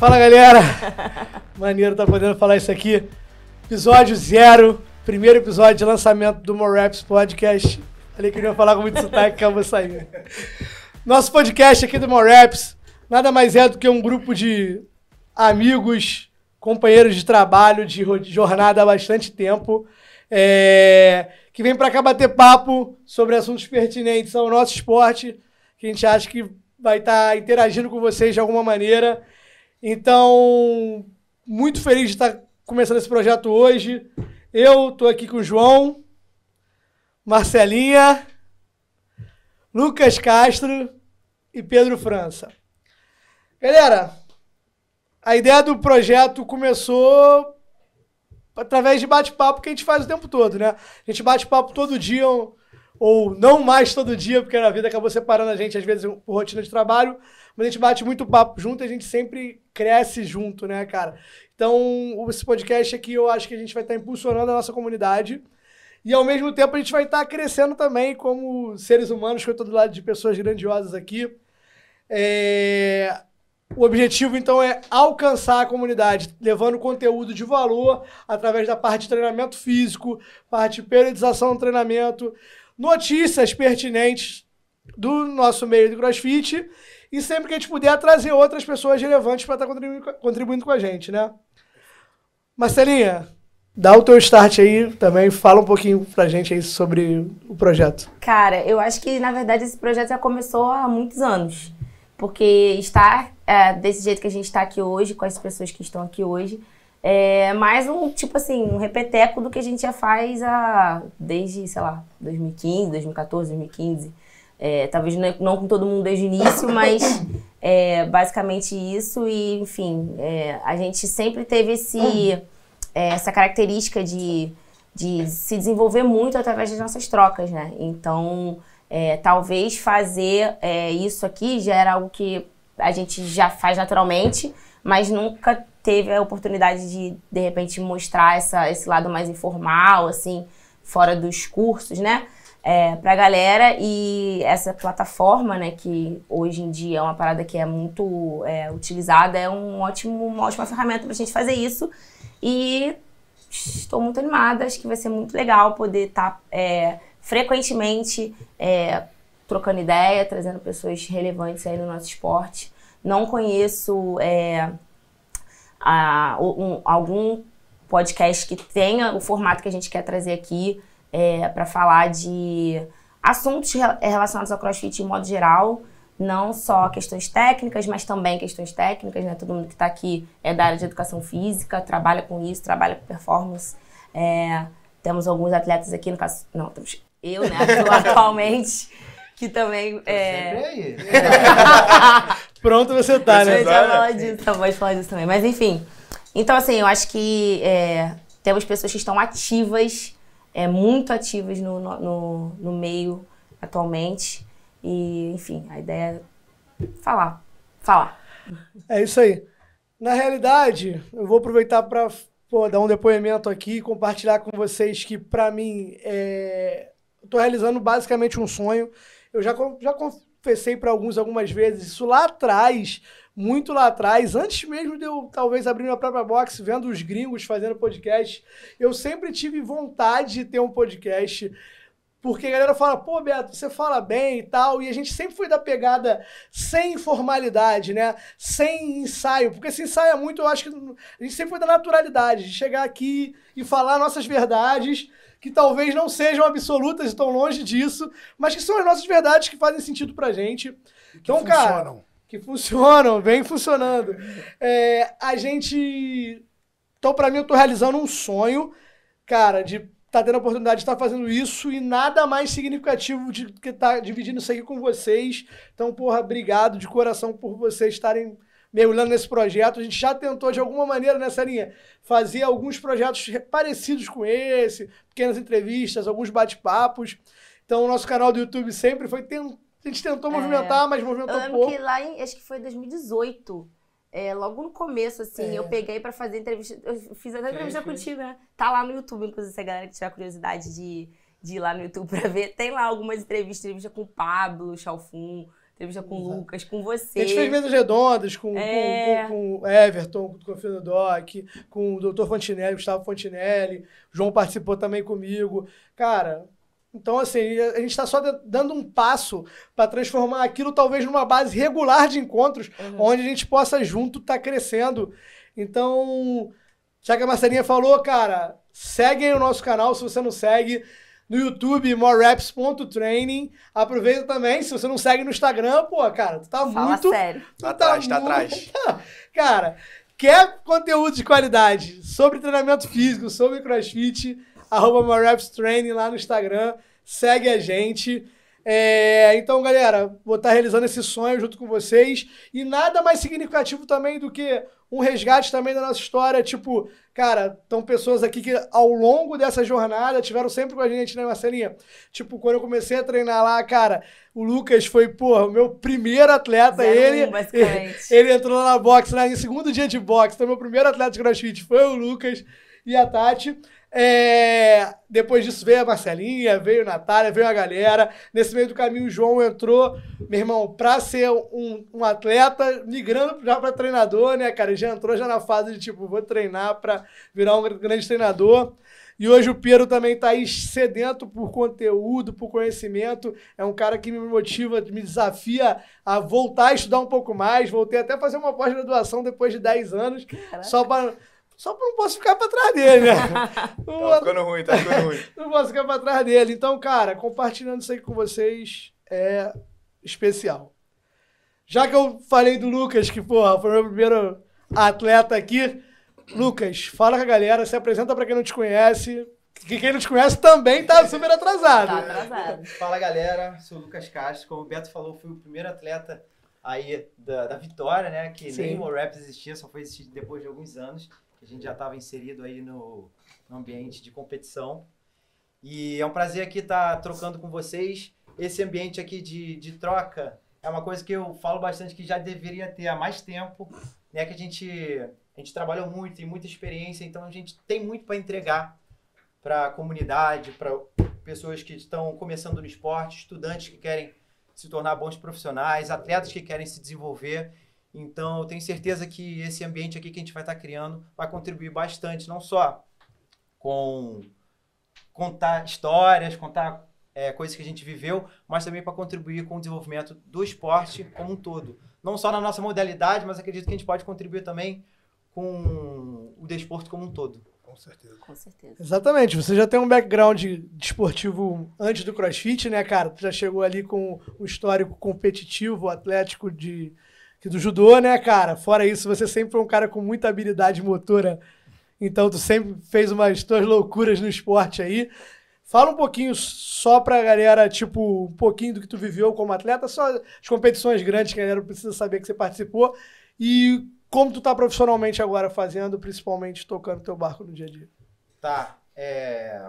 Fala, galera! Maneiro tá podendo falar isso aqui. Episódio 0, primeiro episódio de lançamento do More Raps Podcast. Falei que eu ia falar com muito sotaque, acabou saindo. Nosso podcast aqui do More Raps nada mais é do que um grupo de amigos, companheiros de trabalho, de jornada há bastante tempo, que vem pra cá bater papo sobre assuntos pertinentes ao nosso esporte, que a gente acha que vai estar interagindo com vocês de alguma maneira. Então, muito feliz de estar começando esse projeto hoje. Eu tô aqui com o João, Marcelinha, Lucas Castro e Pedro França. Galera, a ideia do projeto começou através de bate-papo que a gente faz o tempo todo, né? A gente bate papo todo dia, ou não mais todo dia, porque a vida acabou separando a gente, às vezes, por rotina de trabalho, mas a gente bate muito papo junto e a gente sempre cresce junto, né, cara? Então, esse podcast aqui, eu acho que a gente vai estar impulsionando a nossa comunidade e, ao mesmo tempo, a gente vai estar crescendo também como seres humanos, que eu estou do lado de pessoas grandiosas aqui. O objetivo, então, é alcançar a comunidade, levando conteúdo de valor através da parte de treinamento físico, parte de periodização do treinamento, notícias pertinentes do nosso meio do CrossFit e sempre que a gente puder trazer outras pessoas relevantes para estar contribuindo com a gente, né? Marcelinha, dá o teu start aí também, fala um pouquinho pra gente aí sobre o projeto. Cara, eu acho que, na verdade, esse projeto já começou há muitos anos. Porque estar desse jeito que a gente está aqui hoje, com as pessoas que estão aqui hoje, é mais um repeteco do que a gente já faz desde, sei lá, 2015, 2014, 2015. Talvez não com todo mundo desde o início, mas basicamente isso. E, enfim, a gente sempre teve essa característica de se desenvolver muito através das nossas trocas, né? Então, talvez fazer isso aqui já era algo que a gente já faz naturalmente, mas nunca teve a oportunidade de repente, mostrar esse lado mais informal, assim, fora dos cursos, né? Pra galera. E essa plataforma, né, que hoje em dia é uma parada que é muito utilizada, é uma ótima ferramenta pra gente fazer isso. E estou muito animada, acho que vai ser muito legal poder estar frequentemente trocando ideia, trazendo pessoas relevantes aí no nosso esporte. Não conheço algum podcast que tenha o formato que a gente quer trazer aqui para falar de assuntos relacionados ao CrossFit em modo geral, não só questões técnicas, mas também questões técnicas, né? Todo mundo que está aqui é da área de educação física, trabalha com isso, trabalha com performance. Temos alguns atletas aqui, no caso... Não, temos eu, né, atualmente, que também... Pronto, você tá, né? Pode falar disso também. Mas, enfim. Então, assim, eu acho que temos pessoas que estão ativas, muito ativas no meio atualmente. E, enfim, a ideia é falar. É isso aí. Na realidade, eu vou aproveitar para dar um depoimento aqui e compartilhar com vocês que, para mim, eu tô realizando basicamente um sonho. Eu já confessei para algumas vezes, isso lá atrás, muito lá atrás, antes mesmo de eu talvez abrir minha própria box, vendo os gringos fazendo podcast, eu sempre tive vontade de ter um podcast, porque a galera fala, pô, Beto, você fala bem e tal, e a gente sempre foi da pegada sem formalidade, né? Sem ensaio, porque se ensaia muito, eu acho que a gente sempre foi da naturalidade, de chegar aqui e falar nossas verdades, que talvez não sejam absolutas, estão longe disso, mas que são as nossas verdades que fazem sentido pra gente. Então, cara, que funcionam, vem funcionando. Então, pra mim, eu tô realizando um sonho, cara, de tá tendo a oportunidade de estar fazendo isso e nada mais significativo de que estar dividindo isso aqui com vocês. Então, porra, obrigado de coração por vocês estarem mergulhando nesse projeto. A gente já tentou, de alguma maneira, nessa linha, fazer alguns projetos parecidos com esse, pequenas entrevistas, alguns bate-papos. Então, o nosso canal do YouTube sempre foi... A gente tentou movimentar, mas movimentou pouco. Eu lembro que lá acho que foi 2018... logo no começo, assim, eu peguei pra fazer entrevista. Eu fiz até entrevista contigo, né? Tá lá no YouTube, inclusive, se a galera que tiver curiosidade de ir lá no YouTube pra ver. Tem lá algumas entrevistas com o Pablo, Chalfun, entrevista com o Lucas, com você. A gente fez mesas redondas com o Everton, com o Fino Doc, com o Dr. Fontinelli, Gustavo Fontinelli. O João participou também comigo. Cara, então assim, a gente está só dando um passo para transformar aquilo talvez numa base regular de encontros, onde a gente possa junto estar crescendo. Então, já que a Marcelinha falou, cara, segue aí o nosso canal, se você não segue, no YouTube, morereps.training. Aproveita também, se você não segue no Instagram, pô, cara, tu tá Fala muito... sério. Tá atrás. Cara, quer conteúdo de qualidade sobre treinamento físico, sobre crossfit, @morerepstraining lá no Instagram, segue a gente. Então, galera, vou estar realizando esse sonho junto com vocês. E nada mais significativo também do que um resgate também da nossa história. Tipo, cara, estão pessoas aqui que ao longo dessa jornada tiveram sempre com a gente, né, Marcelinha? Tipo, quando eu comecei a treinar lá, cara, o Lucas foi, porra, o meu primeiro atleta. Ele entrou lá na boxe, né, em segundo dia de boxe. Então, meu primeiro atleta de crossfit foi o Lucas e a Tati. Depois disso veio a Marcelinha, veio a Natália, veio a galera. Nesse meio do caminho o João entrou, meu irmão, pra ser um atleta, migrando já pra treinador, né, cara? Ele já entrou já na fase de tipo, vou treinar pra virar um grande treinador. E hoje o Piero também tá aí sedento por conteúdo, por conhecimento. É um cara que me motiva, me desafia a voltar a estudar um pouco mais. Voltei até a fazer uma pós-graduação depois de 10 anos. Caraca. Só pra não posso ficar pra trás dele, né? Tá ficando ruim. Não posso ficar pra trás dele. Então, cara, compartilhando isso aí com vocês é especial. Já que eu falei do Lucas, que, porra, foi o meu primeiro atleta aqui, Lucas, fala com a galera, se apresenta pra quem não te conhece, que quem não te conhece também tá super atrasado. Tá atrasado. Fala, galera, sou o Lucas Castro, como o Beto falou, fui o primeiro atleta aí da Vitória, né, que Sim. nem o Morereps existia, só foi existir depois de alguns anos. A gente já estava inserido aí no ambiente de competição. E é um prazer aqui estar trocando com vocês. Esse ambiente aqui de troca é uma coisa que eu falo bastante que já deveria ter há mais tempo, né? Que a gente trabalhou muito, tem muita experiência, então a gente tem muito para entregar para a comunidade, para pessoas que estão começando no esporte, estudantes que querem se tornar bons profissionais, atletas que querem se desenvolver. Então, eu tenho certeza que esse ambiente aqui que a gente vai estar criando vai contribuir bastante, não só com contar histórias, contar coisas que a gente viveu, mas também para contribuir com o desenvolvimento do esporte como um todo. Não só na nossa modalidade, mas acredito que a gente pode contribuir também com o desporto como um todo. Com certeza. Com certeza. Exatamente. Você já tem um background desportivo antes do CrossFit, né, cara? Tu já chegou ali com um histórico competitivo, atlético do judô, né, cara? Fora isso, você sempre foi um cara com muita habilidade motora. Então, tu sempre fez umas tuas loucuras no esporte aí. Fala um pouquinho só pra galera, tipo, um pouquinho do que tu viveu como atleta, só as competições grandes que a galera precisa saber que você participou e como tu tá profissionalmente agora fazendo, principalmente tocando teu barco no dia a dia. Tá.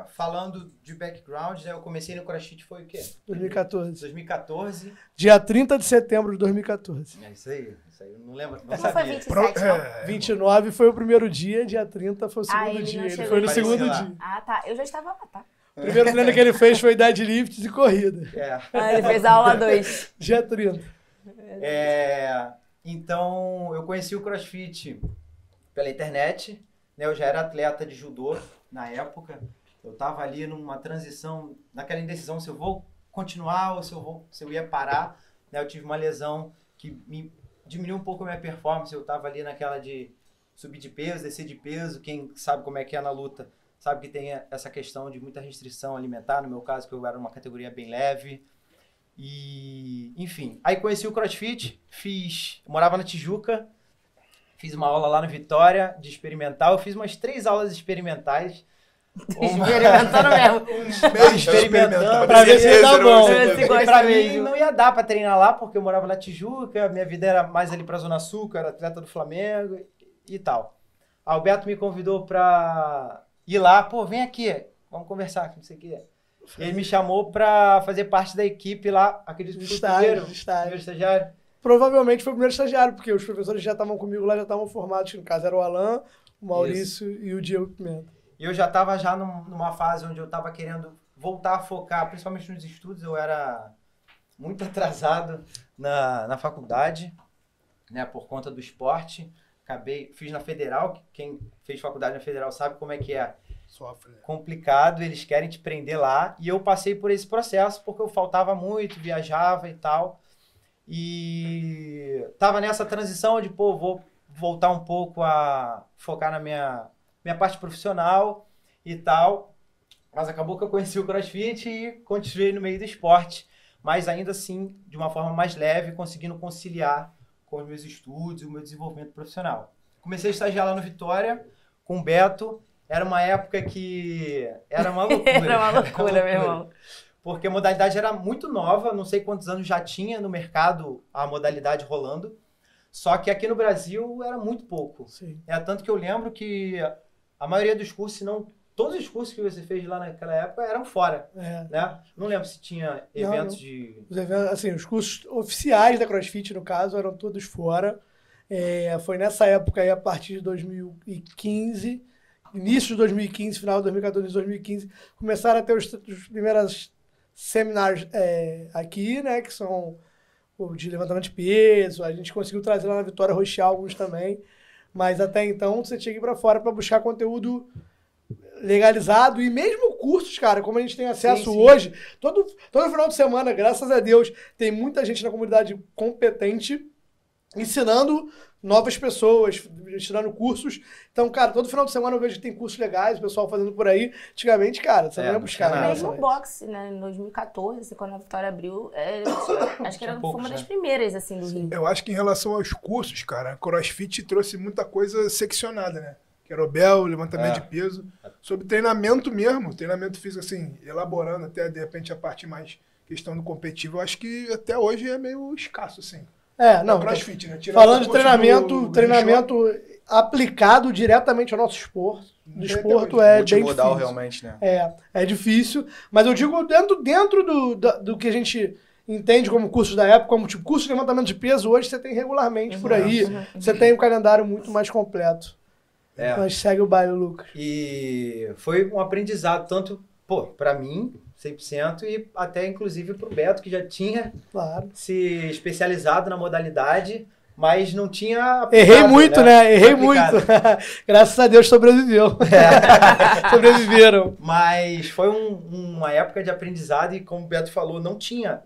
Falando de background, né, eu comecei no CrossFit foi o quê? 2014. 2014. Dia 30 de setembro de 2014. É isso aí, eu não lembro, não Não sabia. foi 27, não? 29 foi o primeiro dia, dia 30 foi o segundo ele não dia. Ele chegou foi no em segundo lá. dia. Ah, tá. Eu já estava lá, tá? O primeiro treino que ele fez foi deadlifts e corrida. Ele fez a aula 2. Dia 30. Então, eu conheci o CrossFit pela internet, né? Eu já era atleta de judô na época. Eu estava ali numa transição, naquela indecisão se eu vou continuar ou se eu ia parar. Né? Eu tive uma lesão que me diminuiu um pouco a minha performance. Eu estava ali naquela de subir de peso, descer de peso. Quem sabe como é que é na luta sabe que tem essa questão de muita restrição alimentar. No meu caso, que eu era uma categoria bem leve. E, enfim, aí conheci o CrossFit, morava na Tijuca, fiz uma aula lá no Vitória de experimental, eu fiz umas 3 aulas experimentais. Experimentando mesmo. Experimentando. Pra ver se tá bom. E pra mim não ia dar pra treinar lá, porque eu morava na Tijuca, minha vida era mais ali pra Zona Sul, eu era atleta do Flamengo e tal. Aí o Beto me convidou pra ir lá, pô, vem aqui, vamos conversar, não sei o que. Ele me chamou pra fazer parte da equipe lá, acredito que foi o primeiro estagiário. Provavelmente foi o primeiro estagiário, porque os professores já estavam comigo lá, já estavam formados, que no caso era o Alan, o Maurício e o Diego Pimenta. E eu já estava numa fase onde eu estava querendo voltar a focar, principalmente nos estudos. Eu era muito atrasado na faculdade, né, por conta do esporte. Fiz na Federal, quem fez faculdade na Federal sabe como é que é. Sofre. Complicado, eles querem te prender lá. E eu passei por esse processo porque eu faltava muito, viajava e tal. E tava nessa transição de, vou voltar um pouco a focar na minha parte profissional e tal. Mas acabou que eu conheci o CrossFit e continuei no meio do esporte. Mas ainda assim, de uma forma mais leve, conseguindo conciliar com os meus estudos e o meu desenvolvimento profissional. Comecei a estagiar lá no Vitória, com o Beto. Era uma época que era uma loucura. Era uma loucura, meu irmão. Porque a modalidade era muito nova, não sei quantos anos já tinha no mercado a modalidade rolando. Só que aqui no Brasil era muito pouco. Sim. Tanto que eu lembro que a maioria dos cursos, se não todos os cursos que você fez lá naquela época eram fora. Né? Não lembro se tinha eventos de... Os eventos, assim, os cursos oficiais da CrossFit, no caso, eram todos fora. Foi nessa época aí, a partir de 2015, início de 2015, final de 2014, 2015, começaram a ter os primeiros seminários aqui, né, que são o de levantamento de peso. A gente conseguiu trazer lá na Vitória, roxear alguns também, mas até então você tinha que ir para fora para buscar conteúdo legalizado e mesmo cursos, cara, como a gente tem acesso hoje, todo final de semana, graças a Deus, tem muita gente na comunidade competente ensinando novas pessoas, ensinando cursos. Então, cara, todo final de semana eu vejo que tem cursos legais, o pessoal fazendo por aí. Antigamente, cara, você não ia buscar. Mesmo o boxe, né? Em 2014, quando a Vitória abriu, acho que era uma das primeiras, assim, do Rio. Eu acho que em relação aos cursos, cara, a CrossFit trouxe muita coisa seccionada, né? Querobel, levantamento de peso. Sobre treinamento mesmo, treinamento físico, assim, elaborando até, de repente, a parte mais questão do competitivo, eu acho que até hoje é meio escasso, assim. Não, CrossFit, né? Falando de treinamento aplicado diretamente ao nosso esporte. Do esporte é bem difícil. Realmente, né? É difícil, mas eu digo dentro do que a gente entende como cursos da época, como tipo curso de levantamento de peso, hoje você tem regularmente por aí, você tem um calendário muito mais completo. Mas segue o baile, Lucas. E foi um aprendizado, tanto, pra mim, 100%, e até inclusive pro Beto, que já tinha se especializado na modalidade, mas não tinha... Errei muito, né? Errei muito. Graças a Deus sobreviveu. Sobreviveram. Mas foi uma época de aprendizado e, como o Beto falou, não tinha...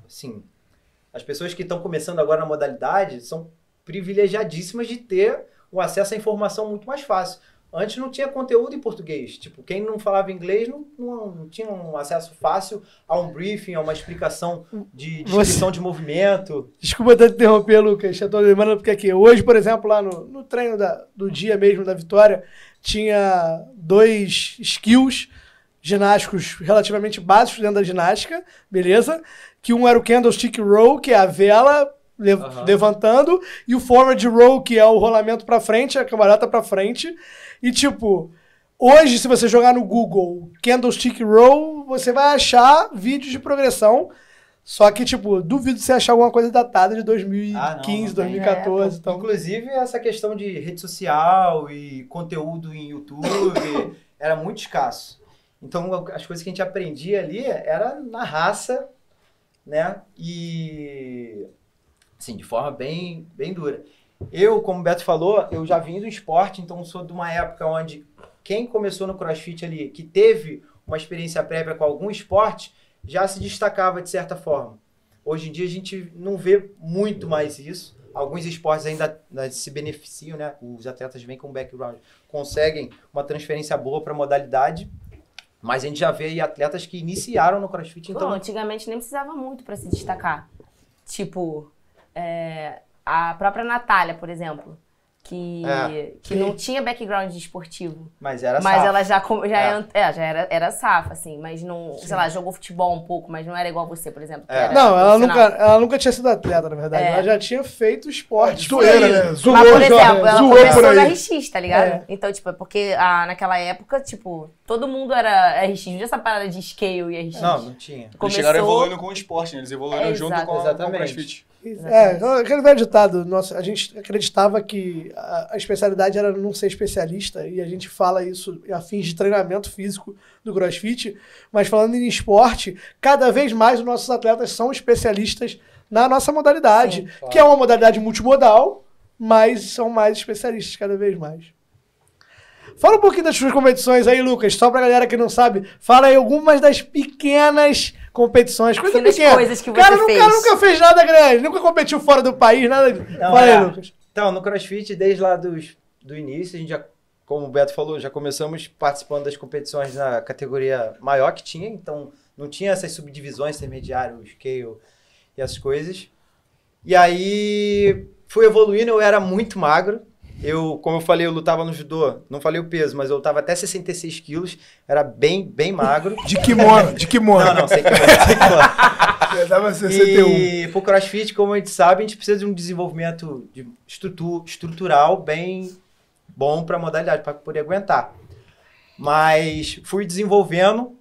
Assim, as pessoas que estão começando agora na modalidade são privilegiadíssimas de ter o acesso à informação muito mais fácil. Antes não tinha conteúdo em português. Tipo, quem não falava inglês não tinha um acesso fácil a um briefing, a uma explicação de descrição de movimento. Desculpa até te interromper, Lucas. Eu tô lembrando porque aqui, hoje, por exemplo, lá no treino do dia mesmo da Vitória, tinha 2 skills ginásticos relativamente básicos dentro da ginástica, beleza? Que um era o candlestick row, que é a vela levantando, e o forward row, que é o rolamento pra frente, a cambalhota pra frente. E tipo, hoje se você jogar no Google candlestick row, você vai achar vídeos de progressão, só que tipo, duvido você achar alguma coisa datada de 2015, 2014. Então... Inclusive essa questão de rede social e conteúdo em YouTube era muito escasso. Então as coisas que a gente aprendia ali era na raça, né? E assim, de forma bem dura. Eu, como o Beto falou, eu já vim do esporte, então sou de uma época onde quem começou no CrossFit ali, que teve uma experiência prévia com algum esporte, já se destacava de certa forma. Hoje em dia a gente não vê muito mais isso. Alguns esportes ainda se beneficiam, né? Os atletas vêm com background, conseguem uma transferência boa para a modalidade, mas a gente já vê aí atletas que iniciaram no CrossFit. Então... antigamente nem precisava muito para se destacar. Tipo... a própria Natália, por exemplo, que não tinha background esportivo. Mas era mas safa. Ela já era safa, assim, mas não, sei lá, jogou futebol um pouco, mas não era igual você, por exemplo. Não, ela nunca tinha sido atleta, na verdade. Ela já tinha feito esporte. Zoeira, né? Mas, por exemplo, ela começou no RX, tá ligado? Então, tipo, porque naquela época, tipo, todo mundo era RX. Não tinha essa parada de scale e RX. Não tinha. Eles chegaram evoluindo com o esporte, né? Eles evoluíram junto com o CrossFit. Aquele velho ditado, nossa, a gente acreditava que a especialidade era não ser especialista, e a gente fala isso a fins de treinamento físico do CrossFit, mas falando em esporte, cada vez mais os nossos atletas são especialistas na nossa modalidade, Sim, que é uma modalidade multimodal, mas são mais especialistas cada vez mais. Fala um pouquinho das suas competições aí, Lucas, só pra galera que não sabe, fala aí algumas das pequenas competições, coisa pequena. Coisas que você O cara fez. nunca fez nada grande, nunca competiu fora do país, nada. Não, Fala aí, Lucas. Então, no CrossFit, desde lá do início, a gente já, como o Beto falou, já começamos participando das competições na categoria maior que tinha, então não tinha essas subdivisões, intermediário, scale e essas coisas. E aí fui evoluindo, eu era muito magro. Como eu falei, eu lutava no judô, não falei o peso, mas eu lutava até 66 quilos, era bem magro. De kimono. Não, sem kimono. Eu dava 61. E pro CrossFit, como a gente sabe, a gente precisa de um desenvolvimento estrutural bem bom pra modalidade, para poder aguentar. Mas fui desenvolvendo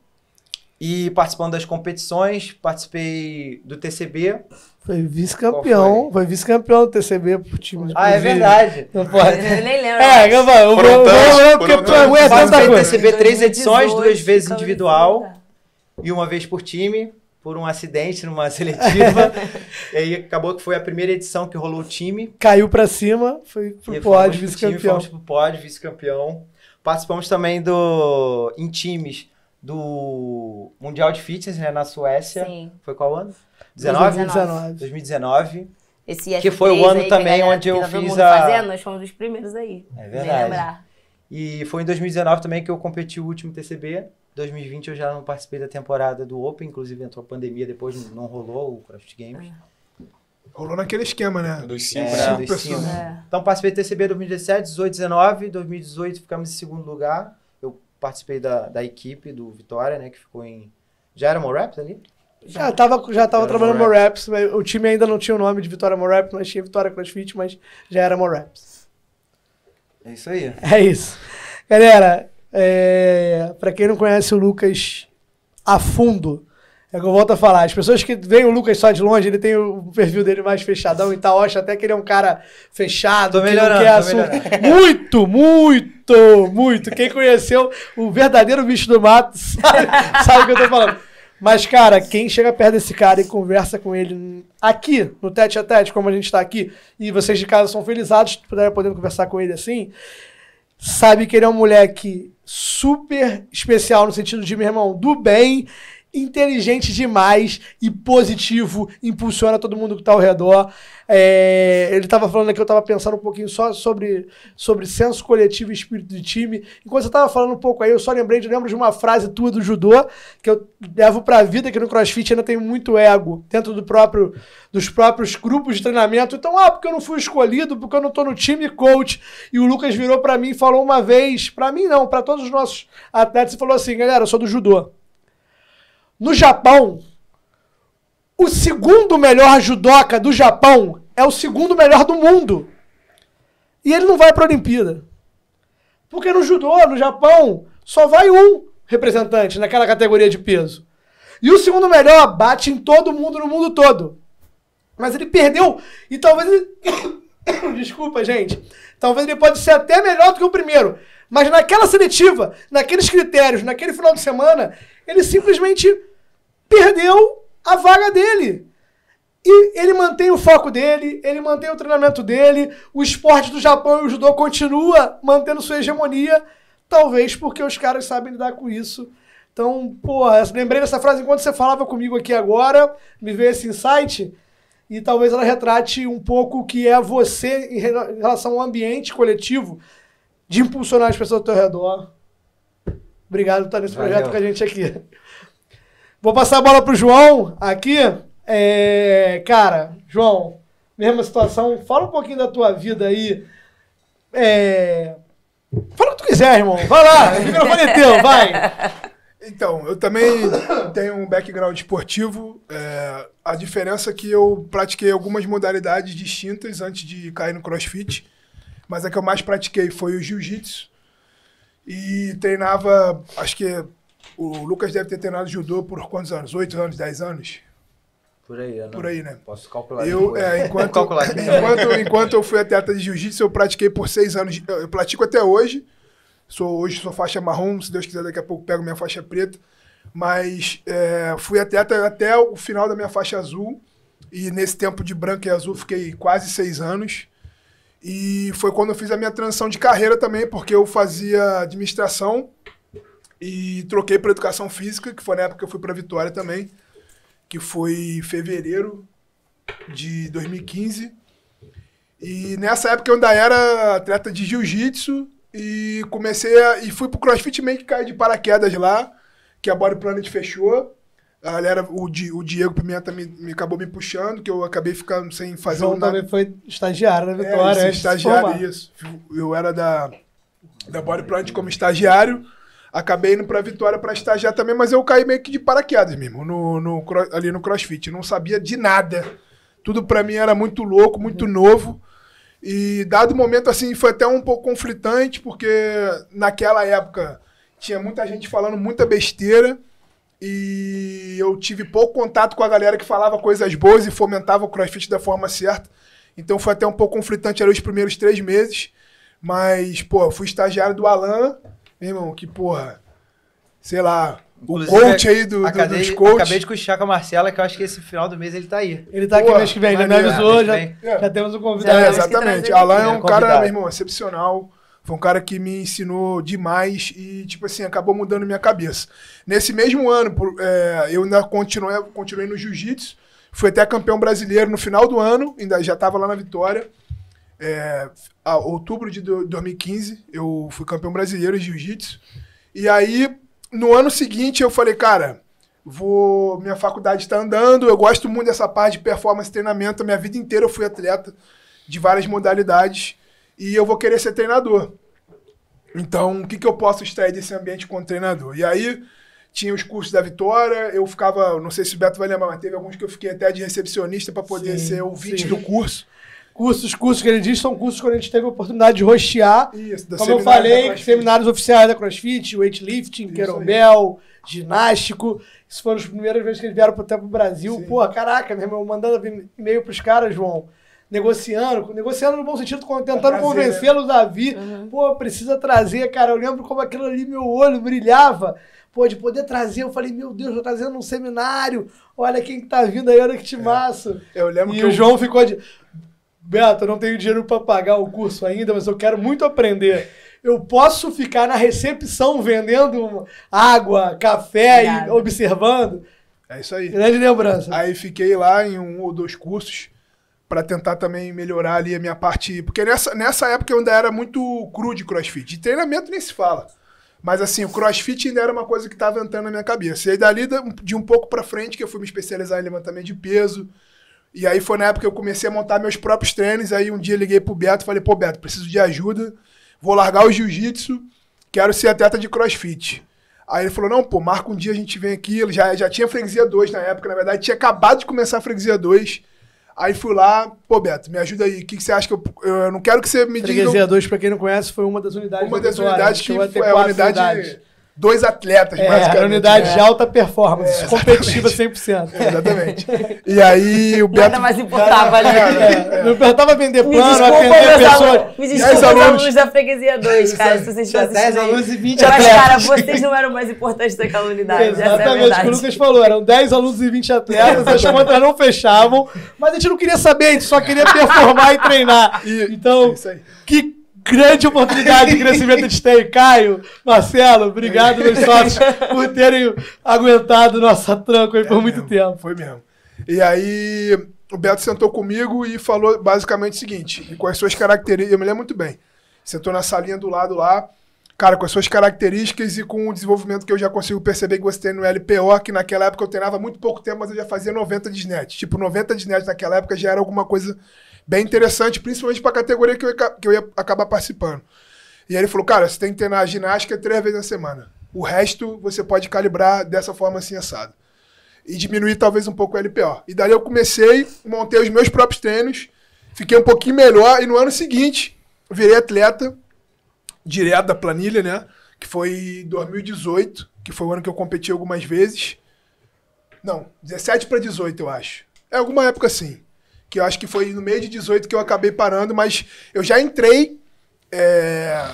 e participando das competições, participei do TCB. Foi vice-campeão do TCB pro time. É verdade. Não pode. Eu nem lembro. Eu vou porque tu aguenta tanta Participei do coisa. TCB 3 edições, 2 vezes ficava individual nesse lugar. e uma vez por time, por um acidente numa seletiva. E aí acabou que foi a primeira edição que rolou o time. Caiu pra cima, foi pro E pódio, fomos pro vice-campeão. time, fomos pro pódio, vice-campeão. Participamos também em times do Mundial de Fitness, né, na Suécia. Sim. Foi qual ano? 2019. Esse IF3 Que foi o ano aí, também que a galera onde eu tá todo fiz mundo a- fazendo, nós fomos os primeiros aí. É Nem verdade. lembrar. E foi em 2019 também que eu competi o último TCB. 2020 eu já não participei da temporada do Open, inclusive entrou a pandemia, depois não rolou o CrossFit Games. Rolou naquele esquema, né? Dos 5, É, né? dos pessoas. cinco. É. Então participei do TCB 2017, 18, 19, 2018 ficamos em segundo lugar. Eu participei da equipe do Vitória, né, que ficou em... Já era Moraps ali? Já tava trabalhando no Moraps. Moraps, o time ainda não tinha o nome de Vitória Moraps, mas tinha Vitória CrossFit, mas já era Moraps. É isso aí. É isso. Galera, pra quem não conhece o Lucas a fundo, é o que eu volto a falar. As pessoas que veem o Lucas só de longe, ele tem o perfil dele mais fechadão e tal, acha até que ele é um cara fechado, Tô que não melhorando, quer tô assunto. Muito. Quem conheceu o verdadeiro bicho do mato sabe o que eu tô falando. Mas, cara, quem chega perto desse cara e conversa com ele aqui, no tete a tete, como a gente tá aqui, e vocês de casa são felizados podendo conversar com ele assim, sabe que ele é um moleque super especial no sentido de, meu irmão, do bem, inteligente demais e positivo, impulsiona todo mundo que tá ao redor. Ele tava falando aqui, eu tava pensando um pouquinho só sobre senso coletivo e espírito de time. Enquanto você tava falando um pouco aí, eu lembro de uma frase tua do judô, que eu levo pra vida, que no CrossFit ainda tem muito ego, dentro dos próprios grupos de treinamento. Então, porque eu não fui escolhido, porque eu não tô no time coach. E o Lucas virou pra mim e falou uma vez, pra mim não, pra todos os nossos atletas, e falou assim: galera, eu sou do judô. No Japão, o segundo melhor judoca do Japão é o segundo melhor do mundo. E ele não vai para a Olimpíada. Porque no judô, no Japão, só vai um representante naquela categoria de peso. E o segundo melhor bate em todo mundo no mundo todo. Mas ele perdeu e talvez ele... Desculpa, gente. Talvez ele pode ser até melhor do que o primeiro. Mas naquela seletiva, naqueles critérios, naquele final de semana, ele simplesmente perdeu a vaga dele. E ele mantém o foco dele, ele mantém o treinamento dele, o esporte do Japão e o judô continua mantendo sua hegemonia, talvez porque os caras sabem lidar com isso. Então, lembrei dessa frase enquanto você falava comigo aqui agora, me veio esse insight, e talvez ela retrate um pouco o que é você em relação ao ambiente coletivo, de impulsionar as pessoas ao teu redor. Obrigado por estar nesse projeto com a gente aqui. Vou passar a bola pro João aqui. Cara, João, mesma situação. Fala um pouquinho da tua vida aí. Fala o que tu quiser, irmão. Vai lá, o microfone é teu, vai. Então, eu também tenho um background esportivo. A diferença é que eu pratiquei algumas modalidades distintas antes de cair no CrossFit. Mas a que eu mais pratiquei foi o jiu-jitsu. E treinava, acho que o Lucas deve ter treinado judô por quantos anos? 8 anos, 10 anos? Por aí, eu não Por aí, né? posso calcular. Enquanto eu fui atleta de jiu-jitsu, eu pratiquei por 6 anos. Eu pratico até hoje. Hoje sou faixa marrom, se Deus quiser, daqui a pouco pego minha faixa preta. Mas fui atleta até o final da minha faixa azul. E nesse tempo de branco e azul fiquei quase 6 anos. E foi quando eu fiz a minha transição de carreira também, porque eu fazia administração e troquei para educação física, que foi na época que eu fui para Vitória também, que foi em fevereiro de 2015. E nessa época eu ainda era atleta de jiu-jitsu e e fui pro CrossFit meio que caí de paraquedas lá, que a Body Planet fechou. A galera, o Diego Pimenta me acabou me puxando, que eu acabei ficando sem fazer João nada. também foi estagiário na Vitória. Estagiário, isso. Eu era da Body Planet como estagiário. Acabei indo pra Vitória pra estagiar também, mas eu caí meio que de paraquedas mesmo, ali no CrossFit. Não sabia de nada. Tudo pra mim era muito louco, muito novo. E dado momento, assim, foi até um pouco conflitante, porque naquela época tinha muita gente falando muita besteira e eu tive pouco contato com a galera que falava coisas boas e fomentava o CrossFit da forma certa. Então foi até um pouco conflitante ali os primeiros 3 meses. Mas, pô, fui estagiário do Alan, meu irmão, que, porra, sei lá, inclusive, o coach aí dos coaches. Acabei de cochichar com a Marcela, que eu acho que esse final do mês ele tá aí. Ele tá aqui mês que vem, ele me avisou, já temos um convidado. Exatamente. Alan é um cara, meu irmão, excepcional. Foi um cara que me ensinou demais e, tipo assim, acabou mudando minha cabeça. Nesse mesmo ano, eu ainda continuei no jiu-jitsu, fui até campeão brasileiro no final do ano, ainda já estava lá na Vitória. Outubro de 2015, eu fui campeão brasileiro de jiu-jitsu. E aí, no ano seguinte, eu falei, cara, minha faculdade está andando, eu gosto muito dessa parte de performance e treinamento, a minha vida inteira eu fui atleta de várias modalidades. E eu vou querer ser treinador. Então, o que eu posso extrair desse ambiente como treinador? E aí, tinha os cursos da Vitória, eu ficava, não sei se o Beto vai lembrar, mas teve alguns que eu fiquei até de recepcionista para poder ser ouvinte do curso. Cursos que ele diz são cursos que a gente teve a oportunidade de hostear. Isso, como eu falei, seminários oficiais da CrossFit, weightlifting, kettlebell, ginástico. Isso foram as primeiras vezes que eles vieram pro Brasil. Sim. Pô, caraca, meu irmão, mandando e-mail pros caras, João. Negociando no bom sentido, tentando convencê-los a vir. Pô, precisa trazer, cara. Eu lembro como aquilo ali, meu olho brilhava. Pô, de poder trazer, eu falei, meu Deus, tô trazendo um seminário. Olha quem que tá vindo aí, olha que timaço. Eu lembro o João ficou de... Beto, eu não tenho dinheiro para pagar o curso ainda, mas eu quero muito aprender. Eu posso ficar na recepção vendendo água, café e observando? É isso aí. Grande lembrança. Aí fiquei lá em 1 ou 2 cursos para tentar também melhorar ali a minha parte. Porque nessa época eu ainda era muito cru de CrossFit. De treinamento nem se fala. Mas assim, o CrossFit ainda era uma coisa que estava entrando na minha cabeça. E aí dali, de um pouco para frente, que eu fui me especializar em levantamento de peso. E aí foi na época que eu comecei a montar meus próprios treinos. Aí um dia liguei pro Beto e falei, pô, Beto, preciso de ajuda. Vou largar o jiu-jitsu, quero ser atleta de CrossFit. Aí ele falou, não, pô, marca um dia, a gente vem aqui. Ele já tinha freguesia 2 na época, na verdade, tinha acabado de começar a freguesia 2. Aí fui lá, pô, Beto, me ajuda aí. O que você acha que eu não quero que você me diga... Freguesia 2, pra quem não conhece, foi uma das unidades Uma das unidades que foi a unidade... 2 atletas, basicamente. Era unidade de alta performance, competitiva 100%. Exatamente. E aí o Beto... Nada mais importava ali. Não importava vender plano, atender pessoas. Me desculpa, alunos da freguesia 2, cara, se vocês estão assistindo 10 alunos e 20 atletas. atletas. Mas, cara, vocês não eram mais importantes daquela unidade. Exatamente, o que o Lucas falou, eram 10 alunos e 20 atletas, as contas não fechavam, mas a gente não queria saber, a gente só queria performar e treinar. Então, que grande oportunidade de crescimento a gente tem. Caio, Marcelo, obrigado, meus sócios, por terem aguentado nossa tranca aí por muito tempo. Foi mesmo. E aí, o Beto sentou comigo e falou basicamente o seguinte, e com as suas características, eu me lembro muito bem, sentou na salinha do lado lá, cara, com as suas características e com o desenvolvimento que eu já consigo perceber que você tem no LPO, que naquela época eu treinava muito pouco tempo, mas eu já fazia 90 de snatch. Tipo, 90 de snatch naquela época já era alguma coisa bem interessante, principalmente para a categoria que eu ia acabar participando. E aí ele falou, cara, você tem que treinar ginástica 3 vezes na semana. O resto você pode calibrar dessa forma assim, assado. E diminuir talvez um pouco o LPO. E daí eu comecei, montei os meus próprios treinos, fiquei um pouquinho melhor, e no ano seguinte, virei atleta, direto da planilha, né? Que foi 2018, que foi o ano que eu competi algumas vezes. Não, 17 para 18, eu acho. É alguma época sim. Que eu acho que foi no meio de 18 que eu acabei parando, mas eu já entrei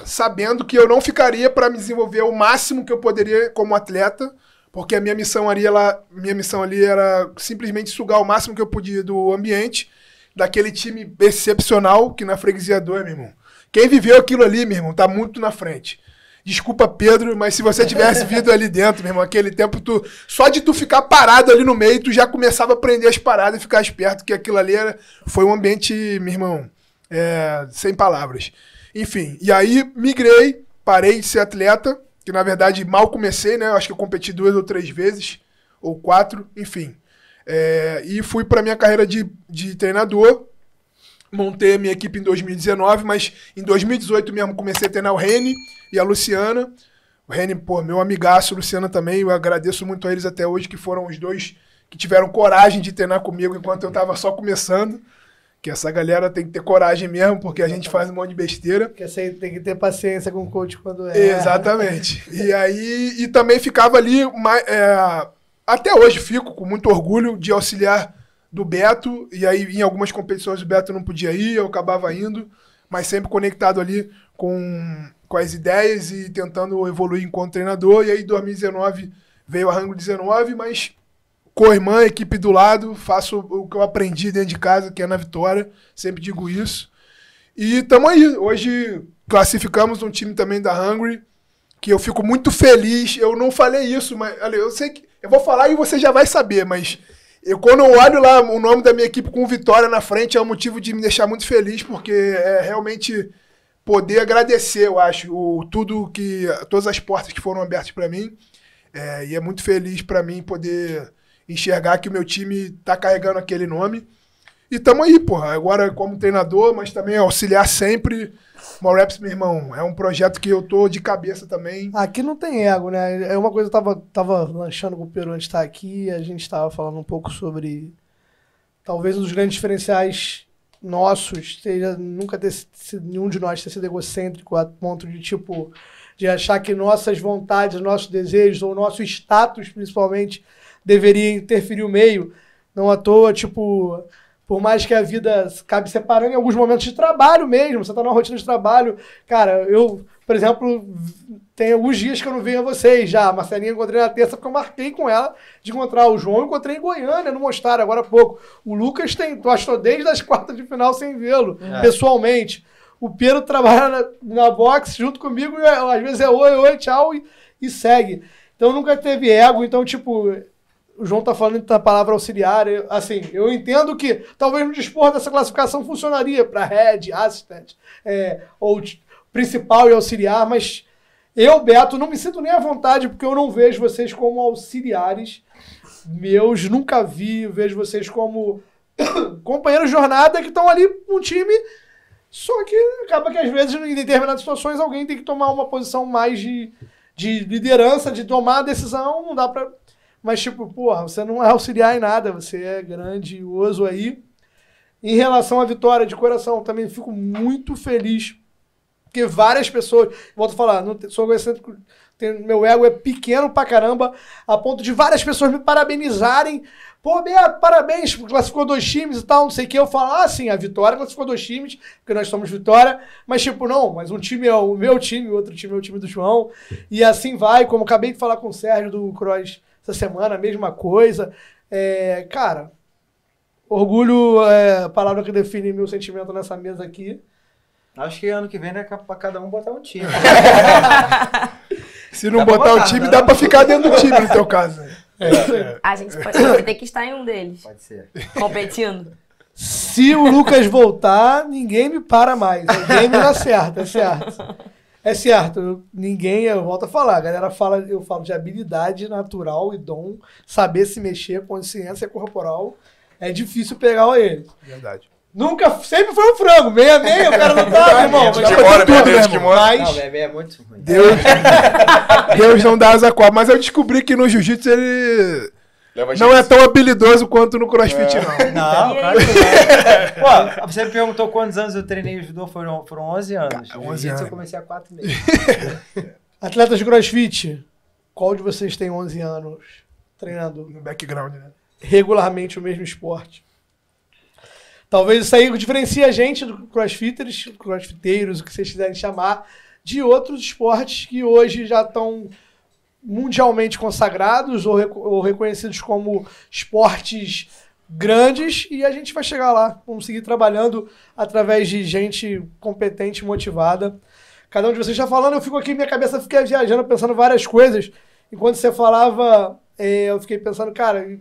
sabendo que eu não ficaria para me desenvolver o máximo que eu poderia como atleta, porque a minha missão ali era simplesmente sugar o máximo que eu podia do ambiente, daquele time excepcional que na freguesia 2, meu irmão. Quem viveu aquilo ali, meu irmão, tá muito na frente. Desculpa, Pedro, mas se você tivesse vindo ali dentro, meu irmão, aquele tempo, só de tu ficar parado ali no meio, tu já começava a aprender as paradas e ficar esperto, que aquilo ali foi um ambiente, meu irmão, sem palavras. Enfim, e aí migrei, parei de ser atleta, que na verdade mal comecei, né? Eu acho que eu competi 2 ou 3 vezes, ou 4, enfim. E fui para minha carreira de treinador. Montei a minha equipe em 2019, mas em 2018 mesmo comecei a treinar o Reni e a Luciana. O Reni, pô, meu amigaço, a Luciana também, eu agradeço muito a eles até hoje, que foram os dois que tiveram coragem de treinar comigo enquanto eu tava só começando. Que essa galera tem que ter coragem mesmo, porque a gente faz um monte de besteira. Porque você tem que ter paciência com o coach quando Exatamente. E aí, também ficava ali, até hoje fico com muito orgulho de auxiliar do Beto, e aí em algumas competições o Beto não podia ir, eu acabava indo, mas sempre conectado ali com as ideias e tentando evoluir enquanto treinador. E aí em 2019 veio a Hungry 19, mas com a irmã, equipe do lado, faço o que eu aprendi dentro de casa, que é na vitória, sempre digo isso. E estamos aí, hoje classificamos um time também da Hungry, que eu fico muito feliz. Eu não falei isso, mas olha, eu sei que eu vou falar e você já vai saber, mas quando eu olho lá o nome da minha equipe com Vitória na frente, é um motivo de me deixar muito feliz, porque é realmente poder agradecer, eu acho, todas as portas que foram abertas para mim, e é muito feliz para mim poder enxergar que o meu time tá carregando aquele nome. E tamo aí, porra. Agora como treinador, mas também auxiliar sempre. Mallraps, meu irmão, é um projeto que eu tô de cabeça também. Aqui não tem ego, né? É uma coisa, eu tava lanchando com o Peru antes de estar aqui, a gente tava falando um pouco sobre talvez um dos grandes diferenciais nossos seja nunca ter sido, nenhum de nós ter sido egocêntrico a ponto de, tipo, de achar que nossas vontades, nossos desejos, ou nosso status, principalmente, deveria interferir o meio. Não à toa, tipo, por mais que a vida acabe separando em alguns momentos de trabalho mesmo, você tá numa rotina de trabalho. Cara, eu, por exemplo, tem alguns dias que eu não venho a vocês já. A Marcelinha encontrei na terça porque eu marquei com ela de encontrar. O João eu encontrei em Goiânia, no Mostar, agora há pouco. O Lucas eu acho que estou desde as quartas de final sem vê-lo, pessoalmente. O Pedro trabalha na box junto comigo e às vezes é oi, tchau e segue. Então nunca teve ego, então tipo... O João tá falando da palavra auxiliar. Assim, eu entendo que talvez no dispor dessa classificação funcionaria para head, assistant, ou principal e auxiliar, mas eu, Beto, não me sinto nem à vontade porque eu não vejo vocês como auxiliares meus, nunca vejo vocês como companheiros de jornada que estão ali com um time, só que acaba que às vezes em determinadas situações alguém tem que tomar uma posição mais de liderança, de tomar a decisão, não dá pra... Mas, tipo, porra, você não é auxiliar em nada, você é grandioso aí. Em relação à vitória, de coração, também fico muito feliz, porque várias pessoas, volto a falar, não sou egocêntrico, meu ego é pequeno pra caramba, a ponto de várias pessoas me parabenizarem. Pô, Beto, parabéns, classificou 2 times e tal, não sei o que. Eu falo, sim, a Vitória classificou 2 times, porque nós somos Vitória, mas tipo, não, mas um time é o meu time, o outro time é o time do João, e assim vai, como acabei de falar com o Sérgio do Cross essa semana, a mesma coisa. Cara, orgulho é a palavra que define meu sentimento nessa mesa aqui. Acho que ano que vem é pra cada um botar um time. Se não botar o time, dá pra ficar dentro do time, no teu caso. A gente pode ter que estar em um deles. Pode ser. Competindo. Se o Lucas voltar, ninguém me para mais. O game dá certo, é certo. É certo, eu volto a falar, a galera fala, eu falo de habilidade natural e dom, saber se mexer, consciência corporal, é difícil pegar ele. Verdade. Sempre foi um frango, meia, o cara não tá, irmão. Mas Não, meia é muito ruim. Deus não dá asa cobra, mas eu descobri que no jiu-jitsu ele... Não é tão habilidoso quanto no crossfit, não. Não, claro que não. Pô, você me perguntou quantos anos eu treinei o judô, foram 11 anos. 11 anos. Eu comecei há 4 meses. Atletas de crossfit, qual de vocês tem 11 anos treinando No background, né? regularmente o mesmo esporte? Talvez isso aí diferencie a gente do crossfiteiros, o que vocês quiserem chamar, de outros esportes que hoje já estão mundialmente consagrados ou reconhecidos como esportes grandes, e a gente vai chegar lá. Vamos seguir trabalhando através de gente competente e motivada. Cada um de vocês está falando, eu fico aqui, minha cabeça fica viajando, pensando várias coisas. Enquanto você falava, eu fiquei pensando, cara,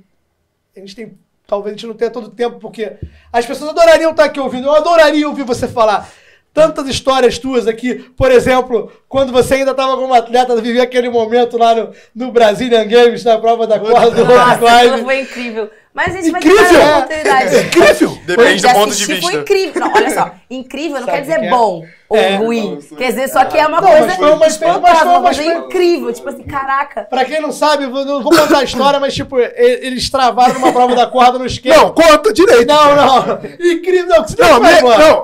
talvez a gente não tenha todo o tempo, porque as pessoas adorariam estar aqui ouvindo. Eu adoraria ouvir você falar tantas histórias tuas aqui. Por exemplo, quando você ainda estava como atleta, vivia aquele momento lá no Brazilian Games, na prova da corda do rock climb. Foi incrível. Mas a gente vai ter Incrível! oportunidade. Incrível! Depende do ponto de vista. Foi incrível. Não, olha só, incrível não quer dizer que bom ou ruim. Quer dizer, só que é uma Não, coisa mas foi uma experiência incrível. Tipo assim, caraca. Pra quem não sabe, eu não vou contar a história, mas tipo, eles travaram numa prova da corda no esquema. Não, conta direito. Não. Incrível.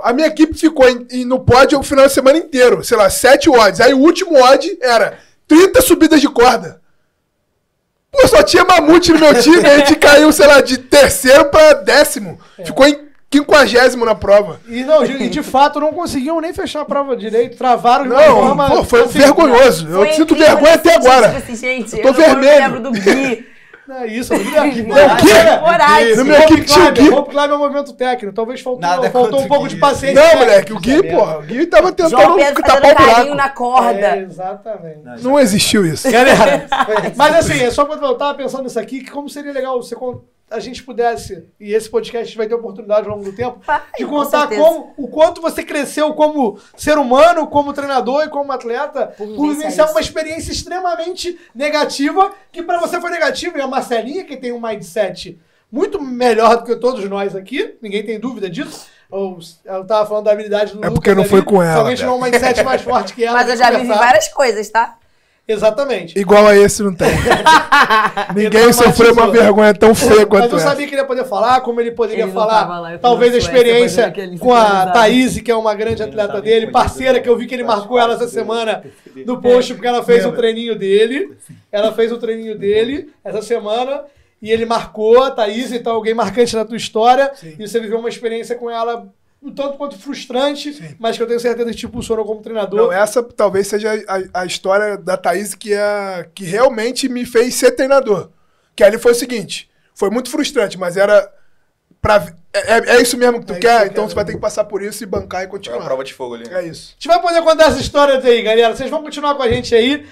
A minha equipe ficou no pódio o final de semana inteiro. Sei lá, 7 odds. Aí o último odd era 30 subidas de corda. Pô, só tinha mamute no meu time. A gente caiu, sei lá, de 3º pra 10º. Ficou em 50º na prova. E de fato não conseguiam nem fechar a prova direito. Travaram de uma forma... Pô, foi vergonhoso. Eu sinto vergonha até agora. Tipo assim, gente, tô vermelho. Eu lembro do Gui. Não é isso. No meu equipe tinha o Gui. O Climb é um movimento técnico. Talvez faltou um pouco de Gui. paciência. Não, moleque, o Gui, porra. O Gui tava João tentando Pedro tapar fazendo o buraco. carinho na corda. Exatamente. Não existiu isso. Galera, mas assim, é só quando eu tava pensando nisso aqui, que como seria legal a gente pudesse, e esse podcast vai ter oportunidade ao longo do tempo, de contar o quanto você cresceu como ser humano, como treinador e como atleta, por vivenciar uma experiência extremamente negativa, que pra você foi negativa, e a Marcelinha, que tem um mindset muito melhor do que todos nós aqui, ninguém tem dúvida disso. Eu tava falando da habilidade do Lucas. Porque não foi com ela. Se alguém tiver um mindset mais forte que ela. Mas eu já vivi várias coisas, tá? Exatamente. Igual a esse não tem. Ninguém sofreu uma vergonha tão feia quanto essa. Mas eu sabia que ele ia poder falar, como ele poderia Ele não falar, tava lá, eu talvez a fui na Suécia, experiência depois ele com a sincronizado. Thaís, que é uma grande atleta dele, parceira, que eu vi que ele marcou ela essa semana no post, porque ela fez um treininho dele. Ela fez um treininho dele essa semana, e ele marcou a Thaís, então alguém marcante na tua história, e você viveu uma experiência com ela um tanto quanto frustrante, mas que eu tenho certeza que te impulsionou como treinador. Não, essa talvez seja a história da Thaís que realmente me fez ser treinador. Que ali foi o seguinte, foi muito frustrante, mas era é isso mesmo que tu quer, então você vai ter que passar por isso e bancar e continuar. É uma prova de fogo ali. É isso. A gente vai poder contar essas histórias aí, galera. Vocês vão continuar com a gente aí.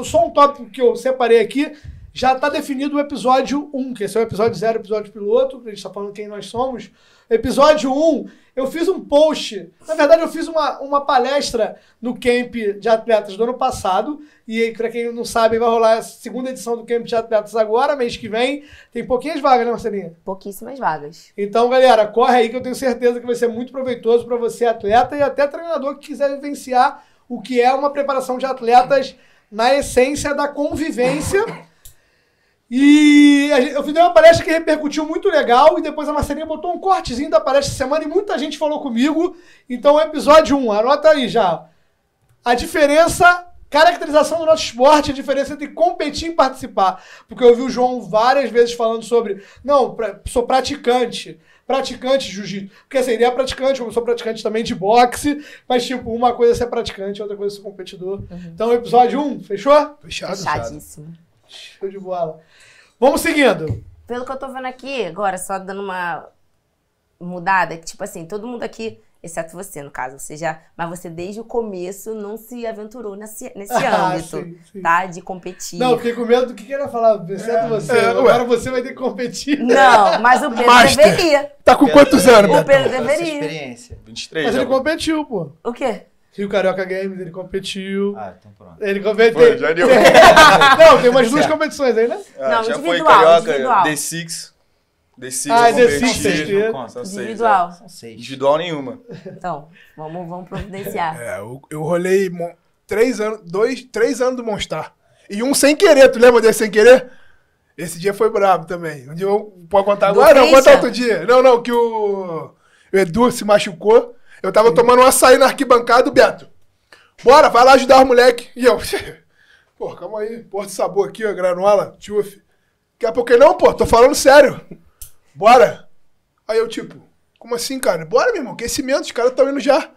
Só um tópico que eu separei aqui. Já está definido o episódio 1, que esse é o episódio 0, episódio piloto, que a gente está falando quem nós somos. Episódio 1, eu fiz um post, na verdade eu fiz uma palestra no Camp de Atletas do ano passado, e para quem não sabe, vai rolar a segunda edição do Camp de Atletas agora, mês que vem. Tem pouquinhas vagas, né, Marcelinha? Pouquíssimas vagas. Então, galera, corre aí que eu tenho certeza que vai ser muito proveitoso para você, atleta, e até treinador que quiser vivenciar o que é uma preparação de atletas na essência da convivência. E eu fiz uma palestra que repercutiu muito legal, e depois a Marcelinha botou um cortezinho da palestra essa semana e muita gente falou comigo. Então, episódio 1, anota aí já. A diferença, caracterização do nosso esporte, a diferença entre competir e participar. Porque eu ouvi o João várias vezes falando sobre, não, sou praticante de jiu-jitsu. Porque assim, ele é praticante, como eu sou praticante também de boxe, mas tipo, uma coisa é ser praticante, outra coisa é ser competidor. Então, episódio 1, fechou? Fechadíssimo. Show de bola. Vamos seguindo. Pelo que eu tô vendo aqui, agora, só dando uma mudada, que tipo assim, todo mundo aqui, exceto você, no caso, mas você desde o começo não se aventurou nesse âmbito, sim. tá? De competir. Não, fiquei com medo do que ele ia falar, exceto você. Agora você vai ter que competir. Não, mas o Pedro Master. deveria. Tá com quantos anos, O Beto? Pedro Essa deveria. experiência. 23. Mas ele já. competiu, pô. O quê? Rio Carioca Games, ele competiu. Ah, então pronto. Ele competiu. Foi, já deu. Não, tem umas duas Certo. competições aí, né? Não, já foi individual, Carioca, individual. D6. D6 Ah, eu D6 competi. vocês têm. São 6. Individual. São 6. Individual nenhuma. Então, vamos providenciar. Eu rolei 3 anos do Monstar. E um sem querer, tu lembra desse sem querer? Esse dia foi brabo também. Um dia pode contar Do agora? Não, Christian? conta outro dia. Não, que o Edu se machucou. Eu tava tomando um açaí na arquibancada do Beto. Bora, vai lá ajudar os moleque. E eu, pô, calma aí. Porto Sabor aqui, ó, granola, tchuf. Daqui a pouco não, pô, tô falando sério. Bora. Aí eu, tipo, como assim, cara? Bora, meu irmão, aquecimento, os caras estão indo já.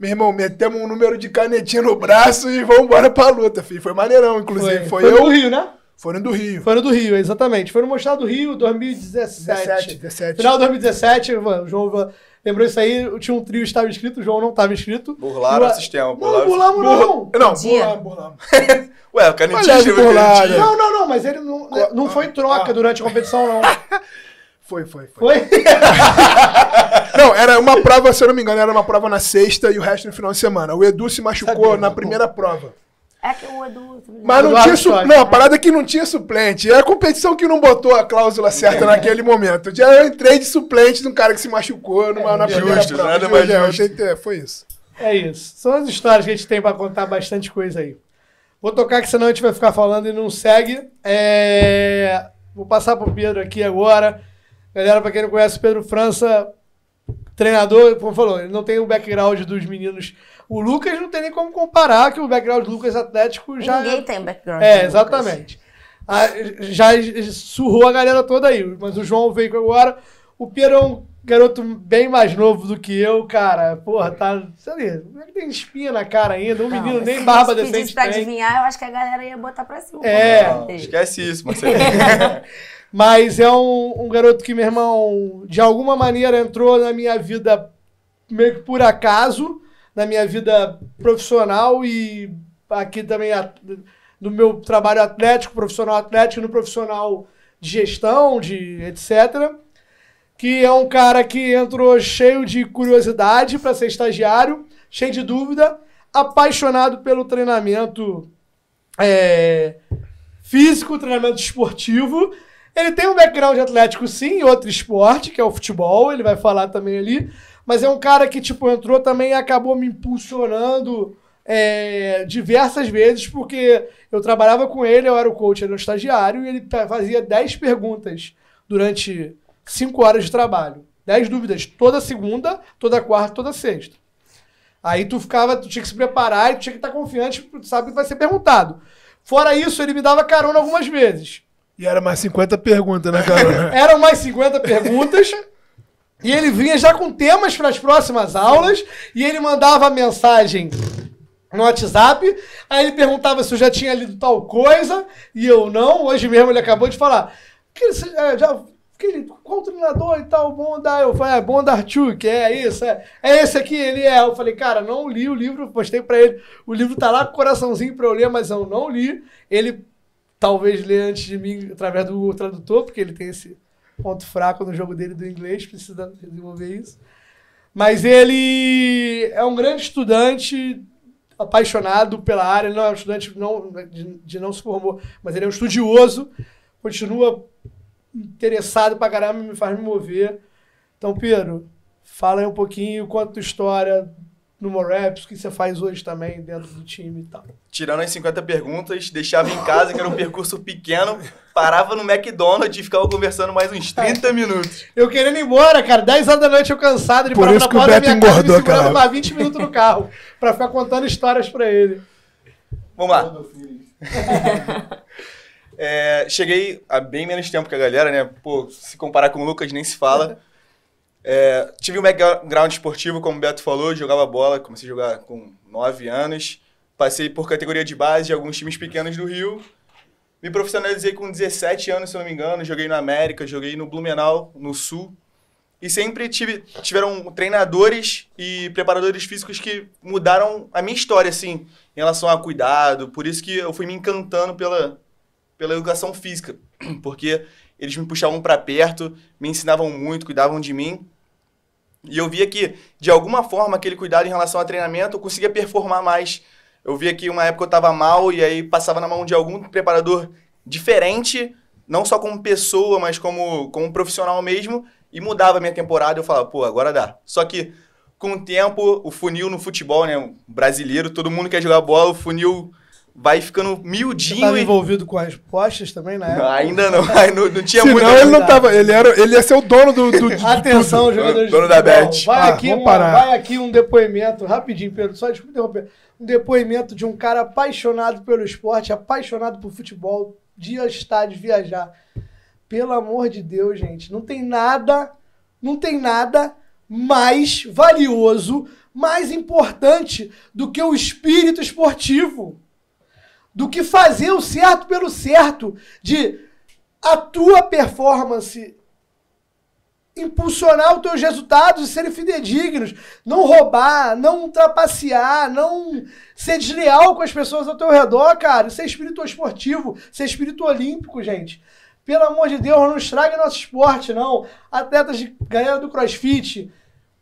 Meu irmão, metemos um número de canetinha no braço e vamos embora pra luta, filho. Foi maneirão, inclusive. Foi eu. do Rio, né? Foram do Rio. Foram do Rio, exatamente. Foram mostrar do Rio 2017. 17. Final de 2017, mano, o João lembrou isso aí, tinha um trio que estava inscrito, o João não estava inscrito. Burlaram o sistema. Não, burlamos não. Não, burlamos. Ué, o cara não Aliás, tinha burlado. Não, mas ele não foi troca durante a competição, não. Foi. Foi? Não, era uma prova, se eu não me engano, era uma prova na sexta e o resto no final de semana. O Edu se machucou na primeira prova. É que o Edu... Mas não tinha não, a parada é que não tinha suplente. É a competição que não botou a cláusula certa naquele momento. Já eu entrei de suplente de um cara que se machucou na primeira justo, prova. nada mais justo. Foi isso. É isso. São as histórias que a gente tem pra contar bastante coisa aí. Vou tocar que senão a gente vai ficar falando e não segue. Vou passar pro Pedro aqui agora. Galera, pra quem não conhece, o Pedro França, treinador, como falou, ele não tem o background dos meninos. O Lucas não tem nem como comparar, que o background do Lucas Atlético já... Ninguém tem background. Exatamente. Já surrou a galera toda aí, mas o João veio agora. O Pedro é um garoto bem mais novo do que eu, cara. Porra, tá... Sabe, tem espinha na cara ainda, um menino nem barba decente Se pra tem. adivinhar, eu acho que a galera ia botar pra cima. Não, esquece isso, Marcelo. Mas é um garoto que, meu irmão, de alguma maneira entrou na minha vida meio que por acaso, na minha vida profissional e aqui também no meu trabalho atlético, no profissional de gestão, de etc. Que é um cara que entrou cheio de curiosidade para ser estagiário, cheio de dúvida, apaixonado pelo treinamento físico, treinamento esportivo. Ele tem um background atlético, sim, em outro esporte, que é o futebol, ele vai falar também ali, mas é um cara que, tipo, entrou também e acabou me impulsionando diversas vezes, porque eu trabalhava com ele, eu era o coach, ele era o estagiário, e ele fazia 10 perguntas durante 5 horas de trabalho. 10 dúvidas, toda segunda, toda quarta, toda sexta. Aí tu tinha que se preparar e tu tinha que estar confiante, tu sabe que vai ser perguntado. Fora isso, ele me dava carona algumas vezes. E era mais 50 perguntas, né, cara? Eram mais 50 perguntas. E ele vinha já com temas para as próximas aulas. E ele mandava mensagem no WhatsApp. Aí ele perguntava se eu já tinha lido tal coisa. E eu não. Hoje mesmo ele acabou de falar. Qual treinador e tal? Bondar. Eu falei, Bondarchuk, é isso. É esse aqui, ele é. Eu falei, cara, não li o livro. Postei para ele. O livro tá lá com o coraçãozinho para eu ler, mas eu não li. Ele... talvez ler antes de mim através do Google Tradutor, porque ele tem esse ponto fraco no jogo dele do inglês, precisa desenvolver isso. Mas ele é um grande estudante, apaixonado pela área, ele não é um estudante de não se formou, mas ele é um estudioso, continua interessado pra caramba e me faz me mover. Então, Pedro, fala aí um pouquinho quanto tua história no Moraps, o que você faz hoje também dentro do time e tal. Tirando as 50 perguntas, deixava em casa, que era um percurso pequeno, parava no McDonald's e ficava conversando mais uns 30 minutos. Eu querendo ir embora, cara, 10 horas da noite eu cansado, ele Por parava isso na que o porta da Beto minha casa e me engordou, segurava cara. mais 20 minutos no carro, pra ficar contando histórias pra ele. Vamos lá. Cheguei há bem menos tempo que a galera, né? Pô, se comparar com o Lucas, nem se fala. Tive um background esportivo, como o Beto falou, jogava bola, comecei a jogar com 9 anos. Passei por categoria de base de alguns times pequenos do Rio. Me profissionalizei com 17 anos, se eu não me engano. Joguei no América, joguei no Blumenau, no Sul. E sempre tiveram treinadores e preparadores físicos que mudaram a minha história, assim, em relação a cuidado. Por isso que eu fui me encantando pela educação física. Porque eles me puxavam para perto, me ensinavam muito, cuidavam de mim. E eu via que, de alguma forma, aquele cuidado em relação ao treinamento, eu conseguia performar mais. Eu via que uma época eu estava mal e aí passava na mão de algum preparador diferente, não só como pessoa, mas como profissional mesmo, e mudava a minha temporada. Eu falava, pô, agora dá. Só que, com o tempo, o funil no futebol, né, o brasileiro, todo mundo quer jogar bola, o funil vai ficando miudinho. Você estava envolvido com as postas também na época? Ainda não, não tinha Senão muito. ele não tava, ele ia ser o dono do Atenção, jogadores dono de da futebol. Bet. Vai aqui um depoimento, rapidinho, Pedro, só desculpa interromper. Um depoimento de um cara apaixonado pelo esporte, apaixonado por futebol, de estádio, viajar. Pelo amor de Deus, gente, não tem nada não tem nada mais valioso, mais importante do que o espírito esportivo. Do que fazer o certo pelo certo, de a tua performance impulsionar os teus resultados e serem fidedignos, não roubar, não trapacear, não ser desleal com as pessoas ao teu redor, cara. Isso é espírito esportivo, isso é espírito olímpico, gente. Pelo amor de Deus, não estrague nosso esporte, não. Atletas de galera do CrossFit,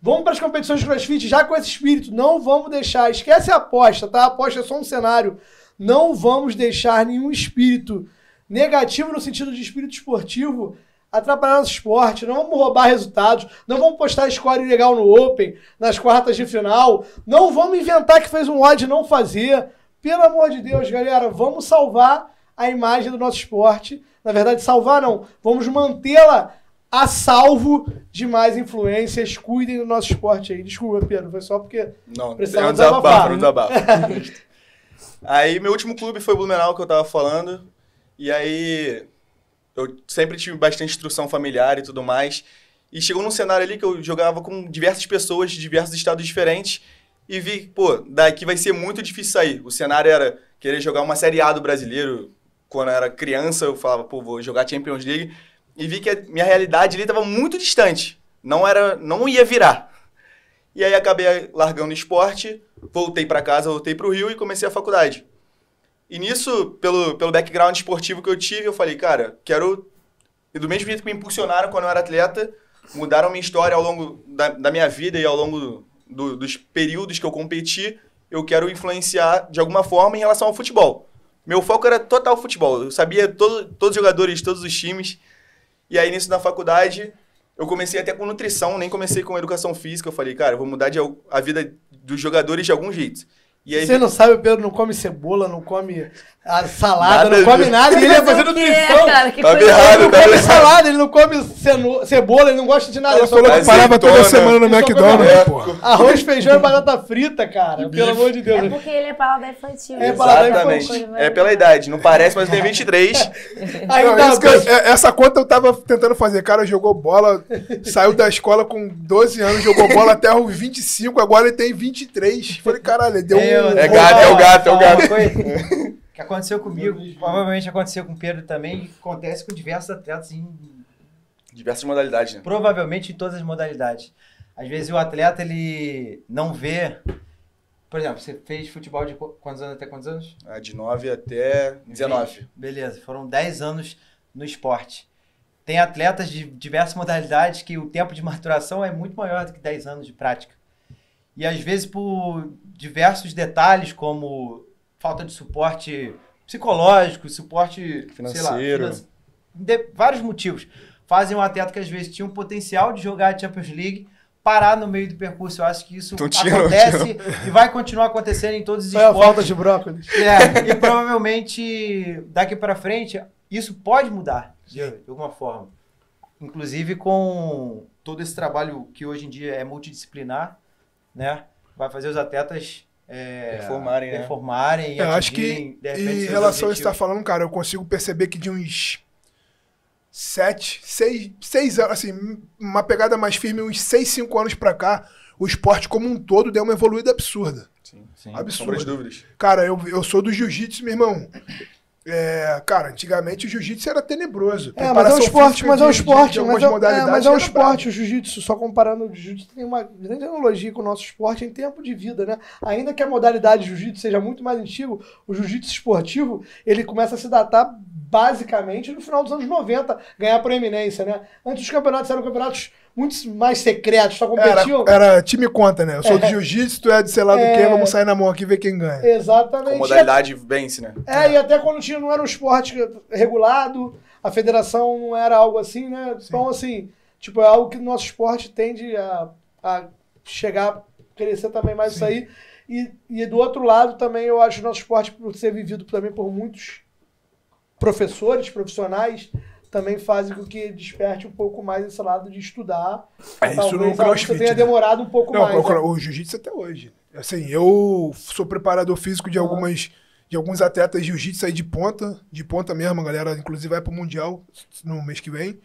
vamos para as competições de CrossFit já com esse espírito, não vamos deixar, esquece a aposta, tá? A aposta é só um cenário. Não vamos deixar nenhum espírito negativo no sentido de espírito esportivo atrapalhar nosso esporte. Não vamos roubar resultados, não vamos postar score ilegal no Open, nas quartas de final, não vamos inventar que fez um odd e não fazer. Pelo amor de Deus, galera, vamos salvar a imagem do nosso esporte. Na verdade, salvar não, vamos mantê-la a salvo de mais influências. Cuidem do nosso esporte aí. Desculpa, Pedro, foi só porque não, precisava é um desabafo. Aí, meu último clube foi o Blumenau, que eu tava falando. E aí, eu sempre tive bastante instrução familiar e tudo mais. E chegou num cenário ali que eu jogava com diversas pessoas de diversos estados diferentes. E vi, pô, daqui vai ser muito difícil sair. O cenário era querer jogar uma Série A do brasileiro. Quando eu era criança, eu falava, pô, vou jogar Champions League. E vi que a minha realidade ali estava muito distante. Não ia virar. E aí acabei largando o esporte, voltei para casa, voltei para o Rio e comecei a faculdade. E nisso, pelo background esportivo que eu tive, eu falei, cara, quero... E do mesmo jeito que me impulsionaram quando eu era atleta, mudaram minha história ao longo da minha vida e ao longo dos períodos que eu competi, eu quero influenciar de alguma forma em relação ao futebol. Meu foco era total futebol. Eu sabia todos os jogadores, todos os times. E aí, nisso, na faculdade, eu comecei até com nutrição, nem comecei com educação física. Eu falei, cara, eu vou mudar a vida dos jogadores de algum jeito. E aí, você não sabe, o Pedro não come cebola, não come a salada, não come nada, e ele ia fazer nutrição. Cara, ele não come salada, ele não come cebola, ele não gosta de nada. Ele falou que parava toda semana no McDonald's, pô. Arroz, feijão e batata frita, cara, pelo amor de Deus. É porque ele é paladar infantil. É paladar infantil. É pela idade, não parece, mas tem 23. Essa conta eu tava tentando fazer. Cara, jogou bola, saiu da escola com 12 anos, jogou bola até os 25, agora ele tem 23. Falei, caralho, ele deu É o gato. Que aconteceu comigo, provavelmente aconteceu com o Pedro também, acontece com diversos atletas em diversas modalidades, né? Provavelmente em todas as modalidades. Às vezes o atleta, ele não vê... Por exemplo, você fez futebol de quantos anos até quantos anos? De 9 até 19. Beleza, foram 10 anos no esporte. Tem atletas de diversas modalidades que o tempo de maturação é muito maior do que 10 anos de prática. E às vezes por diversos detalhes, como falta de suporte psicológico, suporte financeiro, vários motivos, fazem um atleta que às vezes tinha um potencial de jogar a Champions League parar no meio do percurso. Eu acho que isso acontece e vai continuar acontecendo em todos os esportes. Foi a falta de brócolis. E provavelmente daqui para frente isso pode mudar de alguma forma. Inclusive com todo esse trabalho que hoje em dia é multidisciplinar, né? Vai fazer os atletas performarem. Eu acho que em relação a isso que você está falando, cara, eu consigo perceber que de uns 6 anos, assim, uma pegada mais firme, uns 5 anos pra cá, o esporte como um todo deu uma evoluída absurda. Sim. Absurda. Sem dúvidas. Cara, eu sou do jiu-jitsu, meu irmão. Cara, antigamente o jiu-jitsu era tenebroso. Mas é um esporte, o jiu-jitsu, só comparando o jiu-jitsu, tem uma grande analogia com o nosso esporte em tempo de vida, né? Ainda que a modalidade de jiu-jitsu seja muito mais antigo, o jiu-jitsu esportivo, ele começa a se datar basicamente no final dos anos 90, ganhar proeminência, né? Antes os campeonatos eram campeonatos muito mais secretos, só competiam... Era time conta, né? Eu sou do jiu-jitsu, tu é de sei lá do quê, vamos sair na mão aqui e ver quem ganha. Exatamente. Com modalidade vence, né? E até quando não era um esporte regulado, a federação não era algo assim, né? Sim. Então, assim, tipo, é algo que o nosso esporte tende a chegar, a crescer também mais. Sim. Isso aí. E do outro lado também, eu acho o nosso esporte, por ser vivido também por muitos professores, profissionais, também fazem com que desperte um pouco mais esse lado de estudar. Isso no CrossFit. Você tenha demorado um pouco mais. O jiu-jitsu até hoje. Assim, eu sou preparador físico de alguns atletas de jiu-jitsu aí de ponta mesmo, a galera inclusive vai pro Mundial no mês que vem.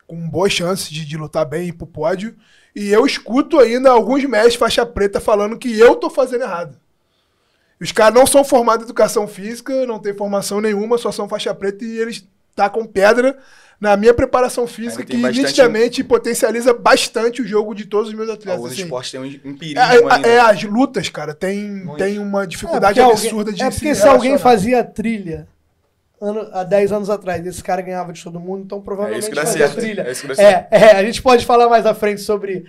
com boas chances de lutar bem e ir pro pódio. E eu escuto ainda alguns mestres faixa preta falando que eu tô fazendo errado. Os caras não são formados em educação física, não tem formação nenhuma, só são faixa preta e eles tacam pedra na minha preparação física, que nitidamente potencializa bastante o jogo de todos os meus atletas. Alguns assim. esportes têm um empirismo ainda. As lutas, cara, tem uma dificuldade absurda de se porque se alguém fazia trilha há 10 anos atrás, esse cara ganhava de todo mundo, então provavelmente fazia trilha. A gente pode falar mais à frente sobre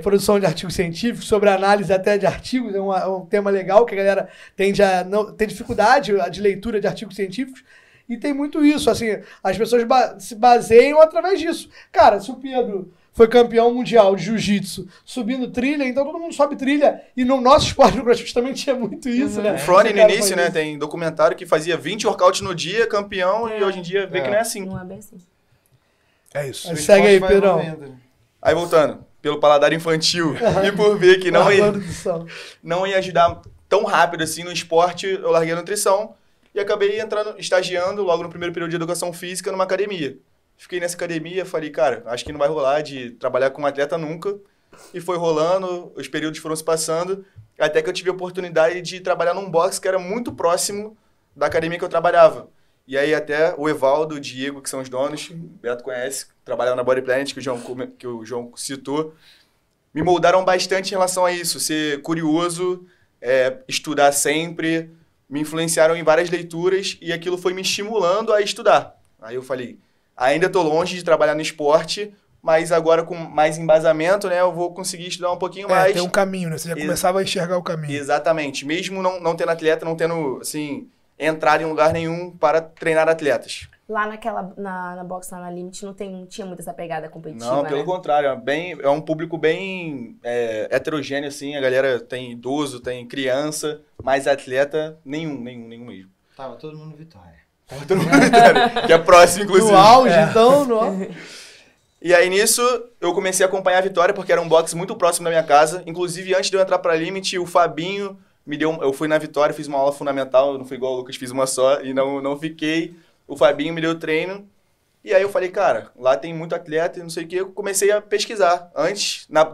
produção de artigos científicos, sobre análise até de artigos, é um tema legal que a galera tende a ter dificuldade de leitura de artigos científicos, e tem muito isso, assim, as pessoas se baseiam através disso. Cara, se o Pedro foi campeão mundial de jiu-jitsu subindo trilha, então todo mundo sobe trilha, e no nosso esporte no CrossFit também tinha muito isso, né? O Frone no início, né, tem documentário que fazia 20 workouts no dia, campeão, e hoje em dia vê que não é assim. Não é bem assim. É isso. Mas segue aí, Pedrão. Aí voltando, pelo paladar infantil, e por ver que não ia ajudar tão rápido assim no esporte, eu larguei a nutrição e acabei estagiando logo no primeiro período de educação física numa academia. Fiquei nessa academia, falei, cara, acho que não vai rolar de trabalhar com um atleta nunca. E foi rolando, os períodos foram se passando, até que eu tive a oportunidade de trabalhar num box que era muito próximo da academia que eu trabalhava. E aí até o Evaldo, o Diego, que são os donos, o Beto conhece, trabalham na Body Planet, que o João citou, me moldaram bastante em relação a isso, ser curioso, estudar sempre, me influenciaram em várias leituras e aquilo foi me estimulando a estudar. Aí eu falei, ainda estou longe de trabalhar no esporte, mas agora com mais embasamento, né, eu vou conseguir estudar um pouquinho mais. Tem um caminho, né? Você já começava a enxergar o caminho. Exatamente. Mesmo não tendo atleta, não tendo, assim, entrado em lugar nenhum para treinar atletas. Lá na box, lá na Limit, não tinha muito essa pegada competitiva, Não, pelo contrário. É um público bem heterogêneo, assim. A galera tem idoso, tem criança, mas atleta, nenhum mesmo. Tava todo mundo Vitória. Todo mundo Vitória, que é próximo, inclusive. No auge, então, no auge. E aí, nisso, eu comecei a acompanhar a Vitória, porque era um box muito próximo da minha casa. Inclusive, antes de eu entrar pra Limit, o Fabinho eu fui na Vitória, fiz uma aula fundamental, não fui igual o Lucas, fiz uma só, e não fiquei. O Fabinho me deu treino, e aí eu falei, cara, lá tem muito atleta e não sei o que, eu comecei a pesquisar.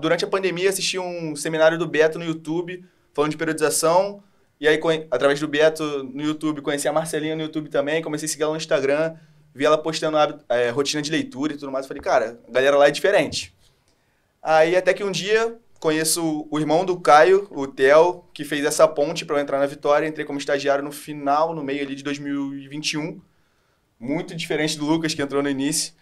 Durante a pandemia, assisti um seminário do Beto no YouTube, falando de periodização, e aí, através do Beto no YouTube, conheci a Marcelinha no YouTube também, comecei a seguir ela no Instagram, vi ela postando rotina de leitura e tudo mais, falei, cara, a galera lá é diferente. Aí, até que um dia, conheço o irmão do Caio, o Theo, que fez essa ponte para eu entrar na Vitória, entrei como estagiário no meio ali de 2021, muito diferente do Lucas, que entrou no início.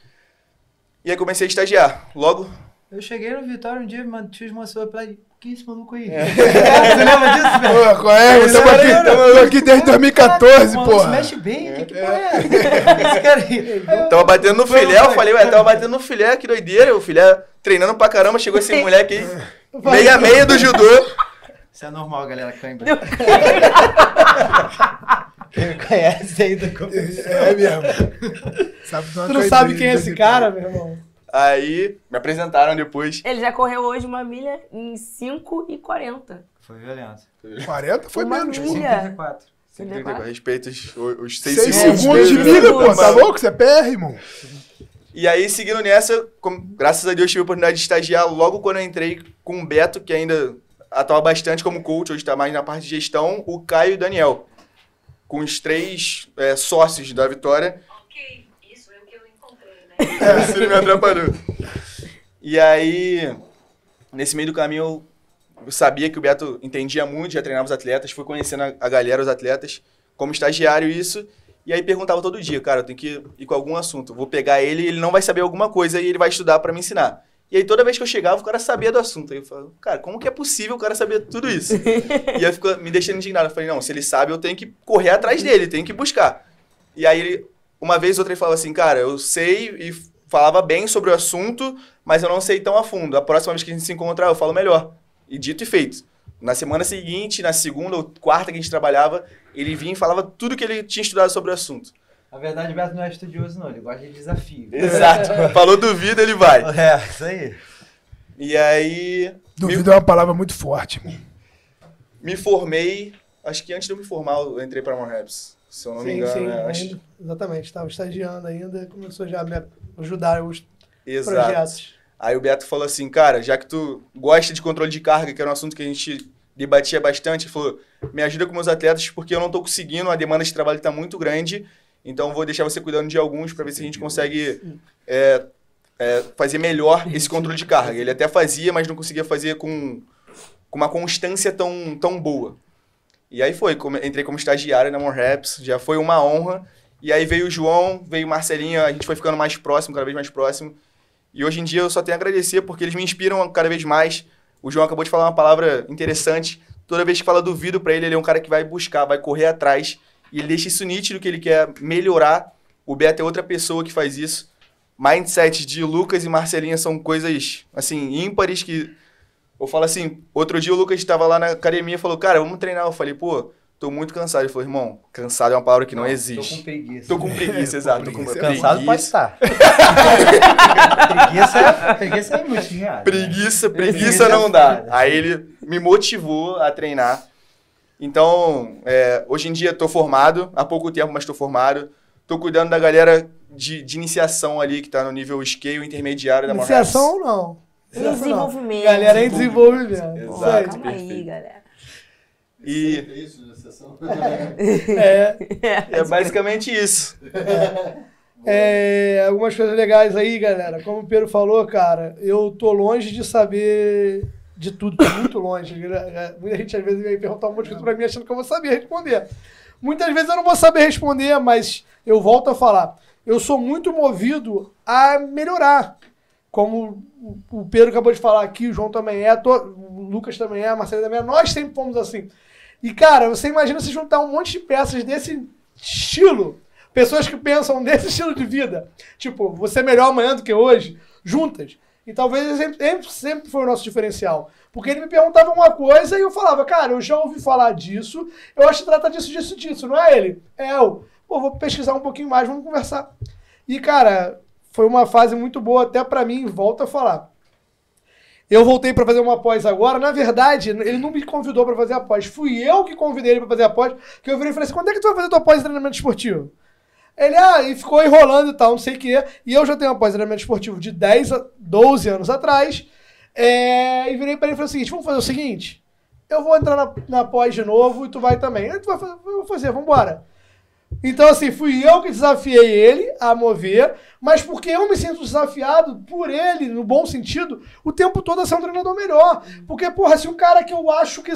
E aí comecei a estagiar. Logo... Eu cheguei no Vitória um dia, fiz uma sua pra que esse maluco aí? Você lembra disso, velho? Estamos aqui desde 2014, porra. Se mexe bem, que porra é esse cara aí? Tava batendo no filé, eu falei, tava batendo no filé, que doideira. O filé treinando pra caramba, chegou esse moleque aí, meia do judô. Isso é normal, galera, que tá em branco. Quem me conhece aí do começo. É mesmo. Tu não sabe quem é esse cara, meu irmão? Aí, me apresentaram depois. Ele já correu hoje uma milha em 5:40. Foi violento. 40 foi Uma menos, pô. milha. 34. Respeita os 6 6 segundos de milha, pô. Tá louco? Você é PR, irmão. E aí, seguindo nessa, graças a Deus, tive a oportunidade de estagiar logo quando eu entrei com o Beto, que ainda atua bastante como coach, hoje está mais na parte de gestão, o Caio e o Daniel, com os 3 sócios da Vitória. Ok, isso é o que eu encontrei, né? Isso me atrapalhou. E aí, nesse meio do caminho, eu sabia que o Beto entendia muito, já treinava os atletas, fui conhecendo a galera, os atletas, como estagiário isso, e aí perguntava todo dia, cara, eu tenho que ir com algum assunto, vou pegar ele não vai saber alguma coisa e ele vai estudar para me ensinar. E aí toda vez que eu chegava, o cara sabia do assunto. Aí eu falava, cara, como que é possível o cara saber tudo isso? E aí ficou me deixando indignado. Eu falei, não, se ele sabe, eu tenho que correr atrás dele, tenho que buscar. E aí, uma vez ou outra, ele falava assim, cara, eu sei e falava bem sobre o assunto, mas eu não sei tão a fundo. A próxima vez que a gente se encontrar, eu falo melhor. E dito e feito. Na semana seguinte, na segunda ou quarta que a gente trabalhava, ele vinha e falava tudo que ele tinha estudado sobre o assunto. Na verdade, o Beto não é estudioso, não. Ele gosta de desafio. Exato. Falou duvida, ele vai. Isso aí. E aí... Duvido é uma palavra muito forte. Me formei... Acho que antes de eu me formar, eu entrei para a More Raps. se eu não me engano. Né? Ainda, exatamente, estava estagiando ainda, começou já a me ajudar os Exato. projetos. Aí o Beto falou assim, cara, já que tu gosta de controle de carga, que era um assunto que a gente debatia bastante, ele falou, me ajuda com meus atletas porque eu não tô conseguindo, a demanda de trabalho tá muito grande, então vou deixar você cuidando de alguns para ver se a gente consegue fazer melhor esse controle de carga. Ele até fazia, mas não conseguia fazer com uma constância tão boa. E aí entrei como estagiário na More Raps, já foi uma honra. E aí veio o João, veio o Marcelinho, a gente foi ficando mais próximo, cada vez mais próximo. E hoje em dia eu só tenho a agradecer porque eles me inspiram cada vez mais. O João acabou de falar uma palavra interessante. Toda vez que fala do vidro pra ele, ele é um cara que vai buscar, vai correr atrás. E ele deixa isso nítido que ele quer melhorar. O Beto é outra pessoa que faz isso. Mindset de Lucas e Marcelinha são coisas, assim, ímpares que... Eu falo assim, outro dia o Lucas estava lá na academia e falou, cara, vamos treinar. Eu falei, pô, tô muito cansado. Ele falou, irmão, cansado é uma palavra que não existe. Tô com preguiça. Tô com preguiça, exato. Tô com Cansado pode estar. Preguiça é muito errado. Preguiça não dá. Aí ele me motivou a treinar. Então, hoje em dia tô formado, há pouco tempo, mas tô formado. Tô cuidando da galera de iniciação ali, que tá no nível scale intermediário da More Raps. Iniciação não. Desenvolvimento. Galera em desenvolvimento. Exato. Calma aí, perfeito. galera. E isso na sessão? é basicamente isso. Algumas coisas legais aí, galera. Como o Pedro falou, cara, eu tô longe de saber de tudo, tô muito longe. Muita gente às vezes vem perguntar um monte de coisa pra mim achando que eu vou saber responder. Muitas vezes eu não vou saber responder, mas eu volto a falar. Eu sou muito movido a melhorar. Como o Pedro acabou de falar aqui, o João também o Lucas também a Marcelo também nós sempre fomos assim. E, cara, você imagina se juntar um monte de peças desse estilo, pessoas que pensam desse estilo de vida, tipo, você é melhor amanhã do que hoje, juntas. E talvez sempre foi o nosso diferencial. Porque ele me perguntava uma coisa e eu falava, cara, eu já ouvi falar disso, eu acho que trata disso, não é ele? É eu. Pô, vou pesquisar um pouquinho mais, vamos conversar. E, cara, foi uma fase muito boa até pra mim, volto a falar. Eu voltei pra fazer uma pós agora, na verdade, ele não me convidou pra fazer a pós, fui eu que convidei ele pra fazer a pós, que eu virei e falei assim, quando é que tu vai fazer tua pós em treinamento esportivo? Ele, e ficou enrolando e tal, não sei o quê. E eu já tenho uma pós-treinamento esportivo de 12 anos atrás. E virei pra ele e falei o seguinte, vamos fazer o seguinte, eu vou entrar na pós de novo e tu vai também. Aí tu vai fazer, eu vou fazer, vambora. Então, assim, fui eu que desafiei ele a mover, mas porque eu me sinto desafiado por ele, no bom sentido, o tempo todo a ser um treinador melhor. Porque, porra, se um cara que eu acho que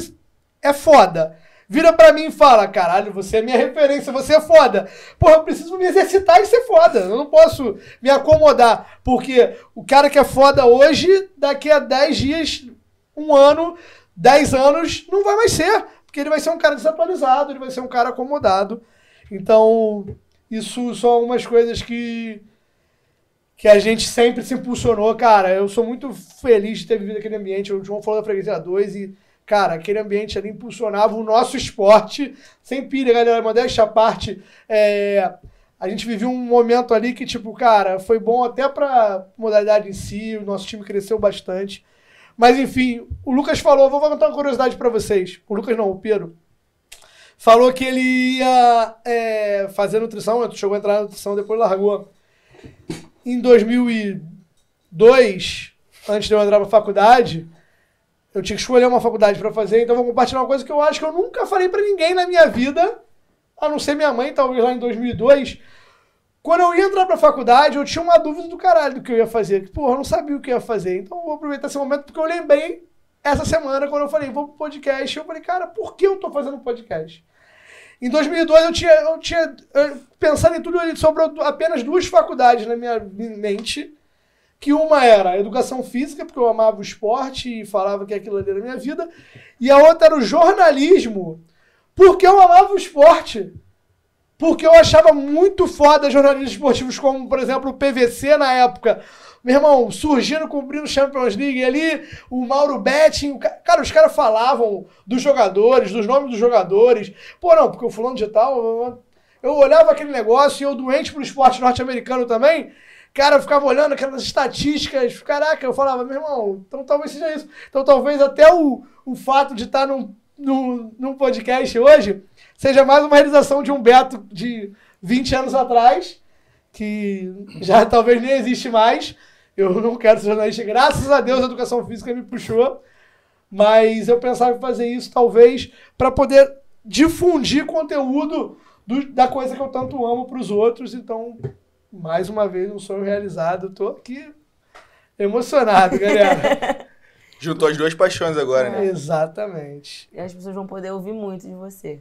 é foda vira pra mim e fala, caralho, você é minha referência, você é foda. Porra, eu preciso me exercitar e ser foda. Eu não posso me acomodar, porque o cara que é foda hoje, daqui a 10 dias, 1 ano, 10 anos, não vai mais ser. Porque ele vai ser um cara desatualizado, ele vai ser um cara acomodado. Então, isso são algumas coisas que a gente sempre se impulsionou. Cara, eu sou muito feliz de ter vivido aquele ambiente. O João falou da Freguesia 2 e, cara, aquele ambiente ali impulsionava o nosso esporte. Sem pilha, galera, modéstia à parte. A gente viveu um momento ali que, tipo, cara, foi bom até pra modalidade em si. O nosso time cresceu bastante. Mas, enfim, o Lucas falou, vou contar uma curiosidade pra vocês. O Lucas não, o Pedro. Falou que ele ia fazer nutrição, chegou a entrar na nutrição, depois largou. Em 2002, antes de eu entrar pra faculdade, eu tinha que escolher uma faculdade pra fazer, então eu vou compartilhar uma coisa que eu acho que eu nunca falei pra ninguém na minha vida, a não ser minha mãe, talvez lá em 2002. Quando eu ia entrar pra faculdade, eu tinha uma dúvida do caralho do que eu ia fazer. Porra, eu não sabia o que eu ia fazer. Então eu vou aproveitar esse momento porque eu lembrei essa semana, quando eu falei, vou pro podcast, eu falei, cara, por que eu tô fazendo podcast? Em 2002, eu tinha pensando em tudo ali, sobrou apenas 2 faculdades na minha mente, que uma era a educação física, porque eu amava o esporte e falava que aquilo ali era a minha vida, e a outra era o jornalismo, porque eu amava o esporte. Porque eu achava muito foda jornalistas esportivos, como, por exemplo, o PVC na época. Meu irmão, surgindo, cumprindo Champions League ali, o Mauro Betting, cara, os caras falavam dos jogadores, dos nomes dos jogadores. Pô, não, porque o fulano de tal, eu olhava aquele negócio e eu doente pro esporte norte-americano também, cara, eu ficava olhando aquelas estatísticas, caraca, eu falava, meu irmão, então talvez seja isso. Então talvez até o fato de estar num podcast hoje seja mais uma realização de um Beto de 20 anos atrás, que já talvez nem existe mais. Eu não quero ser jornalista. Graças a Deus a educação física me puxou. Mas eu pensava em fazer isso talvez para poder difundir conteúdo da coisa que eu tanto amo para os outros. Então, mais uma vez, um sonho realizado. Tô aqui emocionado, galera. Juntou as duas paixões agora, né? Exatamente. E as pessoas vão poder ouvir muito de você.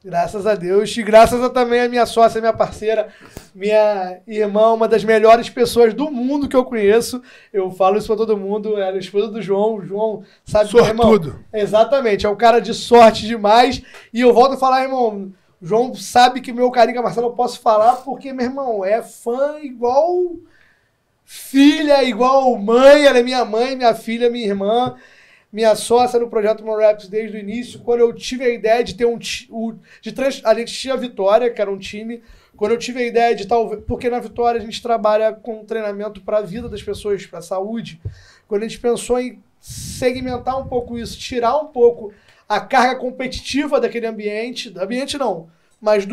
Graças a Deus. E graças a também a minha sócia, minha parceira, minha irmã, uma das melhores pessoas do mundo que eu conheço. Eu falo isso pra todo mundo. Ela é a esposa do João. O João sabe que, irmão, sortudo. Exatamente. É um cara de sorte demais. E eu volto a falar, irmão, o João sabe que meu carinho com a Marcela eu posso falar porque, meu irmão, é fã igual filha, igual mãe. Ela é minha mãe, minha filha, minha irmã. Minha sócia no projeto MonRaps desde o início, quando eu tive a ideia de ter a gente tinha a Vitória, que era um time, quando eu tive a ideia de talvez, porque na Vitória a gente trabalha com treinamento para a vida das pessoas, para a saúde, quando a gente pensou em segmentar um pouco isso, tirar um pouco a carga competitiva daquele ambiente não, mas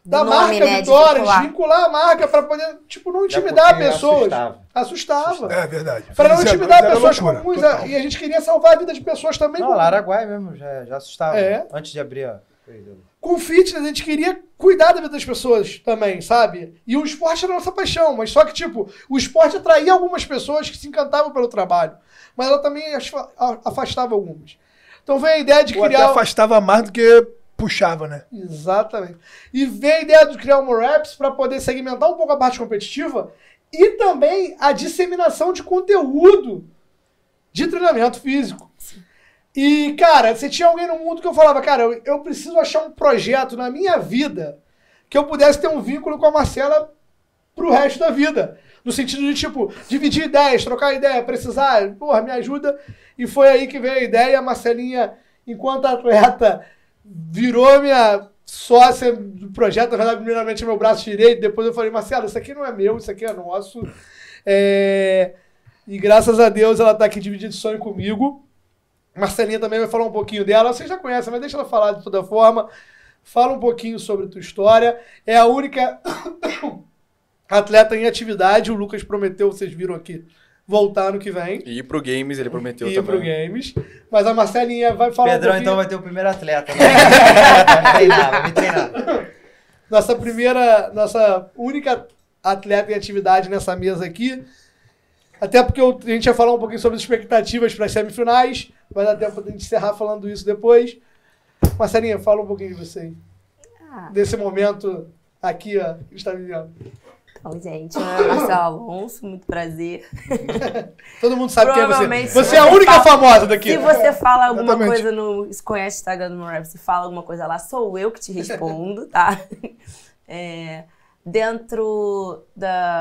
da marca, né, Vitória, desvincular a marca para poder, tipo, não intimidar pessoas. Assustava. É verdade. Para não intimidar pessoas comuns. E a gente queria salvar a vida de pessoas também. Não, lá Araguaia mesmo, já assustava. Antes de abrir a... Com fitness, a gente queria cuidar da vida das pessoas também, sabe? E o esporte era a nossa paixão, mas só que, tipo, o esporte atraía algumas pessoas que se encantavam pelo trabalho, mas ela também afastava algumas. Então veio a ideia de criar... Até afastava mais do que puxava, né? Exatamente. E veio a ideia de criar o MonRaps para poder segmentar um pouco a parte competitiva e também a disseminação de conteúdo de treinamento físico. E, cara, você tinha alguém no mundo que eu falava, cara, eu preciso achar um projeto na minha vida que eu pudesse ter um vínculo com a Marcela pro resto da vida. No sentido de, tipo, dividir ideias, trocar ideia, precisar, porra, me ajuda. E foi aí que veio a ideia. A Marcelinha, enquanto atleta, virou minha sócia do projeto. Na verdade, primeiramente, meu braço direito. Depois eu falei, Marcela, isso aqui não é meu, isso aqui é nosso. E graças a Deus ela tá aqui dividindo sonho comigo. Marcelinha também vai falar um pouquinho dela. Vocês já conhecem, mas deixa ela falar de toda forma. Fala um pouquinho sobre a tua história. É a única atleta em atividade. O Lucas prometeu, vocês viram aqui, voltar no que vem. E ir pro Games, ele prometeu também. Ir pro Games. Mas a Marcelinha vai falar Pedrão, um pouquinho... então, vai ter o primeiro atleta. Né? Vai me treinar. Nossa única atleta em atividade nessa mesa aqui. Até porque a gente ia falar um pouquinho sobre as expectativas para as semifinais. Vai dar tempo de a gente encerrar falando isso depois. Marcelinha, fala um pouquinho de você. Desse momento aqui, ó, que está vivendo. Então, gente, meu nome é Marcela Alonso, muito prazer. Todo mundo sabe quem é você. Se Você é a única famosa daqui. Se você fala alguma Exatamente. coisa se conhece o Instagram do MonRaps, se fala alguma coisa lá, sou eu que te respondo, tá? Dentro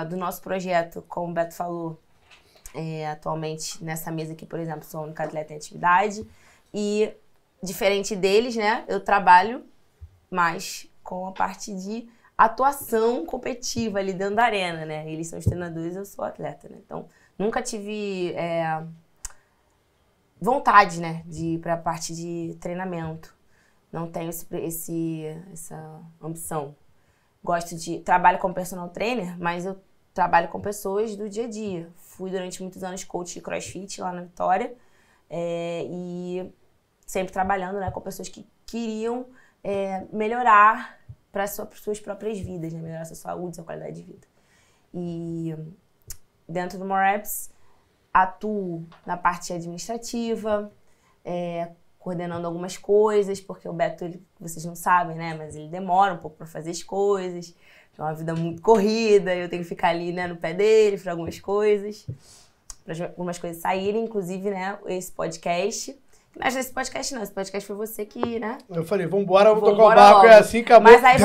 do nosso projeto, como o Beto falou, atualmente nessa mesa aqui, por exemplo, sou a única atleta em atividade e, diferente deles, né, eu trabalho mais com a parte de atuação competitiva ali dentro da arena, né? Eles são os treinadores, eu sou atleta, né? Então, nunca tive vontade, né, de ir para a parte de treinamento. Não tenho essa ambição. Trabalho como personal trainer, mas eu trabalho com pessoas do dia a dia. Fui durante muitos anos coach de CrossFit lá na Vitória e sempre trabalhando, né, com pessoas que queriam melhorar para suas próprias vidas, né, melhorar sua saúde, sua qualidade de vida. E dentro do MonRaps atuo na parte administrativa, coordenando algumas coisas, porque o Beto, vocês não sabem, né, mas ele demora um pouco para fazer as coisas. É uma vida muito corrida, eu tenho que ficar ali, né, no pé dele para algumas coisas saírem, inclusive, né, esse podcast. Mas esse podcast não, esse podcast foi você que, né? Eu falei, vambora, vamos tocar o barco, é assim, acabou. Mas aí,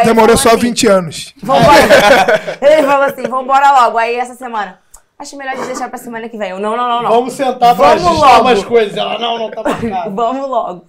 demorou só 20 anos. Vambora. Ele falou assim, vambora logo. Aí essa semana, acho melhor de deixar pra semana que vem. Eu, não. Vamos sentar pra ajustar umas coisas. Ela, não tá marcado. Vamos logo.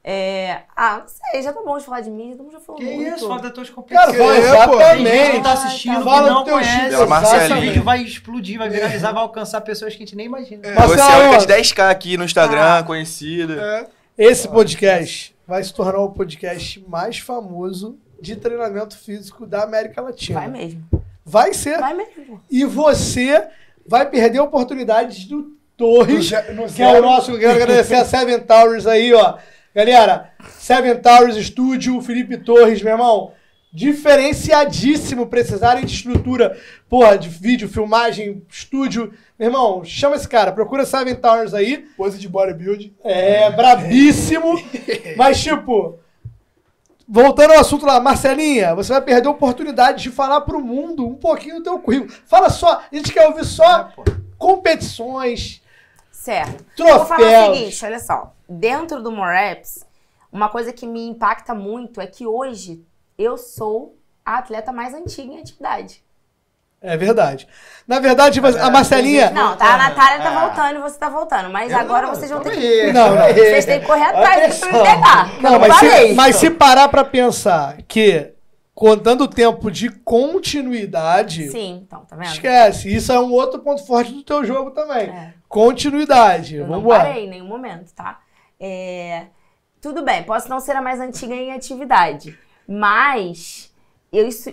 Não sei, já tá bom de falar de mim, já falou que muito. isso, fala das tuas competições. Cara, exatamente. Quem tá assistindo, fala que não do teu conhece, Marcelinha. esse vídeo vai explodir, vai viralizar, vai alcançar pessoas que a gente nem imagina. Você é uma das 10k aqui no Instagram, conhecida. Esse podcast vai se tornar o podcast mais famoso de treinamento físico da América Latina. Vai mesmo. Vai ser. Vai mesmo. E você vai perder oportunidades do Torres, No que é o nosso... Quero agradecer a Seven Towers aí, ó. Galera, Seven Towers Studio, Felipe Torres, meu irmão, diferenciadíssimo. Precisarem de estrutura, porra, de vídeo, filmagem, estúdio. Meu irmão, chama esse cara, procura Seven Towers aí. Pose de bodybuilding. É, brabíssimo. Mas, tipo, voltando ao assunto lá, Marcelinha, você vai perder a oportunidade de falar pro mundo um pouquinho do teu currículo. Fala só, a gente quer ouvir só competições, Certo. troféus. Vou falar o seguinte, olha só. Dentro do More Reps, uma coisa que me impacta muito é que hoje eu sou a atleta mais antiga em atividade. É verdade. Na verdade, a Marcelinha... Não, tá, a Natália tá voltando e você tá voltando. Mas agora vocês vão ter que... Não, não. Vocês têm que correr atrás pra me pegar. Não, mas se parar pra pensar que, contando o tempo de continuidade, Sim, então, tá vendo? esquece. Isso é um outro ponto forte do teu jogo também. É. Continuidade. Eu não Vambora. parei em nenhum momento, tá? Tudo bem, posso não ser a mais antiga em atividade, mas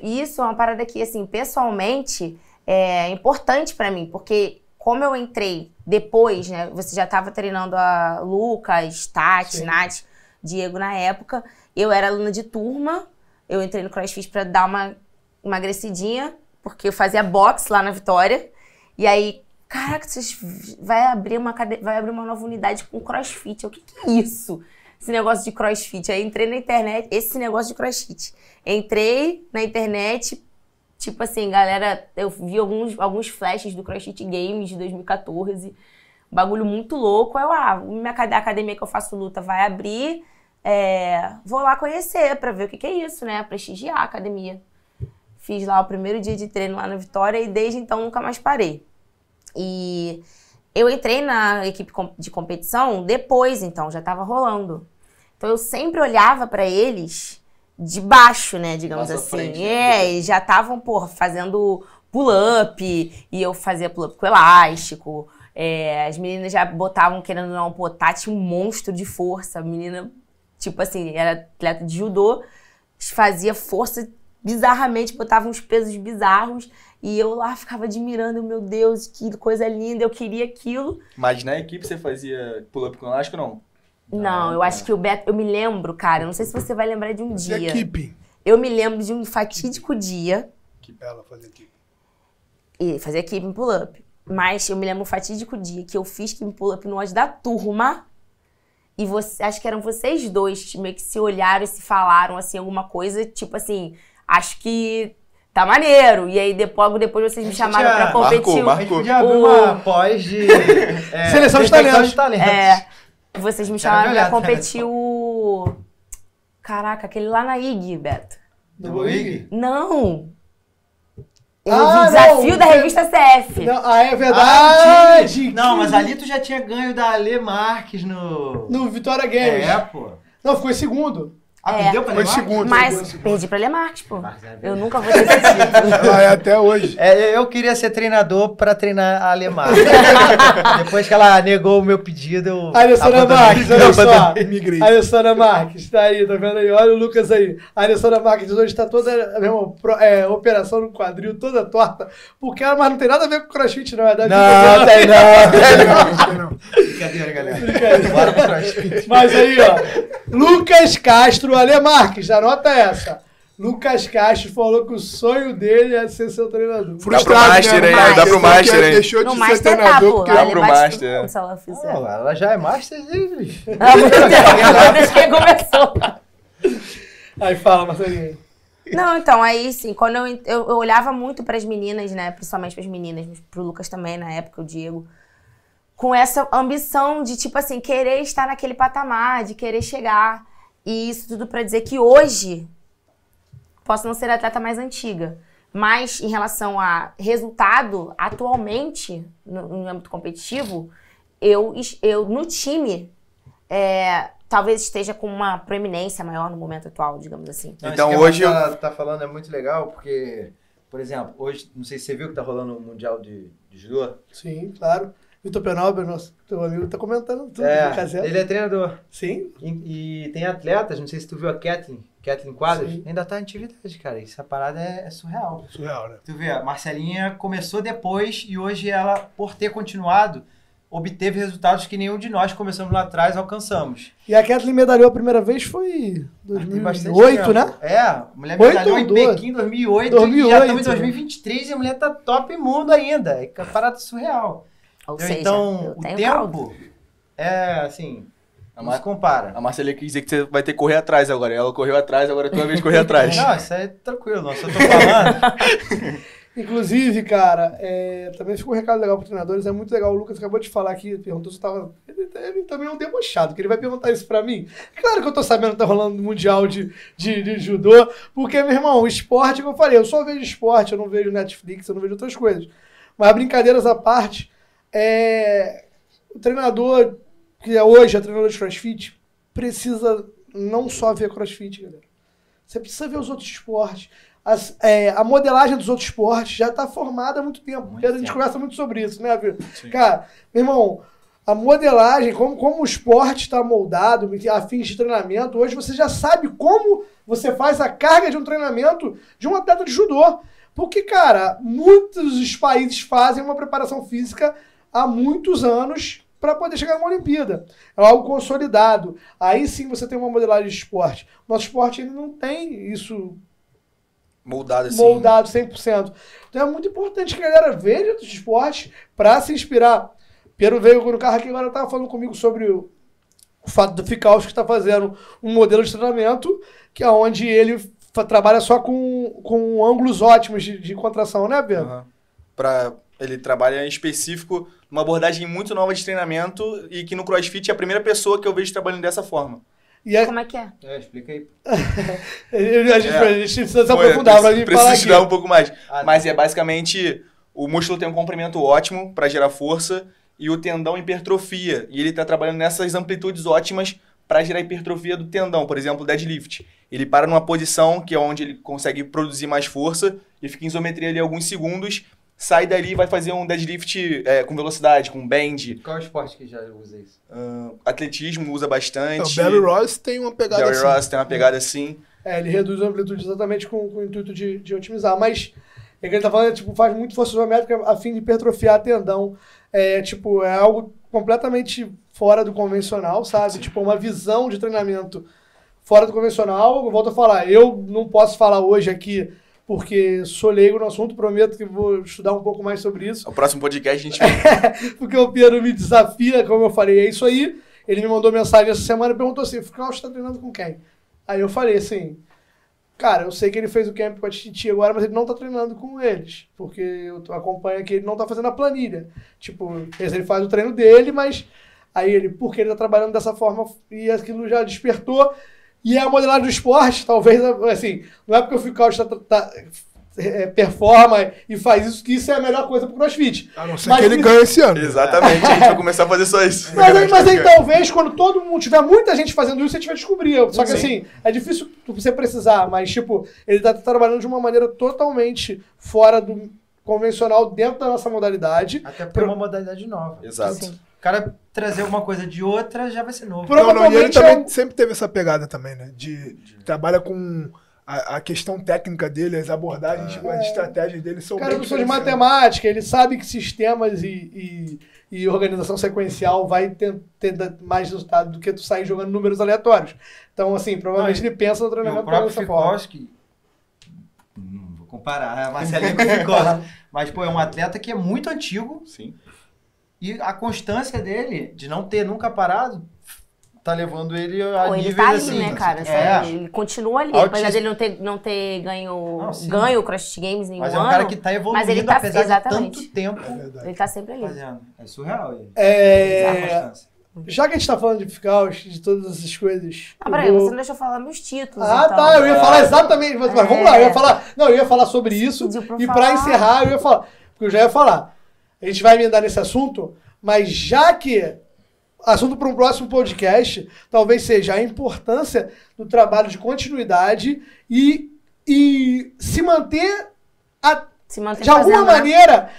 isso é uma parada que, assim, pessoalmente, é importante pra mim, porque como eu entrei depois, né, você já tava treinando a Lucas, Tati, Sim. Nath, Diego na época, eu era aluna de turma, eu entrei no CrossFit pra dar uma emagrecidinha, porque eu fazia boxe lá na Vitória, e aí, caraca, vai abrir uma nova unidade com CrossFit. O que é isso? Esse negócio de CrossFit. Aí entrei na internet, esse negócio de CrossFit. Entrei na internet, tipo assim, galera, eu vi alguns flashes do CrossFit Games de 2014. Um bagulho muito louco. Aí a academia que eu faço luta vai abrir. Vou lá conhecer pra ver o que é isso, né? Prestigiar a academia. Fiz lá o primeiro dia de treino lá na Vitória e desde então nunca mais parei. E eu entrei na equipe de competição depois, então, já tava rolando. Então eu sempre olhava pra eles de baixo, né, digamos Passa à assim. frente, né? E já estavam, fazendo pull-up, e eu fazia pull-up com elástico. As meninas já botavam, querendo ou não, Tati, um monstro de força. A menina, tipo assim, era atleta de judô, fazia força bizarramente, botava uns pesos bizarros. E eu lá ficava admirando, meu Deus, que coisa linda, eu queria aquilo. Mas na equipe você fazia pull-up com elástico ou não? Não, eu acho que o Beto... Eu me lembro, cara, não sei se você vai lembrar de um dia. Equipe. Eu me lembro de um fatídico dia. Ela fazia equipe. E fazia equipe em pull-up. Mas eu me lembro um fatídico dia que eu fiz equipe em pull-up no ódio da turma. E acho que eram vocês dois que meio que se olharam e se falaram, assim, alguma coisa, tipo assim, acho que... Tá maneiro. E aí, depois vocês me chamaram pra competir. Marcou. A gente podia abrir uma pós de... Seleção de talentos. Vocês me chamaram pra competir o... Caraca, aquele lá na IG, Beto. Do Boig? Não! Ah, o desafio não, da revista CF. Não, é verdade. Não, mas ali tu já tinha ganho da Ale Marques no Vitória Games. pô. Não, ficou em segundo. Perdeu pra Foi Ale Marques? segundo. Mas perdi pra Lemarques, pô. Marques era Eu nunca vou ter esse título. Ela é até hoje. Eu queria ser treinador pra treinar a Ale Marques. Depois que ela negou o meu pedido, eu... Alessandra Marques, olha só. Migrei. Alessandra Marques, tá aí, tá vendo aí? Olha o Lucas aí. A Alessandra Marques hoje tá toda, meu irmão, operação no quadril, toda torta. Porque ela, mas não tem nada a ver com crossfit, na verdade. Não, tem Não. Brincadeira, galera. Bora pro CrossFit. Mas aí, ó. Lucas Castro, Ale Marques, anota essa. Lucas Castro falou que o sonho dele é ser seu treinador. Dá pro Master, hein? Dá pro Master, hein? Deixou No de ser Master tá, treinador pô. porque... Dá Ela pro bate Master, todo mundo se ela fizer. Pô, ela já é Master e... Ah, meu Deus, desde que começou. Aí fala, Marcelinho. Não, então, aí sim, quando eu olhava muito pras meninas, né, principalmente pras meninas, mas pro Lucas também, na época, o Diego, com essa ambição de, tipo assim, querer estar naquele patamar, de querer chegar. E isso tudo pra dizer que hoje, posso não ser a atleta mais antiga, mas em relação a resultado, atualmente, no âmbito competitivo, eu no time, talvez esteja com uma proeminência maior no momento atual, digamos assim. Não, Então, isso que hoje a Marta tá falando é muito legal, porque, por exemplo, hoje, não sei se você viu que tá rolando o Mundial de Judô. Sim, claro. Vitor Penalber, nosso teu amigo, tá comentando tudo. Ele é treinador. Sim. E tem atletas, não sei se tu viu a Kathleen Quadros, Sim. ainda tá em atividade, cara. Essa parada é surreal. Surreal, né? Tu vê, a Marcelinha começou depois e hoje ela, por ter continuado, obteve resultados que nenhum de nós começamos lá atrás alcançamos. E a Kathleen medalhou a primeira vez foi Tem bastante 2008, tempo. né? A mulher 8 medalhou ou em 12? Pequim em 2008, 2008, e já estamos em né? 2023 e a mulher tá top mundo ainda. É uma parada surreal. Ou seja, Então, eu o tenho tempo caldo. é assim, A não se compara. A Marcelinha quis dizer que você vai ter que correr atrás agora. Ela correu atrás, agora é a tua vez de correr atrás. Não, isso aí é tranquilo, não. Só tô falando. Inclusive, cara, também ficou um recado legal para os treinadores, é muito legal. O Lucas acabou de falar aqui, perguntou se estava. Ele também é um debochado, que ele vai perguntar isso para mim. Claro que eu tô sabendo que tá rolando Mundial de Judô, porque, meu irmão, o esporte, como eu falei, eu só vejo esporte, eu não vejo Netflix, eu não vejo outras coisas. Mas brincadeiras à parte, o treinador, que hoje é treinador de CrossFit, precisa não só ver CrossFit, galera. Você precisa ver os outros esportes. A modelagem dos outros esportes já está formada há muito tempo. A gente conversa muito sobre isso, né, Vitor? Cara, meu irmão, a modelagem, como o esporte está moldado a fins de treinamento, hoje você já sabe como você faz a carga de um treinamento de um atleta de judô. Porque, cara, muitos dos países fazem uma preparação física há muitos anos para poder chegar numa Olimpíada. É algo consolidado. Aí sim você tem uma modelagem de esporte. Nosso esporte ainda não tem isso Moldado assim. moldado 100%. Então é muito importante que a galera veja outros esportes para se inspirar. Pedro veio no carro aqui agora, estava falando comigo sobre o fato do Ficals, que está fazendo um modelo de treinamento que é onde ele trabalha só com ângulos ótimos de contração, né, Pedro? Uhum. Ele trabalha em específico numa abordagem muito nova de treinamento e que no CrossFit é a primeira pessoa que eu vejo trabalhando dessa forma. E Como é que é? Explica aí. a gente precisa se aprofundar pra gente falar Precisa aqui. estudar um pouco mais. Ah, Mas é basicamente, o músculo tem um comprimento ótimo para gerar força e o tendão hipertrofia. E ele está trabalhando nessas amplitudes ótimas para gerar hipertrofia do tendão. Por exemplo, o deadlift. Ele para numa posição que é onde ele consegue produzir mais força e fica em isometria ali alguns segundos, sai dali e vai fazer um deadlift com velocidade, com bend. Qual é o esporte que já usa isso? Atletismo usa bastante. O Barry Ross tem uma pegada Barry assim. Ross tem uma pegada assim. Ele reduz a amplitude exatamente com o intuito de otimizar. Mas o que ele tá falando faz muito força isométrica a fim de hipertrofiar tendão. É algo completamente fora do convencional, sabe? Sim. Uma visão de treinamento fora do convencional. Eu volto a falar, eu não posso falar hoje aqui porque sou leigo no assunto, prometo que vou estudar um pouco mais sobre isso. O próximo podcast a gente vai... Porque o Pedro me desafia, como eu falei, é isso aí. Ele me mandou mensagem essa semana e perguntou assim, Ficals está treinando com quem? Aí eu falei assim, cara, eu sei que ele fez o camp com a Titi agora, mas ele não tá treinando com eles. Porque eu acompanho que ele não tá fazendo a planilha. Ele faz o treino dele, mas aí porque ele tá trabalhando dessa forma e aquilo já despertou. E a modelagem do esporte, talvez, assim, não é porque o Ficals performa e faz isso, que isso é a melhor coisa pro CrossFit. A não ser que ele ganhe esse ano. Exatamente, a gente vai começar a fazer só isso. Mas aí talvez, quando todo mundo tiver muita gente fazendo isso, a gente vai descobrir. Só que assim, é difícil você precisar, mas ele tá trabalhando de uma maneira totalmente fora do convencional dentro da nossa modalidade. Até porque é uma modalidade nova. Exato. Sim. O cara trazer alguma coisa de outra já vai ser novo. E ele Provavelmente também sempre teve essa pegada também, né? Trabalha com a questão técnica dele, as abordagens, as estratégias dele são cara, bem professor de diferenciadas. matemática, ele sabe que sistemas e organização sequencial vai ter mais resultado do que tu sair jogando números aleatórios. Então, assim, provavelmente ele pensa no E o treinamento próprio dessa forma. Fikowski, não vou comparar a Marcelinha com o Fikowski, mas é um atleta que é muito antigo Sim. e a constância dele de não ter nunca parado tá levando ele a Pô, ele níveis tá ali, assim. né, cara? Ele continua ali. Altíssimo. Apesar dele não ter ganho o CrossFit Games nenhum Mas ano. é um cara que tá evoluindo, mas ele tá, apesar exatamente. de tanto tempo Ele tá sempre ali. fazendo. É surreal ele. É, A constância. já que a gente tá falando de Ficals, de todas essas coisas... Ah, peraí, você não deixou eu falar meus títulos. Ah, então. tá, eu ia falar exatamente, mas vamos lá, eu ia falar sobre isso, Pediu pra eu e pra falar. encerrar, eu ia falar, porque eu já ia falar, a gente vai emendar nesse assunto, mas já que assunto para um próximo podcast, talvez seja a importância do trabalho de continuidade e se manter Se manter de alguma fazendo, né? maneira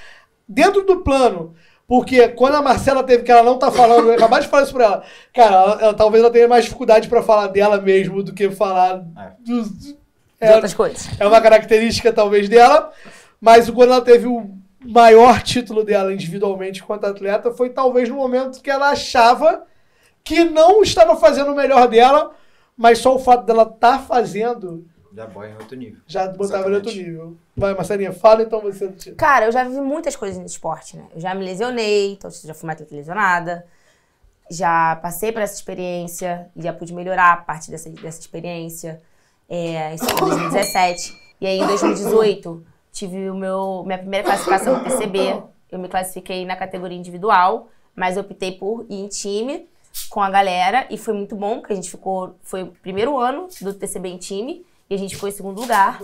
dentro do plano. Porque quando a Marcela teve, que ela não tá falando, eu acabei de falar isso pra ela. Cara, talvez ela tenha mais dificuldade pra falar dela mesmo do que falar De outras coisas. É uma característica, talvez, dela. Mas quando ela teve o maior título dela individualmente quanto atleta, foi talvez no momento que ela achava que não estava fazendo o melhor dela, mas só o fato dela estar fazendo Já boia em outro nível. já botava em outro nível. Vai, Marcelinha, fala então você do título. Cara, eu já vivi muitas coisas nesse esporte, né? Eu já me lesionei, então já fui uma atleta lesionada. Já passei por essa experiência, já pude melhorar a partir dessa experiência. Isso foi em 2017. E aí, em 2018, tive minha primeira classificação no TCB. Eu me classifiquei na categoria individual, mas eu optei por ir em time com a galera. E foi muito bom, porque a gente foi o primeiro ano do TCB em time. E a gente ficou em segundo lugar.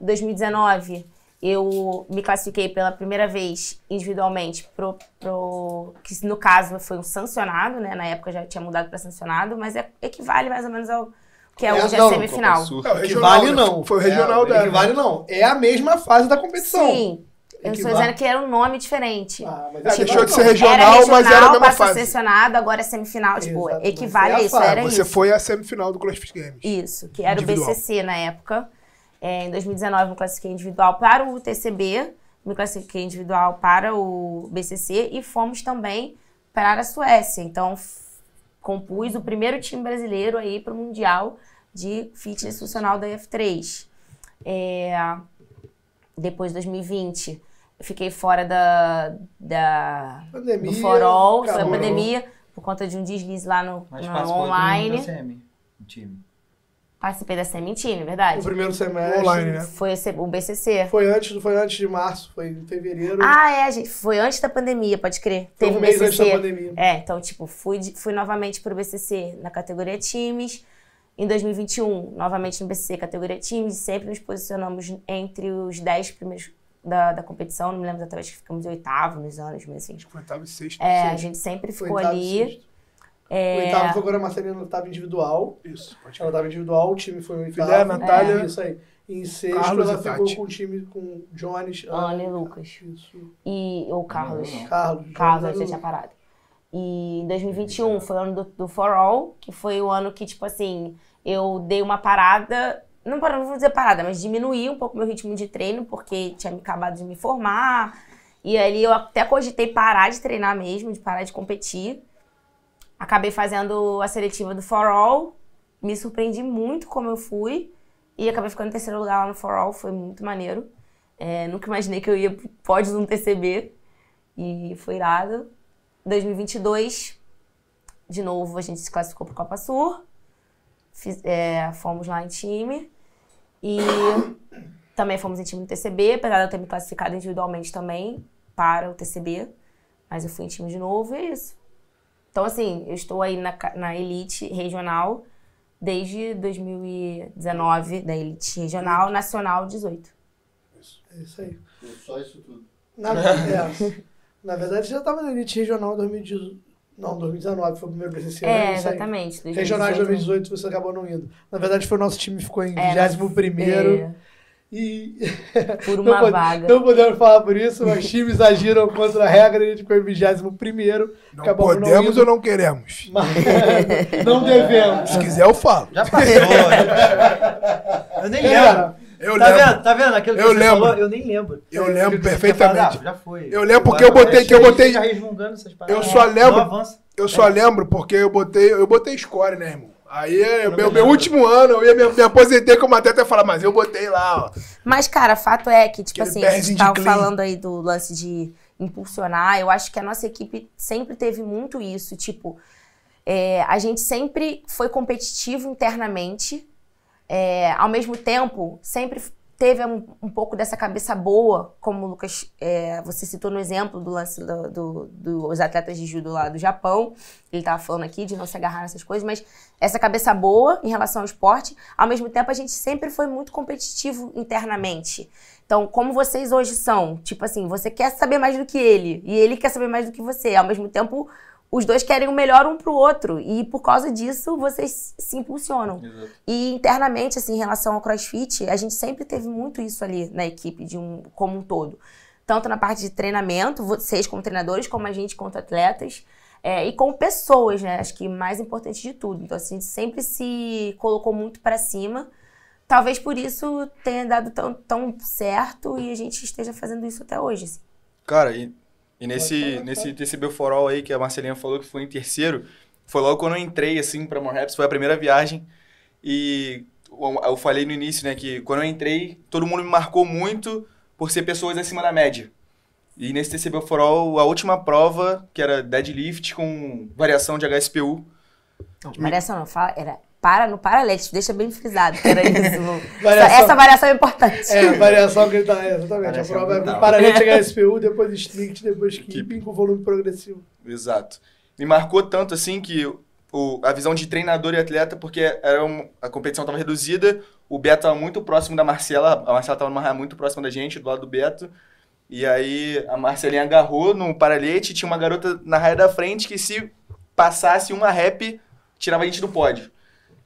2019, eu me classifiquei pela primeira vez individualmente que no caso foi um sancionado, né? Na época já tinha mudado para sancionado, mas equivale mais ou menos ao que é hoje a semifinal. Não, Equivale não. Foi o regional dela. Equivale não. É a mesma fase da competição. Sim. Eu estou dizendo que era um nome diferente. Mas deixou de ser Era regional, mas era a mesma passou fase. sancionado, agora é semifinal. Tipo, Exatamente. equivale a isso, É a era Você isso. foi à semifinal do CrossFit Games. Isso, que era Individual. o BCC na época. Em 2019, eu me classifiquei individual para o TCB, me classifiquei individual para o BCC e fomos também para a Suécia. Então, compus o primeiro time brasileiro aí para o Mundial de Fitness Funcional da F3. Depois de 2020, eu fiquei fora Pandemia, do forol, foi a acabou. pandemia, por conta de um deslize lá no Mas participou online. do CM, o time. Participei da SEMI em time, verdade? O primeiro semestre. Online, né? Foi o BCC. Foi antes de março, foi em fevereiro. Gente, foi antes da pandemia, pode crer. Foi Teve um o mês BCC. antes da pandemia. Então, tipo, fui novamente pro BCC na categoria times. Em 2021, novamente no BCC, categoria times. Sempre nos posicionamos entre os 10 primeiros da competição. Não me lembro exatamente, que ficamos em oitavo nos anos, mas assim. Acho que foi oitavo e sexto. A gente sempre Foi ficou oitavo e ali. sexto. O oitavo foi quando a Marcelina estava individual. Isso, pode Ela estava individual, o time foi o oitavo. Filé, Natália, Isso aí. Em sexto, Carlos ela e ficou Tati. com o time com Jones, Ana e Lucas. Isso. E o Carlos. Carlos. Carlos, Jones já tinha parado. E em 2021 foi o ano do For All, que foi o ano que, tipo assim, eu dei uma parada, não vou dizer parada, mas diminuí um pouco meu ritmo de treino, porque tinha acabado de me formar. E ali eu até cogitei parar de treinar mesmo, de parar de competir. Acabei fazendo a seletiva do For All, me surpreendi muito como eu fui. E acabei ficando em terceiro lugar lá no For All, foi muito maneiro. Nunca imaginei que eu ia pro pódio no TCB. E foi irado. 2022, de novo, a gente se classificou pro Copa Sur. Fomos lá em time. E também fomos em time do TCB, apesar de eu ter me classificado individualmente também para o TCB. Mas eu fui em time de novo e é isso. Então, assim, eu estou aí na elite regional desde 2019, da elite regional, nacional 18. É isso aí. Só isso tudo. Na verdade, já estava na elite regional em 2018. Não, 2019 foi o primeiro BCC. Exatamente. Regionais de 2018 você acabou não indo. Na verdade, foi o nosso time que ficou em 21º. E por uma vaga. Não podemos falar por isso, mas times agiram contra a regra e a gente ficou em 21º. Não podemos ou não queremos? Mas, não devemos. Se quiser, eu falo. Já passou. Eu nem lembro. Tá vendo aquilo que você falou? Eu nem lembro. Eu lembro Que você perfeitamente. fala, já foi. Eu lembro porque eu botei. Já resmungando essas paradas. Eu só lembro porque eu botei score, né, irmão? Aí, meu último ano, eu me aposentei como atleta e falar, mas eu botei lá, ó. Mas, cara, fato é que, tipo Aquele assim, a gente tava clean. falando aí do lance de impulsionar, eu acho que a nossa equipe sempre teve muito isso, tipo, a gente sempre foi competitivo internamente, ao mesmo tempo, sempre teve um pouco dessa cabeça boa, como o Lucas, você citou no exemplo do lance dos atletas de judo lá do Japão, ele tava falando aqui de não se agarrar nessas coisas, mas essa cabeça boa em relação ao esporte, ao mesmo tempo a gente sempre foi muito competitivo internamente. Então, como vocês hoje são, tipo assim, você quer saber mais do que ele, e ele quer saber mais do que você, ao mesmo tempo os dois querem o melhor um pro outro. E por causa disso, vocês se impulsionam. Exato. E internamente, assim, em relação ao CrossFit, a gente sempre teve muito isso ali na equipe, como um todo. tanto na parte de treinamento, vocês como treinadores, como a gente como atletas, e como pessoas, né? Acho que mais importante de tudo. Então, assim, a gente sempre se colocou muito para cima. Talvez por isso tenha dado tão certo e a gente esteja fazendo isso até hoje, assim. Cara, e nesse TCB For All aí, que a Marcelinha falou que foi em terceiro, foi logo quando eu entrei, assim, pra More Raps, foi a primeira viagem. E eu falei no início, né, que quando eu entrei, todo mundo me marcou muito por ser pessoas acima da média. E nesse TCB For All, a última prova, que era deadlift com variação de HSPU. Não, variação não, era no paralet, deixa bem frisado, que era isso. Variação. Essa variação é importante. Variação que ele tá, exatamente. Variação A prova é brutal. paralet HSPU, depois strict, depois keeping com volume progressivo. Exato. Me marcou tanto, assim, que a visão de treinador e atleta, porque a competição estava reduzida, o Beto estava muito próximo da Marcela, a Marcela estava numa raia muito próxima da gente, do lado do Beto, e aí a Marcelinha agarrou no paralete, tinha uma garota na raia da frente que se passasse uma rep, tirava a gente do pódio.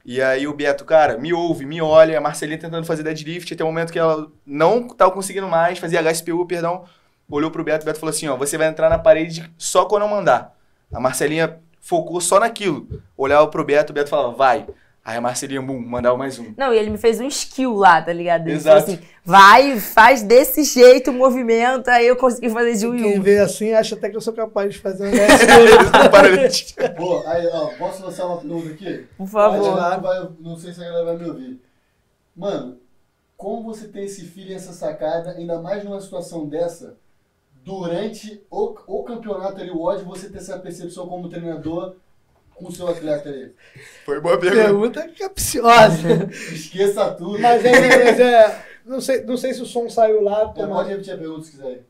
E aí o Beto, cara, me ouve, me olha, a Marcelinha tentando fazer deadlift, até o momento que ela não estava conseguindo mais, fazia HSPU, perdão, olhou pro Beto, o Beto falou assim, ó, você vai entrar na parede só quando eu mandar. A Marcelinha focou só naquilo, olhava pro Beto, o Beto falava, vai. Aí a Marcelinha, mandava mais um. Não, e ele me fez um skill lá, tá ligado? Ele Exato. falou assim, vai, faz desse jeito o movimento, aí eu consegui fazer de um em Quem um. vê assim acha até que eu sou capaz de fazer um HSPU. Paralete. Pô, aí, ó, posso lançar uma pergunta aqui? Por favor. Não sei se a galera vai me ouvir. Mano, como você tem esse feeling, essa sacada, ainda mais numa situação dessa, durante o campeonato ali, o ódio, você ter essa percepção como treinador com o seu atleta aí? Foi boa pergunta. Pergunta capciosa. Esqueça tudo. Mas não sei se o som saiu lá. Pode repetir a pergunta se quiser.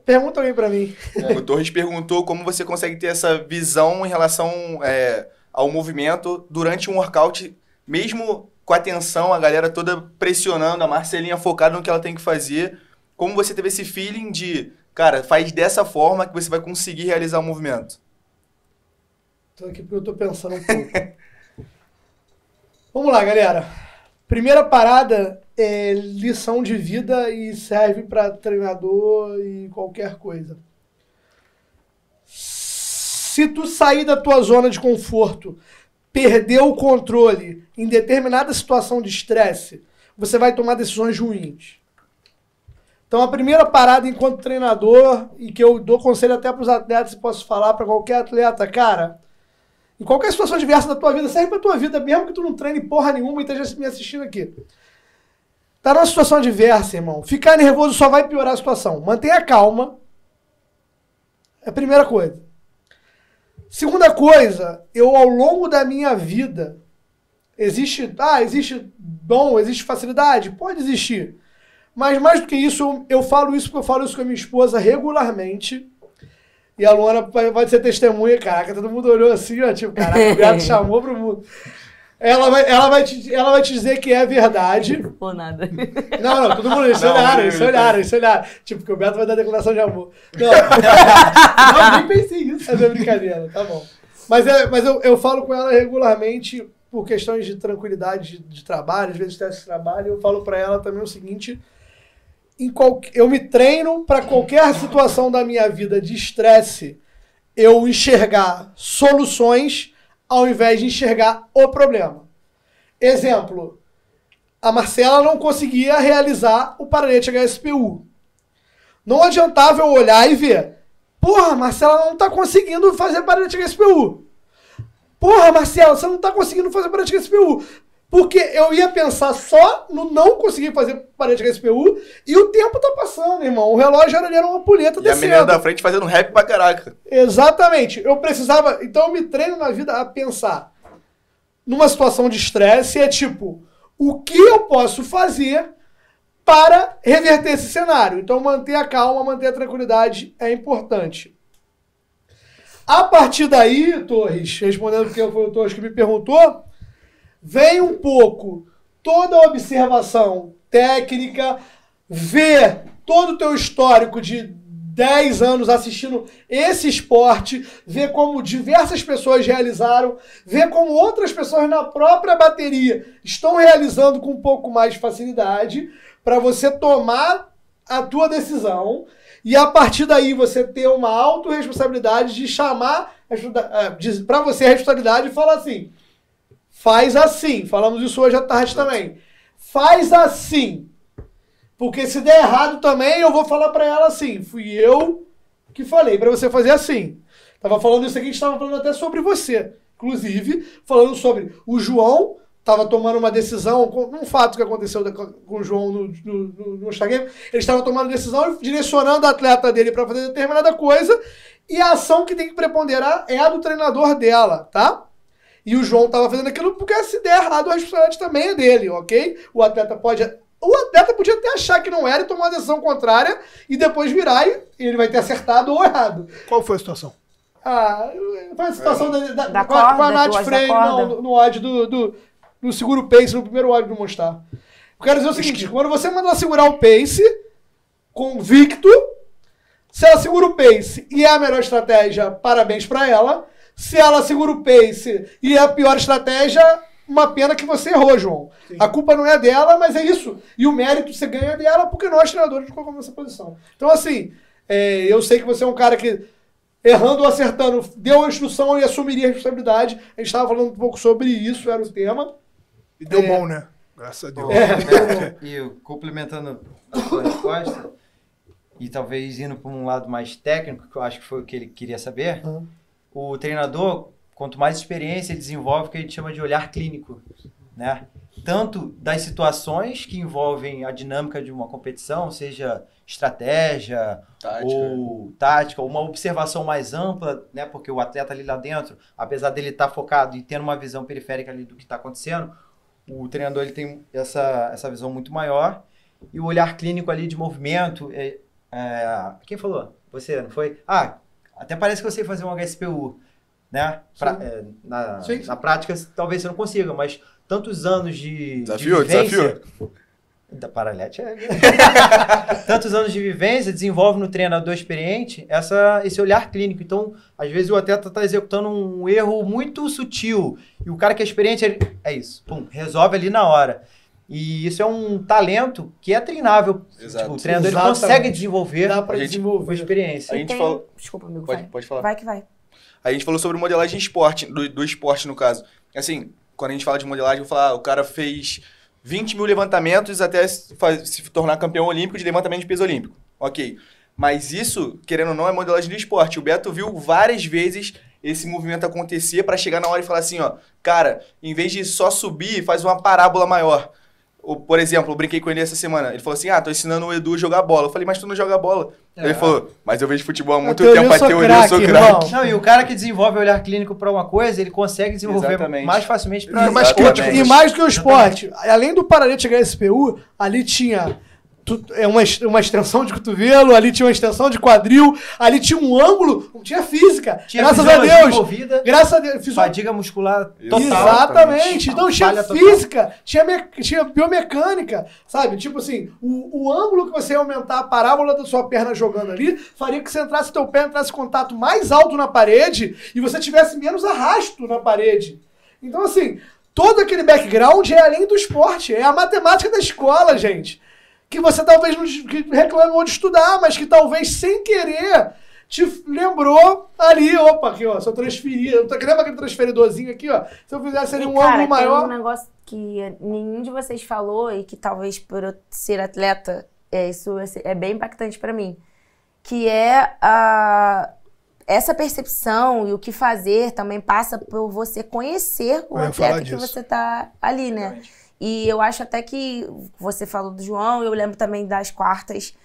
Pergunta alguém pra mim. O Torres perguntou como você consegue ter essa visão em relação ao movimento durante um workout, mesmo com a atenção, a galera toda pressionando, a Marcelinha focada no que ela tem que fazer. Como você teve esse feeling de, cara, faz dessa forma que você vai conseguir realizar o movimento? Tô aqui porque eu tô pensando um pouco. Vamos lá, galera. Primeira parada é lição de vida e serve para treinador e qualquer coisa. Se tu sair da tua zona de conforto, perder o controle em determinada situação de estresse, você vai tomar decisões ruins. Então a primeira parada enquanto treinador, e que eu dou conselho até para os atletas e posso falar para qualquer atleta, cara, em qualquer situação diversa da tua vida, serve pra tua vida, mesmo que tu não treine porra nenhuma e esteja me assistindo aqui. Tá numa situação adversa, irmão. Ficar nervoso só vai piorar a situação. Mantenha calma. É a primeira coisa. Segunda coisa, eu ao longo da minha vida, existe dom, existe facilidade? Pode existir. Mas mais do que isso, eu falo isso porque eu falo isso com a minha esposa regularmente. E a Luana vai ser testemunha, caraca, todo mundo olhou assim, ó, tipo, caraca, o Beto chamou pro mundo. Ela vai te dizer que é verdade. Não falou nada. Não, todo mundo, eles olharam. Tipo, porque o Beto vai dar declaração de amor. Não, nem pensei nisso. É brincadeira, tá bom. Mas eu falo com ela regularmente por questões de tranquilidade de trabalho, às vezes teste de trabalho, eu falo pra ela também o seguinte... Eu me treino para qualquer situação da minha vida de estresse, eu enxergar soluções ao invés de enxergar o problema. Exemplo, a Marcela não conseguia realizar o paralete HSPU. Não adiantava eu olhar e ver, porra, a Marcela não tá conseguindo fazer paralete HSPU. Porra, Marcela, você não tá conseguindo fazer paralete HSPU. Porque eu ia pensar só no não conseguir fazer parede HSPU e o tempo tá passando, irmão. O relógio era uma puleta e descendo. A menina da frente fazendo rap pra caraca. Exatamente. Eu precisava... Então eu me treino na vida a pensar numa situação de estresse é tipo, o que eu posso fazer para reverter esse cenário? Então manter a calma, manter a tranquilidade é importante. A partir daí, Torres, respondendo porque foi o Torres que me perguntou, vem um pouco toda a observação técnica, ver todo o teu histórico de 10 anos assistindo esse esporte, ver como diversas pessoas realizaram, ver como outras pessoas na própria bateria estão realizando com um pouco mais de facilidade, para você tomar a tua decisão e a partir daí você ter uma autorresponsabilidade de chamar para você a responsabilidade e falar assim, faz assim, falamos isso hoje à tarde também, faz assim, porque se der errado também eu vou falar para ela assim, fui eu que falei para você fazer assim. Tava falando isso aqui, a gente estava falando até sobre você, inclusive falando sobre o João. Estava tomando uma decisão, um fato que aconteceu com o João no Instagram, ele estava tomando decisão e direcionando o atleta dele para fazer determinada coisa, e a ação que tem que preponderar é a do treinador dela, tá? E o João estava fazendo aquilo porque se der errado a responsabilidade também é dele, ok? O atleta podia até achar que não era e tomar uma decisão contrária e depois virar e ele vai ter acertado ou errado. Qual foi a situação? Foi a situação da com a Nath corda, Frey no ódio no seguro pace, no primeiro ódio do Monstar. Eu quero dizer o seguinte, quando você manda ela segurar o pace, convicto, se ela segura o pace e é a melhor estratégia, parabéns pra ela. Se ela segura o pace e é a pior estratégia, uma pena que você errou, João. Sim. A culpa não é dela, mas é isso. E o mérito você ganha dela porque nós, treinadores, nos colocamos nessa posição. Então, assim, eu sei que você é um cara que, errando ou acertando, deu a instrução e assumiria a responsabilidade. A gente estava falando um pouco sobre isso, era o tema. E deu bom, né? Graças a Deus. E complementando a sua resposta, e talvez indo para um lado mais técnico, que eu acho que foi o que ele queria saber, o treinador, quanto mais experiência, ele desenvolve o que a gente chama de olhar clínico, né? Tanto das situações que envolvem a dinâmica de uma competição, seja estratégia ou tática, ou uma observação mais ampla, né? Porque o atleta ali lá dentro, apesar dele estar focado e tendo uma visão periférica ali do que está acontecendo, o treinador ele tem essa visão muito maior. E o olhar clínico ali de movimento, quem falou? Você, não foi? Até parece que eu sei fazer um HSPU, né? Na prática, talvez você não consiga, mas tantos anos de vivência... Da Paralete tantos anos de vivência desenvolve no treinador experiente esse olhar clínico. Então, às vezes o atleta está executando um erro muito sutil e o cara que é experiente, é isso, resolve ali na hora. E isso é um talento que é treinável. Tipo, o treinador ele consegue desenvolver. Dá para desenvolver com experiência. A gente falou... Desculpa, amigo. Pode falar. Vai que vai. A gente falou sobre modelagem esporte, do esporte no caso. Assim, quando a gente fala de modelagem, eu vou falar, o cara fez 20 mil levantamentos até se tornar campeão olímpico de levantamento de peso olímpico. Ok. Mas isso, querendo ou não, é modelagem do esporte. O Beto viu várias vezes esse movimento acontecer para chegar na hora e falar assim, ó, cara, em vez de só subir, faz uma parábola maior. Por exemplo, eu brinquei com ele essa semana. Ele falou assim, tô ensinando o Edu a jogar bola. Eu falei, mas tu não joga bola. Ele falou, mas eu vejo futebol há muito tempo, a teoria eu sou craque. Não, e o cara que desenvolve o olhar clínico para uma coisa, ele consegue desenvolver mais facilmente para e mais que o esporte. Além do Paralete HSPU, ali tinha uma extensão de cotovelo, ali tinha uma extensão de quadril, ali tinha um ângulo, tinha física. Tinha graças a Deus. Graças a Deus. Fadiga muscular total. Exatamente. Então tinha física, tinha biomecânica, sabe? Tipo assim, o ângulo que você ia aumentar a parábola da sua perna jogando ali, faria que você entrasse, teu pé entrasse em contato mais alto na parede e você tivesse menos arrasto na parede. Então assim, todo aquele background é além do esporte, é a matemática da escola, gente. Que você talvez não reclamou de estudar, mas que talvez sem querer te lembrou ali, aqui, ó, se eu transferir, lembra aquele transferidorzinho aqui, ó, se eu fizesse ali um ângulo maior... Tem um negócio que nenhum de vocês falou e que talvez por eu ser atleta, isso é bem impactante pra mim, que é essa percepção e o que fazer também passa por você conhecer o atleta que você tá ali, né? E eu acho até que você falou do João, eu lembro também das quartas,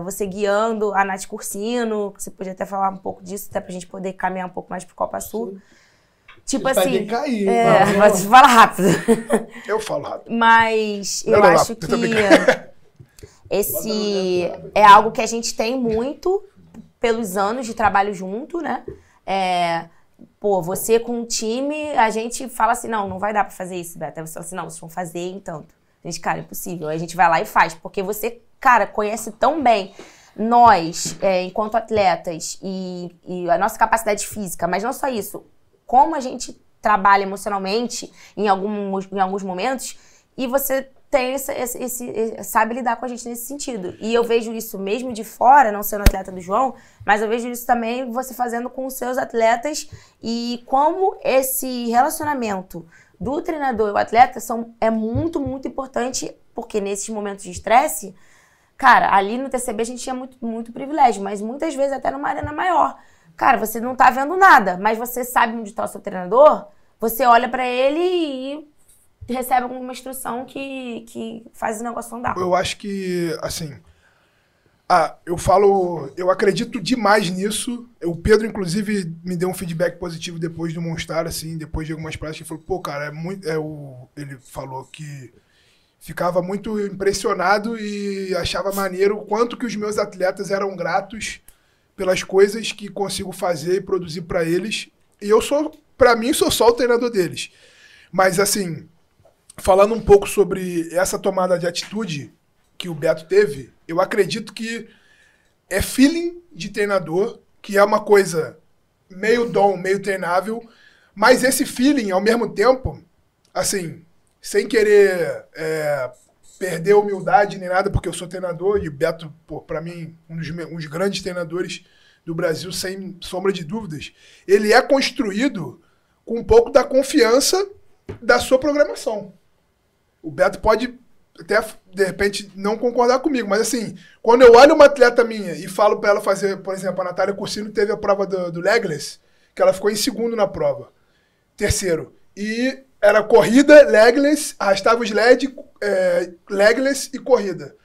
você guiando a Nath Cursino, você podia até falar um pouco disso, até pra gente poder caminhar um pouco mais pro Copa Sul. Tipo assim, mas fala rápido. Eu falo rápido. Mas eu acho que esse é algo que a gente tem muito pelos anos de trabalho junto, né? Você com um time, a gente fala assim, não vai dar pra fazer isso, Beto. Aí você fala assim, não, vocês vão fazer então. A gente, cara, é impossível. Aí a gente vai lá e faz, porque você, cara, conhece tão bem nós, enquanto atletas, e a nossa capacidade física, mas não só isso, como a gente trabalha emocionalmente em alguns momentos, e você sabe lidar com a gente nesse sentido. E eu vejo isso mesmo de fora, não sendo atleta do João, mas eu vejo isso também você fazendo com os seus atletas e como esse relacionamento do treinador e o atleta é muito, muito importante, porque nesses momentos de estresse, cara, ali no TCB a gente tinha muito, muito privilégio, mas muitas vezes até numa arena maior. Cara, você não tá vendo nada, mas você sabe onde tá o seu treinador, você olha pra ele e recebe alguma instrução que faz o negócio andar. Eu acho que, assim... eu acredito demais nisso. O Pedro, inclusive, me deu um feedback positivo depois do Monstar, assim, depois de algumas práticas. Ele falou, pô, cara, ele falou que ficava muito impressionado e achava maneiro o quanto que os meus atletas eram gratos pelas coisas que consigo fazer e produzir para eles. E eu pra mim, sou só o treinador deles. Mas, assim, falando um pouco sobre essa tomada de atitude que o Beto teve, eu acredito que é feeling de treinador, que é uma coisa meio dom, meio treinável, mas esse feeling, ao mesmo tempo, assim, sem querer perder a humildade nem nada, porque eu sou treinador e o Beto, pô, pra mim, um dos grandes treinadores do Brasil, sem sombra de dúvidas, ele é construído com um pouco da confiança da sua programação. O Beto pode até, de repente, não concordar comigo, mas assim, quando eu olho uma atleta minha e falo pra ela fazer, por exemplo, a Natália Cursino teve a prova do legless, que ela ficou em segundo na prova, terceiro, e era corrida, legless, arrastava os LED, legless e corrida.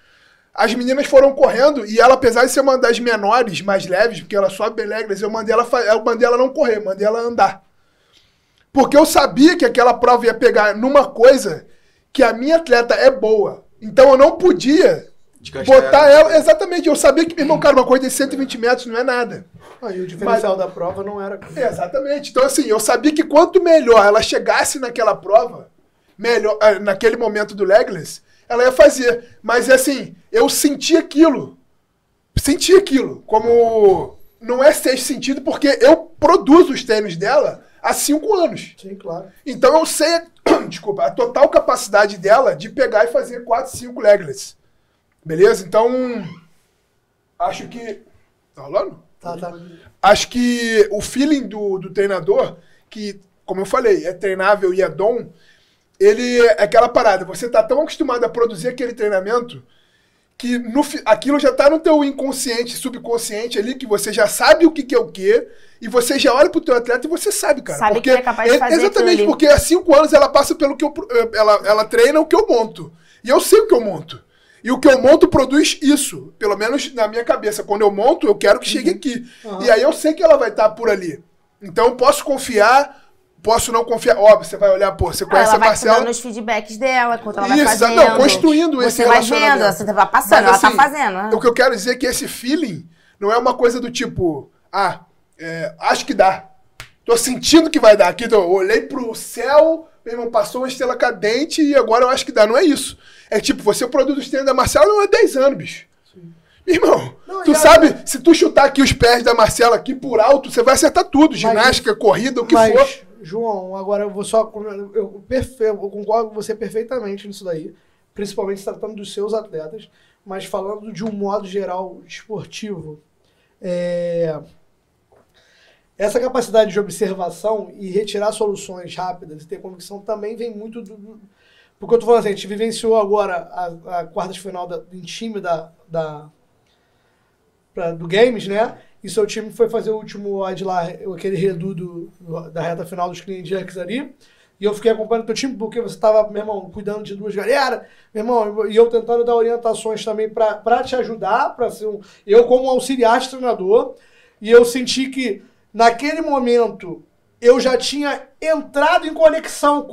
As meninas foram correndo e ela, apesar de ser uma das menores, mais leves, porque ela sobe bem legless, eu mandei ela não correr, mandei ela andar. Porque eu sabia que aquela prova ia pegar numa coisa que a minha atleta é boa. Então eu não podia botar ela... Exatamente, eu sabia que, meu irmão, cara, uma corrida de 120 metros não é nada. E o diferencial da prova não era... Exatamente. Então, assim, eu sabia que quanto melhor ela chegasse naquela prova, melhor, naquele momento do legless, ela ia fazer. Mas, assim, eu senti aquilo. Senti aquilo. Como não é sexto sentido, porque eu produzo os tênis dela há 5 anos. Sim, claro. Então eu sei, desculpa, a total capacidade dela de pegar e fazer 4, 5 legless. Beleza? Então, acho que... Tá rolando? Tá. Acho que o feeling do treinador, que, como eu falei, é treinável e é dom, ele é aquela parada. Você tá tão acostumado a produzir aquele treinamento que aquilo já tá no teu inconsciente, subconsciente ali, que você já sabe o que é o quê, e você já olha pro teu atleta e você sabe, cara. Sabe porque que é capaz de fazer exatamente, porque há 5 anos ela passa pelo que ela treina o que eu monto. E eu sei o que eu monto. E o que eu monto produz isso. Pelo menos na minha cabeça. Quando eu monto, eu quero que chegue aqui. E aí eu sei que ela vai estar por ali. Então eu posso confiar, posso não confiar. Óbvio, você vai olhar, pô, você conhece a Marcela. Ela vai dando os feedbacks dela, quando ela vai fazendo. Não, construindo esse relacionamento. Você vai vendo, você vai passando, mas, ela tá fazendo. O que eu quero dizer é que esse feeling não é uma coisa do tipo, acho que dá. Tô sentindo que vai dar aqui. Então, eu olhei pro céu, meu irmão, passou uma estrela cadente e agora eu acho que dá. Não é isso. É tipo, você produz os treinos da Marcela não é 10 anos, bicho. Sim. Irmão, tu sabe, se tu chutar aqui os pés da Marcela aqui por alto, você vai acertar tudo. Ginástica, corrida, o que for. João, agora eu vou só... Eu concordo com você perfeitamente nisso daí. Principalmente se tratando dos seus atletas. Mas falando de um modo geral esportivo. Essa capacidade de observação e retirar soluções rápidas e ter convicção também vem muito do... Porque eu tô falando assim, a gente vivenciou agora a quarta de final em time do Games, né? E seu time foi fazer o último odd lá, aquele redu da reta final dos Clean Jerks ali. E eu fiquei acompanhando o teu time porque você tava, meu irmão, cuidando de 2 galera, meu irmão, e eu tentando dar orientações também pra te ajudar, pra ser eu como auxiliar de treinador. E eu senti que, naquele momento, eu já tinha entrado em conexão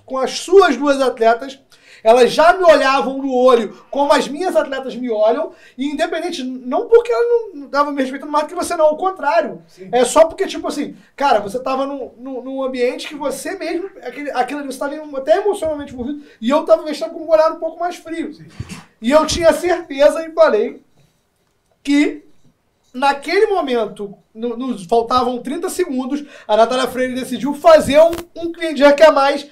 com as suas 2 atletas. Elas já me olhavam no olho como as minhas atletas me olham. E independente, não porque ela não estava me respeitando mais do que você, não. Ao contrário. Sim. É só porque, tipo assim, cara, você estava num ambiente que você mesmo, aquilo ali, você estava até emocionalmente envolvido. E eu estava deixando com um olhar um pouco mais frio. Sim. E eu tinha certeza e falei que naquele momento, faltavam 30 segundos, a Natália Freire decidiu fazer um clean jerk a mais.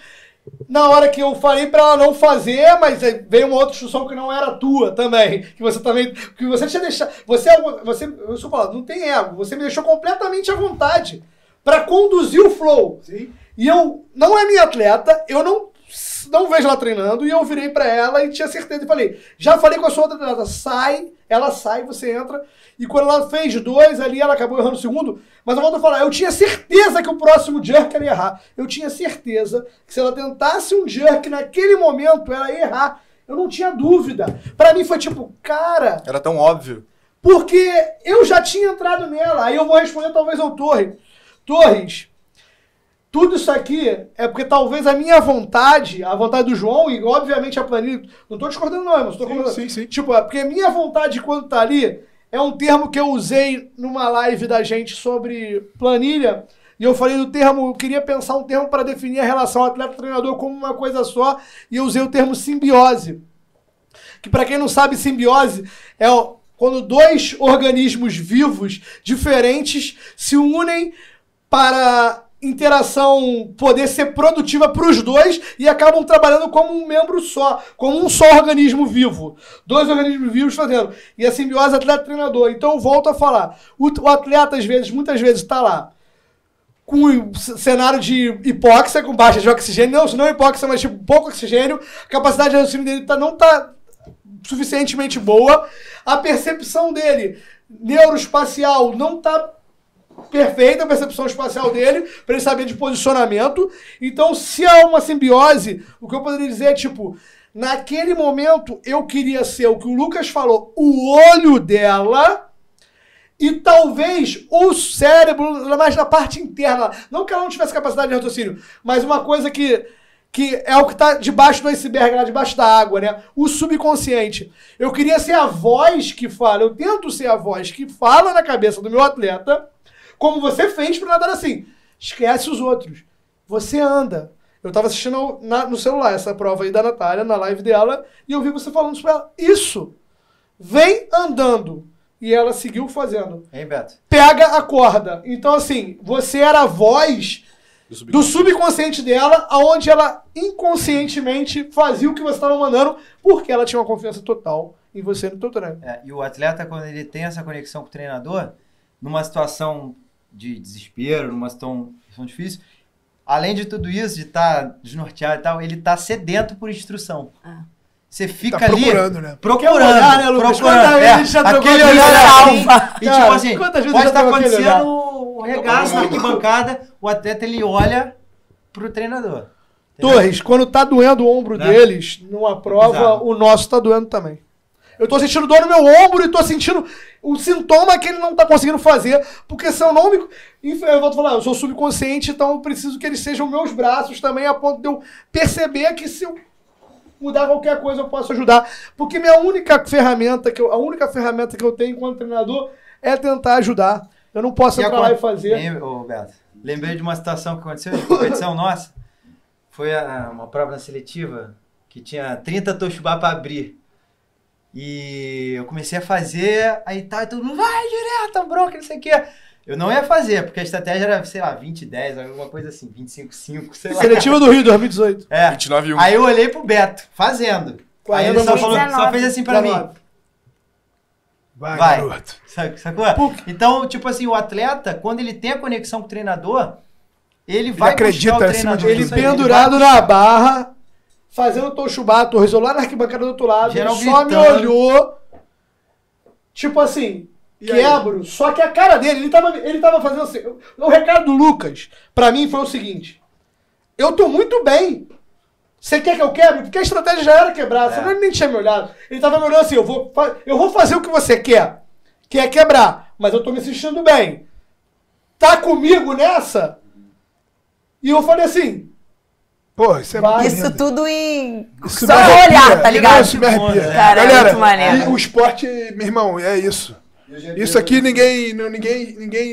Na hora que eu falei pra ela não fazer, mas aí veio uma outra instrução que não era tua também. Que você também. Que você tinha deixado. Eu só falo, não tem ego. Você me deixou completamente à vontade pra conduzir o flow. Sim. E eu não é minha atleta, eu não vejo ela treinando, e eu virei pra ela e tinha certeza e falei, já falei com a sua outra atleta, sai, ela sai, você entra, e quando ela fez 2 ali, ela acabou errando o segundo, mas eu volto a falar, eu tinha certeza que o próximo jerk ela ia errar, eu tinha certeza que se ela tentasse um jerk naquele momento, ela ia errar, eu não tinha dúvida, pra mim foi tipo, cara... Era tão óbvio. Porque eu já tinha entrado nela, aí eu vou responder talvez ao Torres, tudo isso aqui é porque talvez a minha vontade, a vontade do João e obviamente a planilha, não tô discordando não, mas tô concordando. Sim. Tipo, é porque a minha vontade quando tá ali é um termo que eu usei numa live da gente sobre planilha, e eu falei do termo, eu queria pensar um termo para definir a relação atleta-treinador como uma coisa só, e eu usei o termo simbiose. Que para quem não sabe, simbiose é quando 2 organismos vivos diferentes se unem para interação poder ser produtiva para os 2 e acabam trabalhando como um membro só, como um só organismo vivo. 2 organismos vivos fazendo. E a simbiose atleta-treinador. Então eu volto a falar. O atleta, muitas vezes, está lá com cenário de hipóxia, com baixa de oxigênio, não hipóxia, mas tipo pouco oxigênio, a capacidade de raciocínio dele não está suficientemente boa, a percepção dele neuroespacial não está perfeita, a percepção espacial dele, para ele saber de posicionamento. Então, se há uma simbiose, o que eu poderia dizer é tipo, naquele momento eu queria ser o que o Lucas falou, o olho dela e talvez o cérebro, mais na parte interna, não que ela não tivesse capacidade de raciocínio, mas uma coisa que é o que está debaixo do iceberg, lá debaixo da água, né? O subconsciente. Eu queria ser a voz que fala, eu tento ser a voz que fala na cabeça do meu atleta, como você fez para nadar assim. Esquece os outros. Você anda. Eu estava assistindo no celular essa prova aí da Natália, na live dela, e eu vi você falando isso pra ela. Isso! Vem andando. E ela seguiu fazendo. Hein, Beto? Pega a corda. Então, assim, você era a voz do subconsciente dela, aonde ela inconscientemente fazia o que você estava mandando, porque ela tinha uma confiança total em você no teu treino. E o atleta, quando ele tem essa conexão com o treinador, numa situação de desespero, numa situação difícil, além de tudo isso, de estar desnorteado e tal, ele está sedento por instrução. Você fica tá ali procurando, né? Procurando, né, Lucas? Aquele olhar assim, e tipo assim, pode estar acontecendo o regaço na arquibancada, o atleta ele olha pro treinador. Entendeu? Torres, quando tá doendo o ombro deles, numa prova, Exato. o nosso tá doendo também. Eu tô sentindo dor no meu ombro e tô sentindo o sintoma que ele não tá conseguindo fazer, porque se eu não me... Eu vou falar, eu sou subconsciente, então eu preciso que eles sejam meus braços também, a ponto de eu perceber que se eu mudar qualquer coisa eu posso ajudar. Porque a única ferramenta que eu tenho enquanto treinador é tentar ajudar. Eu não posso entrar lá e fazer. Ô, Beto, lembrei de uma situação que aconteceu em competição nossa. Foi uma prova na seletiva que tinha 30 Toshibá para abrir. E eu comecei a fazer, aí tal, e todo mundo, vai direto, bronca, não sei o quê. Eu não ia fazer, porque a estratégia era, sei lá, 20-10, alguma coisa assim, 25-5, sei lá. Seletiva do Rio, 2018. 29-1. Aí eu olhei pro Beto, fazendo. Aí ele só 2019. fez assim pra mim. Vai, Vai. garoto. Sacou? Então, tipo assim, o atleta, quando ele tem a conexão com o treinador, ele vai acredita buscar o acima de treinador. Ele Isso aí, pendurado na barra, fazendo Toshibá, Torres, eu lá na arquibancada do outro lado, Geral ele só me gritando. olhou, tipo assim, E aí? quebro, só que a cara dele, ele tava fazendo assim, o recado do Lucas, pra mim, foi o seguinte, eu tô muito bem, você quer que eu quebre? Porque a estratégia já era quebrar, você nem tinha me olhado, ele tava me olhando assim, eu vou fazer o que você quer, que é quebrar, mas eu tô me sentindo bem, tá comigo nessa? E eu falei assim, Pô, isso é Vai. muito Isso lindo. tudo em... Isso Só me arrepia. olhar, tá ligado? Isso me arrepia. Cara, é Galera, muito maneiro. e o esporte, meu irmão, é isso. Isso aqui ninguém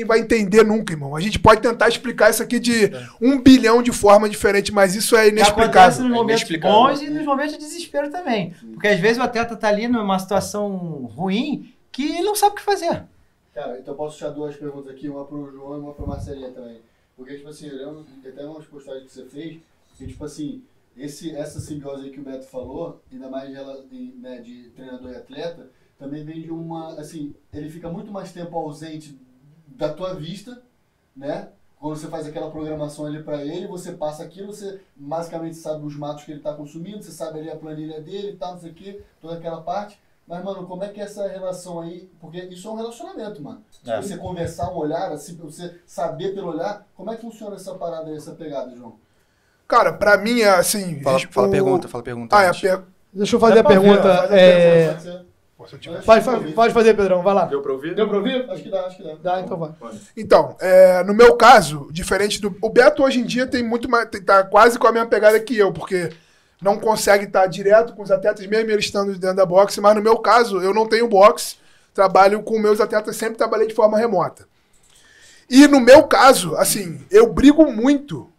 vai entender nunca, irmão. A gente pode tentar explicar isso aqui de 1 bilhão de formas diferentes, mas isso é Acontece inexplicável. nos momentos inexplicável. bons e nos momentos de desespero também. Porque às vezes o atleta tá ali numa situação ruim que ele não sabe o que fazer. Cara, então eu posso deixar 2 perguntas aqui, uma pro João e uma pro Marcelinha também. Porque, tipo assim, eu lembro até umas postagens que você fez, que, tipo assim, essa simbiose aí que o Beto falou, ainda mais né, de treinador e atleta, também vem de uma, assim, ele fica muito mais tempo ausente da tua vista, né? Quando você faz aquela programação ali para ele, você passa aquilo, você basicamente sabe os matos que ele está consumindo, você sabe ali a planilha dele e tal, não sei o que, toda aquela parte. Mas, mano, como é que é essa relação aí? Porque isso é um relacionamento, mano. Você conversar, um olhar, assim, você saber pelo olhar, como é que funciona essa parada aí, essa pegada, João? Cara, pra mim é assim... Fala a pergunta. Deixa eu fazer a pergunta. Pode fazer, Pedrão, vai lá. Deu pra ouvir? Deu pra ouvir? Acho que dá. Dá, então vai. Então, no meu caso, diferente do... O Beto hoje em dia tem muito mais... Tá quase com a mesma pegada que eu, porque não consegue estar direto com os atletas, mesmo eles estando dentro da boxe, mas no meu caso, eu não tenho boxe, trabalho com meus atletas, sempre trabalhei de forma remota. E no meu caso, assim, eu brigo muito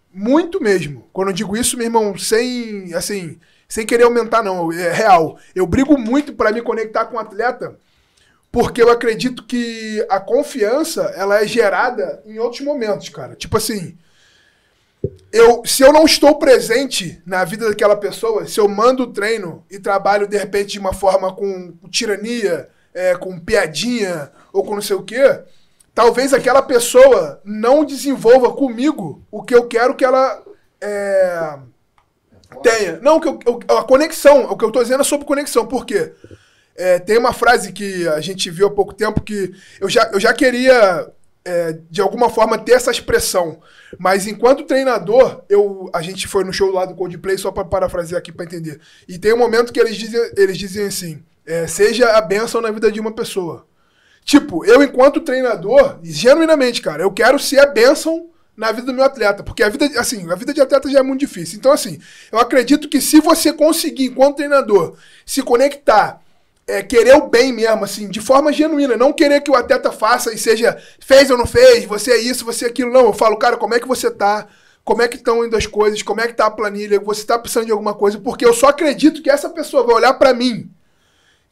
mesmo. Quando eu digo isso, meu irmão, sem querer aumentar, não, é real. Eu brigo muito para me conectar com o atleta, porque eu acredito que a confiança, ela é gerada em outros momentos, cara. Tipo assim, se eu não estou presente na vida daquela pessoa, se eu mando o treino e trabalho, de repente, de uma forma com tirania, com piadinha ou com não sei o quê, talvez aquela pessoa não desenvolva comigo o que eu quero que ela tenha. Não, a conexão, o que eu estou dizendo é sobre conexão. Por quê? Tem uma frase que a gente viu há pouco tempo que eu já queria, de alguma forma, ter essa expressão. Mas enquanto treinador, a gente foi no show lá do Coldplay, só para parafrasear aqui para entender. E tem um momento que eles dizem assim, seja a bênção na vida de uma pessoa. Tipo, eu enquanto treinador, genuinamente, cara, eu quero ser a bênção na vida do meu atleta, porque a vida de atleta já é muito difícil. Então, assim, eu acredito que se você conseguir, enquanto treinador, se conectar, querer o bem mesmo, assim, de forma genuína, não querer que o atleta faça e seja, fez ou não fez, você é isso, você é aquilo, não. Eu falo, cara, como é que você tá? Como é que estão indo as coisas? Como é que tá a planilha? Você tá precisando de alguma coisa? Porque eu só acredito que essa pessoa vai olhar pra mim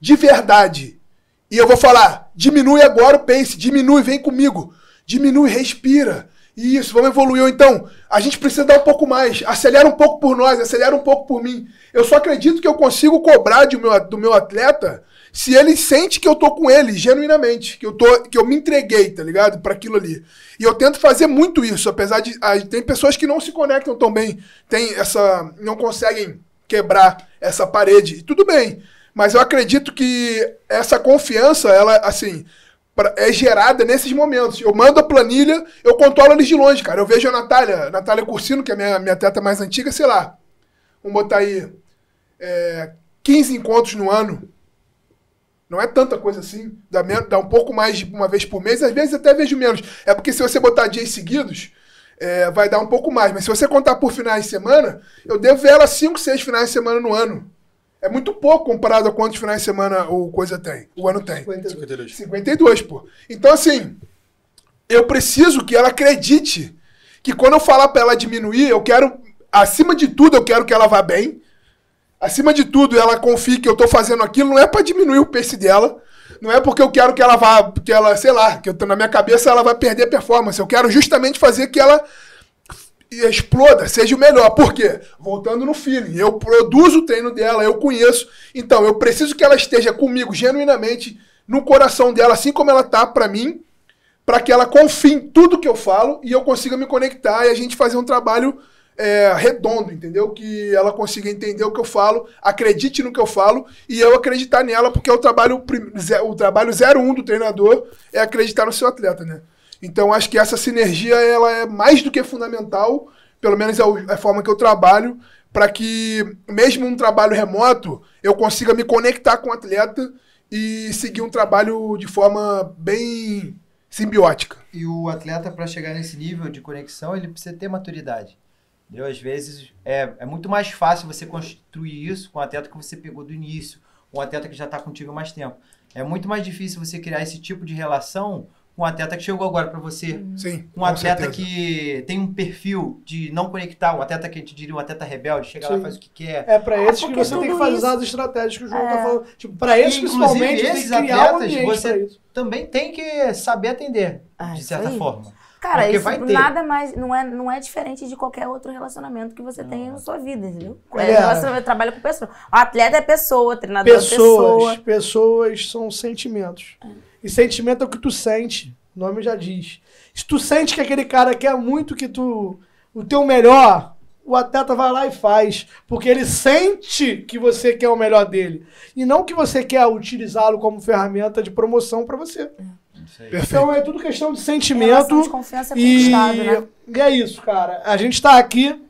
de verdade. E eu vou falar, diminui agora o pace, diminui, vem comigo, diminui, respira. Isso, vamos evoluir. Ou então, a gente precisa dar um pouco mais, acelera um pouco por nós, acelera um pouco por mim. Eu só acredito que eu consigo cobrar do meu atleta se ele sente que eu tô com ele, genuinamente, que eu me entreguei, tá ligado? Pra aquilo ali. E eu tento fazer muito isso, apesar de... tem pessoas que não se conectam tão bem, não conseguem quebrar essa parede, e tudo bem. Mas eu acredito que essa confiança, ela, assim, é gerada nesses momentos. Eu mando a planilha, eu controlo eles de longe, cara. Eu vejo a Natália Cursino, que é a minha atleta mais antiga, sei lá, vamos botar aí 15 encontros no ano. Não é tanta coisa assim. Dá um pouco mais de uma vez por mês, às vezes até vejo menos. É porque se você botar dias seguidos, vai dar um pouco mais. Mas se você contar por finais de semana, eu devo ver ela 5, 6 finais de semana no ano. É muito pouco comparado a quantos finais de semana o ano tem. 52, pô. Então, assim, eu preciso que ela acredite que quando eu falar pra ela diminuir, acima de tudo, eu quero que ela vá bem. Acima de tudo, ela confie que eu tô fazendo aquilo, não é pra diminuir o pace dela, não é porque eu quero que ela vá, sei lá, que na minha cabeça ela vai perder a performance. Eu quero justamente fazer que ela exploda, seja o melhor. Por quê? Voltando no feeling. Eu produzo o treino dela, eu conheço. Então, eu preciso que ela esteja comigo genuinamente no coração dela, assim como ela tá pra mim, pra que ela confie em tudo que eu falo e eu consiga me conectar e a gente fazer um trabalho redondo, entendeu? Que ela consiga entender o que eu falo, acredite no que eu falo e eu acreditar nela, porque o trabalho 01 do treinador é acreditar no seu atleta, né? Então, acho que essa sinergia ela é mais do que fundamental, pelo menos é a forma que eu trabalho, para que, mesmo um trabalho remoto, eu consiga me conectar com o atleta e seguir um trabalho de forma bem simbiótica. E o atleta, para chegar nesse nível de conexão, ele precisa ter maturidade. Entendeu? Às vezes, é muito mais fácil você construir isso com o atleta que você pegou do início, um atleta que já está contigo há mais tempo. É muito mais difícil você criar esse tipo de relação um atleta que chegou agora para você. Sim, um atleta que tem um perfil de não conectar, um atleta que a gente diria um atleta rebelde, chega lá, faz o que quer. É para esses que você tem que fazer as estratégias que o João tá falando. Tipo, para esses principalmente, esses tem que criar um atletas, ambiente você também tem que saber atender, de certa forma. Cara, Porque isso vai ter. nada mais, não é diferente de qualquer outro relacionamento que você tem na sua vida, entendeu? É. Relacionamento, trabalha com pessoa. O atleta é pessoa, o treinador é pessoa. Pessoas são sentimentos. E sentimento é o que tu sente. O nome já diz. Se tu sente que aquele cara quer muito que o teu melhor, o atleta vai lá e faz. Porque ele sente que você quer o melhor dele. E não que você quer utilizá-lo como ferramenta de promoção pra você. Então é tudo questão de sentimento. Relação de confiança conquistada, né? E é isso, cara. A gente tá aqui.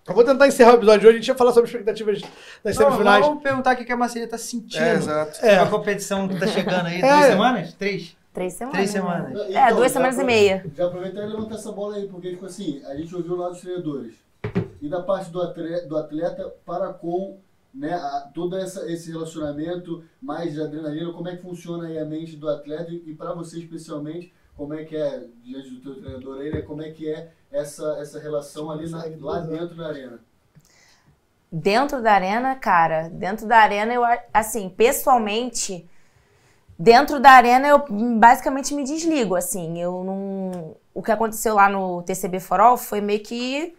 Eu vou tentar encerrar o episódio de hoje. A gente ia falar sobre expectativas das semifinais. Vamos perguntar o que a Marcília tá sentindo. Exato. A competição que tá chegando aí, 2 semanas? 3? 3 semanas. 3 semanas. Então, 2 semanas e meia. Já aproveitar e levantar essa bola aí, porque, tipo assim, a gente ouviu lá dos treinadores. E da parte do atleta para com, né, todo esse relacionamento mais de adrenalina, como é que funciona aí a mente do atleta e para você especialmente, como é que é, diante do teu treinador aí, né, como é que é essa relação ali lá dentro da arena? Dentro da arena, cara, eu, assim, pessoalmente, dentro da arena eu basicamente me desligo, assim, eu não... O que aconteceu lá no TCB For All foi meio que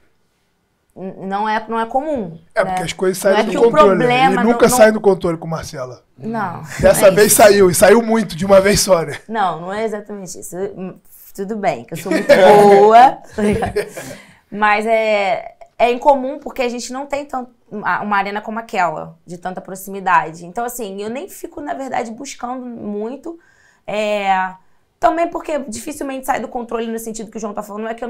não é comum. É, né? porque as coisas saem Não é do que o controle. problema Ele nunca não- sai do controle com Marcela. Não. Dessa vez saiu, e saiu muito, de uma vez só, né? Não é exatamente isso. Tudo bem, que eu sou muito boa, tá ligado? Mas é incomum porque a gente não tem uma arena como aquela, de tanta proximidade. Então, assim, eu nem fico, na verdade, buscando muito. Também porque dificilmente sai do controle no sentido que o João tá falando. Não é que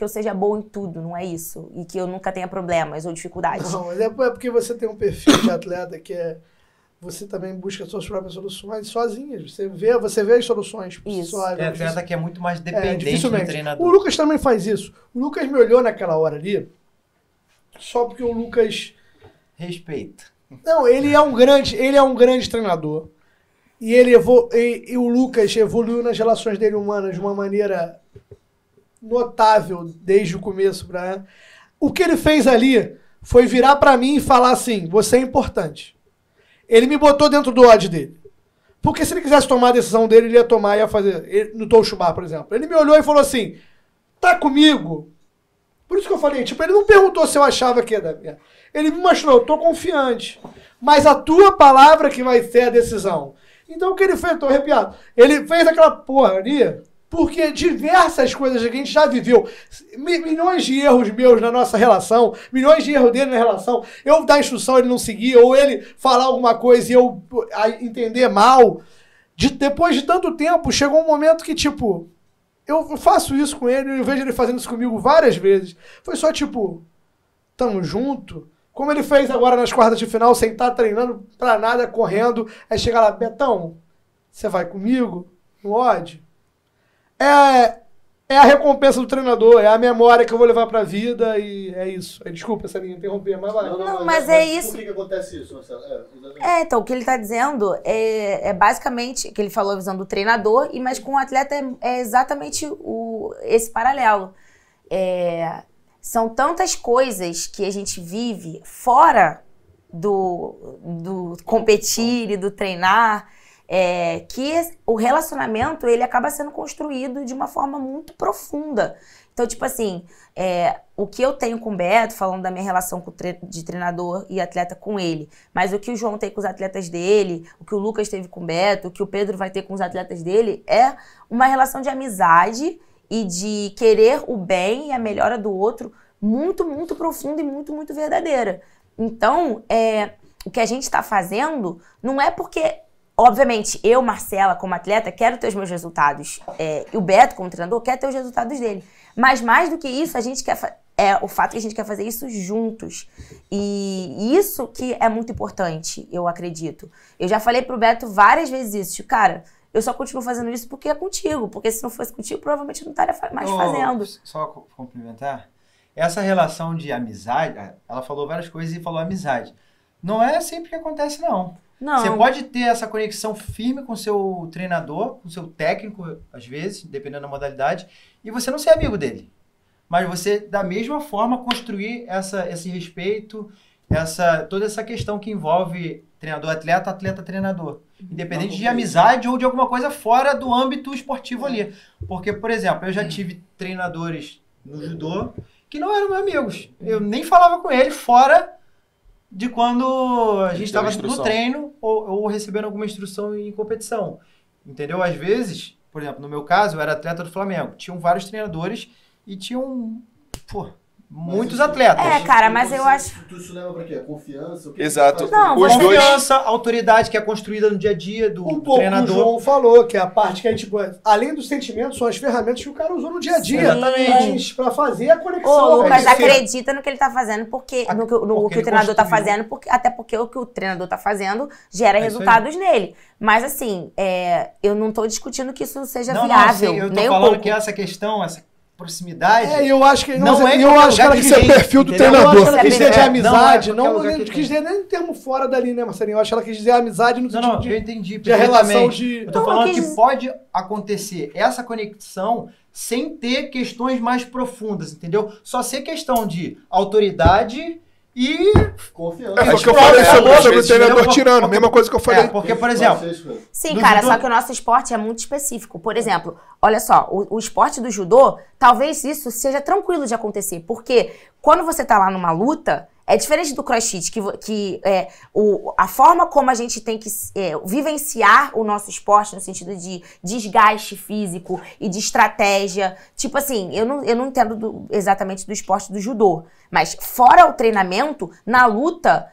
eu seja boa em tudo, não é isso. E que eu nunca tenha problemas ou dificuldades. Não, mas é porque você tem um perfil de atleta que é... Você também busca suas próprias soluções sozinhas. Você vê as soluções por si Isso. só. Atleta que é muito mais dependente do dificilmente. treinador. O Lucas também faz isso. O Lucas me olhou naquela hora ali, só porque o Lucas... Respeito. Não, ele é um grande treinador. E o Lucas evoluiu nas relações dele humanas de uma maneira notável desde o começo. O que ele fez ali foi virar pra mim e falar assim, você é importante. Ele me botou dentro do ódio dele. Porque se ele quisesse tomar a decisão dele, ele ia tomar e ia fazer. No Toshubá, por exemplo. Ele me olhou e falou assim, tá comigo? Por isso que eu falei, tipo, ele não perguntou se eu achava que ia dar merda. Ele me mostrou, eu tô confiante. Mas a tua palavra que vai ser a decisão. Então o que ele fez? Eu tô arrepiado. Ele fez aquela porra ali, porque diversas coisas que a gente já viveu, milhões de erros meus na nossa relação, milhões de erros dele na relação, eu dar instrução, ele não seguir, ou ele falar alguma coisa e eu entender mal. Depois de tanto tempo, chegou um momento que, tipo, eu faço isso com ele, eu vejo ele fazendo isso comigo várias vezes. Foi só, tipo, tamo junto. Como ele fez agora nas quartas de final, sem estar treinando pra nada, correndo. Aí chega lá, Betão, você vai comigo no ódio? É a recompensa do treinador, é a memória que eu vou levar pra vida e é isso. Desculpa, Sarinha, interromper, mas vai. Não, mas é isso. Por que acontece isso, Marcelo? Exatamente. Então, o que ele tá dizendo é basicamente, que ele falou a visão do treinador, mas com o atleta é exatamente esse paralelo. São tantas coisas que a gente vive fora do competir e do treinar, que o relacionamento ele acaba sendo construído de uma forma muito profunda. Então, tipo assim, o que eu tenho com o Beto, falando da minha relação de treinador e atleta com ele, mas o que o João tem com os atletas dele, o que o Lucas teve com o Beto, o que o Pedro vai ter com os atletas dele, é uma relação de amizade e de querer o bem e a melhora do outro muito, muito profunda e muito, muito verdadeira. Então, o que a gente está fazendo não é porque, obviamente, eu, Marcela, como atleta, quero ter os meus resultados. E o Beto, como treinador, quer ter os resultados dele. Mas mais do que isso, a gente quer o fato que a gente quer fazer isso juntos. E isso que é muito importante, eu acredito. Eu já falei pro Beto várias vezes isso. Tipo, cara, eu só continuo fazendo isso porque é contigo. Porque se não fosse contigo, provavelmente eu não estaria mais fazendo. Só complementar. Essa relação de amizade, ela falou várias coisas e falou amizade. Não é sempre que acontece, não. Não. Você pode ter essa conexão firme com o seu treinador, com o seu técnico, às vezes, dependendo da modalidade, e você não ser amigo dele. Mas você, da mesma forma, construir esse respeito, toda essa questão que envolve Treinador-atleta, atleta-treinador. Independente de amizade ou de alguma coisa fora do âmbito esportivo ali. Porque, por exemplo, eu já tive treinadores no judô que não eram meus amigos. Eu nem falava com eles fora de quando a gente estava no treino ou recebendo alguma instrução em competição. Entendeu? Às vezes, por exemplo, no meu caso, eu era atleta do Flamengo. Tinham vários treinadores e tinham, muitos atletas. Cara, mas eu acho... Isso leva pra quê? Confiança? Exato. Não, Os dois. Confiança, autoridade que é construída no dia a dia do treinador. O João falou que a parte que a gente... além dos sentimentos, são as ferramentas que o cara usou no dia a dia. Exatamente. Pra fazer a conexão. O Lucas Né? acredita no que ele tá fazendo, porque no que o treinador tá fazendo, até porque o que o treinador tá fazendo gera resultados nele. Mas assim, eu não tô discutindo que isso seja viável. Eu tô nem falando um pouco. que essa questão, essa proximidade... eu acho que... Não é eu acho que ela Isso é perfil do Eu treinador. acho que ela quis dizer de amizade, não não quis dizer nem termo fora dali, né, Marcelinho? Eu acho que ela quis dizer amizade no sentido eu entendi. de relação de... Eu tô falando que pode acontecer essa conexão sem ter questões mais profundas, entendeu? Só ser questão de autoridade e... Confiança. É o que eu falei sobre o treinador tirando. Mesma coisa que eu falei. Porque, por exemplo... Sim, cara, só que o nosso esporte é muito específico. Por exemplo, olha só, o esporte do judô, talvez isso seja tranquilo de acontecer. Porque quando você tá lá numa luta, é diferente do crossfit, a forma como a gente tem que vivenciar o nosso esporte no sentido de desgaste físico e de estratégia. Tipo assim, eu não entendo exatamente do esporte do judô. Mas fora o treinamento, na luta...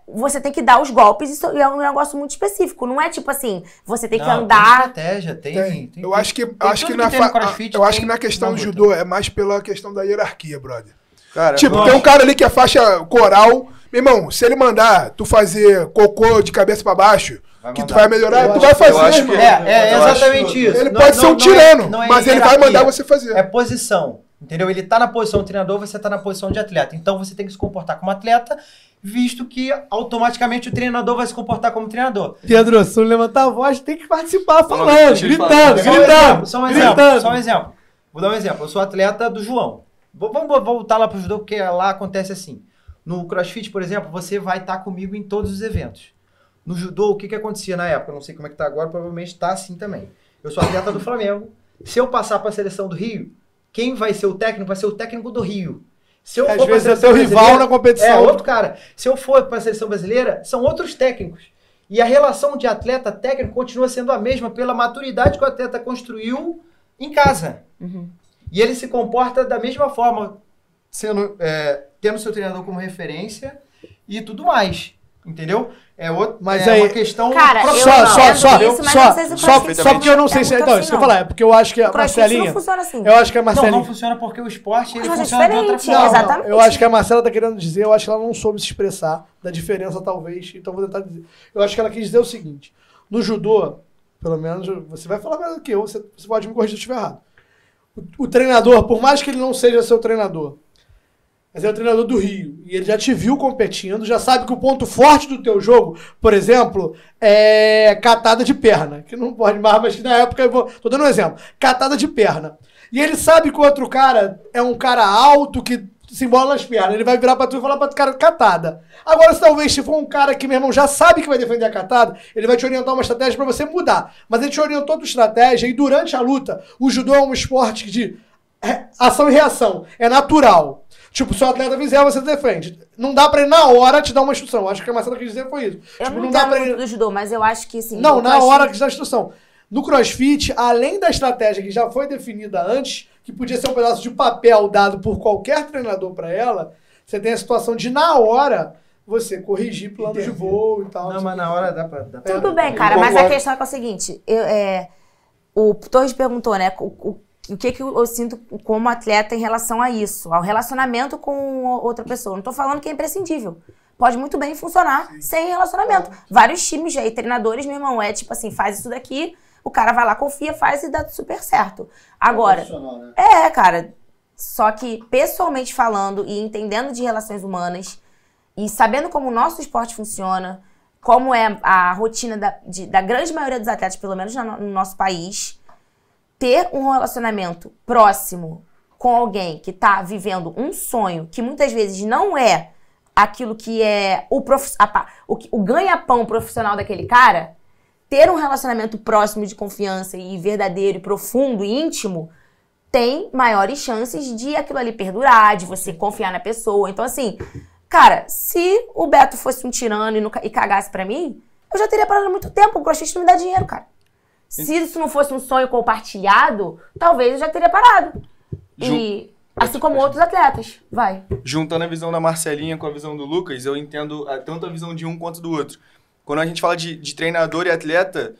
você tem que dar os golpes, isso é um negócio muito específico. Não é tipo assim, você tem que andar. Tem estratégia, tem. Eu acho que na questão do judô é mais pela questão da hierarquia, brother. Cara, Tipo, tem um cara ali que é faixa coral. Meu irmão, se ele mandar tu fazer cocô de cabeça pra baixo, que tu vai melhorar, tu vai fazer, irmão. É exatamente isso. Ele pode ser um tirano, mas ele vai mandar você fazer. É posição, entendeu? Ele tá na posição de treinador, você tá na posição de atleta. Então você tem que se comportar como atleta, visto que automaticamente o treinador vai se comportar como treinador. Pedro, se não levantar a voz, tem que participar falando, Só um gritando. exemplo. Vou dar um exemplo. Eu sou atleta do João. Vamos voltar lá pro judô, porque lá acontece assim. No CrossFit, por exemplo, você vai estar comigo em todos os eventos. No judô, o que acontecia na época? Eu não sei como é que tá agora, provavelmente tá assim também. Eu sou atleta do Flamengo. Se eu passar para a seleção do Rio, quem vai ser o técnico? Vai ser o técnico do Rio. Se eu for Às vezes é pra seu rival na competição. É outro cara. Se eu for para a seleção brasileira, são outros técnicos. E a relação de atleta-técnico continua sendo a mesma pela maturidade que o atleta construiu em casa. Uhum. E ele se comporta da mesma forma, tendo seu treinador como referência e tudo mais. Entendeu? Mas uma aí, questão profissional. Só porque eu não sei se... Então, isso que eu ia falar, é porque eu acho que a Marcelinha... não funciona assim. Eu acho que a Marcelinha... Não funciona porque o esporte ele Mas é funciona de outra diferente, forma. exatamente. Eu acho que a Marcela tá querendo dizer, eu acho que ela não soube se expressar da diferença, talvez, então vou tentar dizer. Eu acho que ela quis dizer o seguinte, no judô, pelo menos, você vai falar melhor do que eu, você pode me corrigir se eu estiver errado. O treinador, por mais que ele não seja seu treinador, mas é o treinador do Rio, e ele já te viu competindo, já sabe que o ponto forte do teu jogo, por exemplo, é catada de perna, que não pode mais, mas que na época, tô dando um exemplo, catada de perna. E ele sabe que o outro cara é um cara alto, que se embola nas pernas, ele vai virar pra tu e falar pra tu, cara, catada. Agora, se talvez se for um cara que, meu irmão, já sabe que vai defender a catada, ele vai te orientar uma estratégia pra você mudar. Mas ele te orientou a tua estratégia, e durante a luta, o judô é um esporte de ação e reação, é natural. Tipo, se o atleta fizer, você defende. Não dá pra ele na hora te dar uma instrução. Acho que a Marcela quis dizer foi isso. Eu tipo, não dá pra entendo ele... muito do judô, mas eu acho que assim... Não, na hora que te dá a instrução. No CrossFit, além da estratégia que já foi definida antes, que podia ser um pedaço de papel dado por qualquer treinador pra ela, você tem a situação de, na hora, você corrigir plano de voo e tal. Não, mas na hora dá pra... Tudo bem, cara, mas a questão é o seguinte, o Torres perguntou, né, o que eu sinto como atleta em relação a isso, ao relacionamento com outra pessoa. Não tô falando que é imprescindível. Pode muito bem funcionar sem relacionamento. Vários times aí, treinadores, meu irmão, tipo assim, faz isso daqui, o cara vai lá, confia, faz e dá super certo. Agora, né? cara, só que pessoalmente falando e entendendo de relações humanas e sabendo como o nosso esporte funciona, como é a rotina da grande maioria dos atletas, pelo menos no nosso país, ter um relacionamento próximo com alguém que tá vivendo um sonho que muitas vezes não é aquilo que é o ganha-pão profissional daquele cara, ter um relacionamento próximo de confiança e verdadeiro, e profundo e íntimo, tem maiores chances de aquilo ali perdurar, de você confiar na pessoa. Então, assim, cara, se o Beto fosse um tirano e cagasse pra mim, eu já teria parado há muito tempo. O crossfit não me dá dinheiro, cara. Se isso não fosse um sonho compartilhado, talvez eu já teria parado. E assim como outros atletas. Vai. Juntando a visão da Marcelinha com a visão do Lucas, eu entendo tanto a visão de um quanto do outro. Quando a gente fala de treinador e atleta,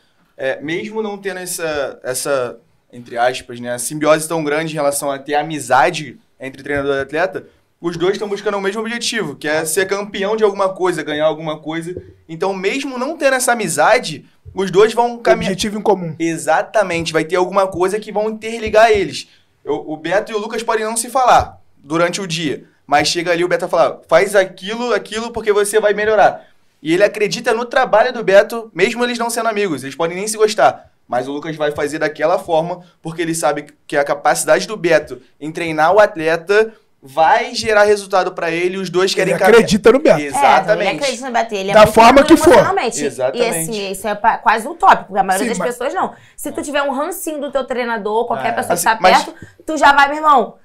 mesmo não tendo essa, entre aspas, né, simbiose tão grande em relação a ter amizade entre treinador e atleta, os dois estão buscando o mesmo objetivo, que é ser campeão de alguma coisa, ganhar alguma coisa. Então, mesmo não tendo essa amizade, os dois vão caminhar... Objetivo em comum. Exatamente, vai ter alguma coisa que vão interligar eles. O Beto e o Lucas podem não se falar durante o dia, mas chega ali o Beto vai falar, faz aquilo porque você vai melhorar. E ele acredita no trabalho do Beto, mesmo eles não sendo amigos, eles podem nem se gostar. Mas o Lucas vai fazer daquela forma, porque ele sabe que a capacidade do Beto em treinar o atleta vai gerar resultado pra ele, os dois querem... Ele acredita no Beto. Exatamente. Ele acredita no Beto. Ele Da forma que for. Exatamente. E assim, isso é quase utópico, porque a maioria das pessoas não. Se tu tiver um rancinho do teu treinador, qualquer pessoa que tá perto, tu já vai, meu irmão...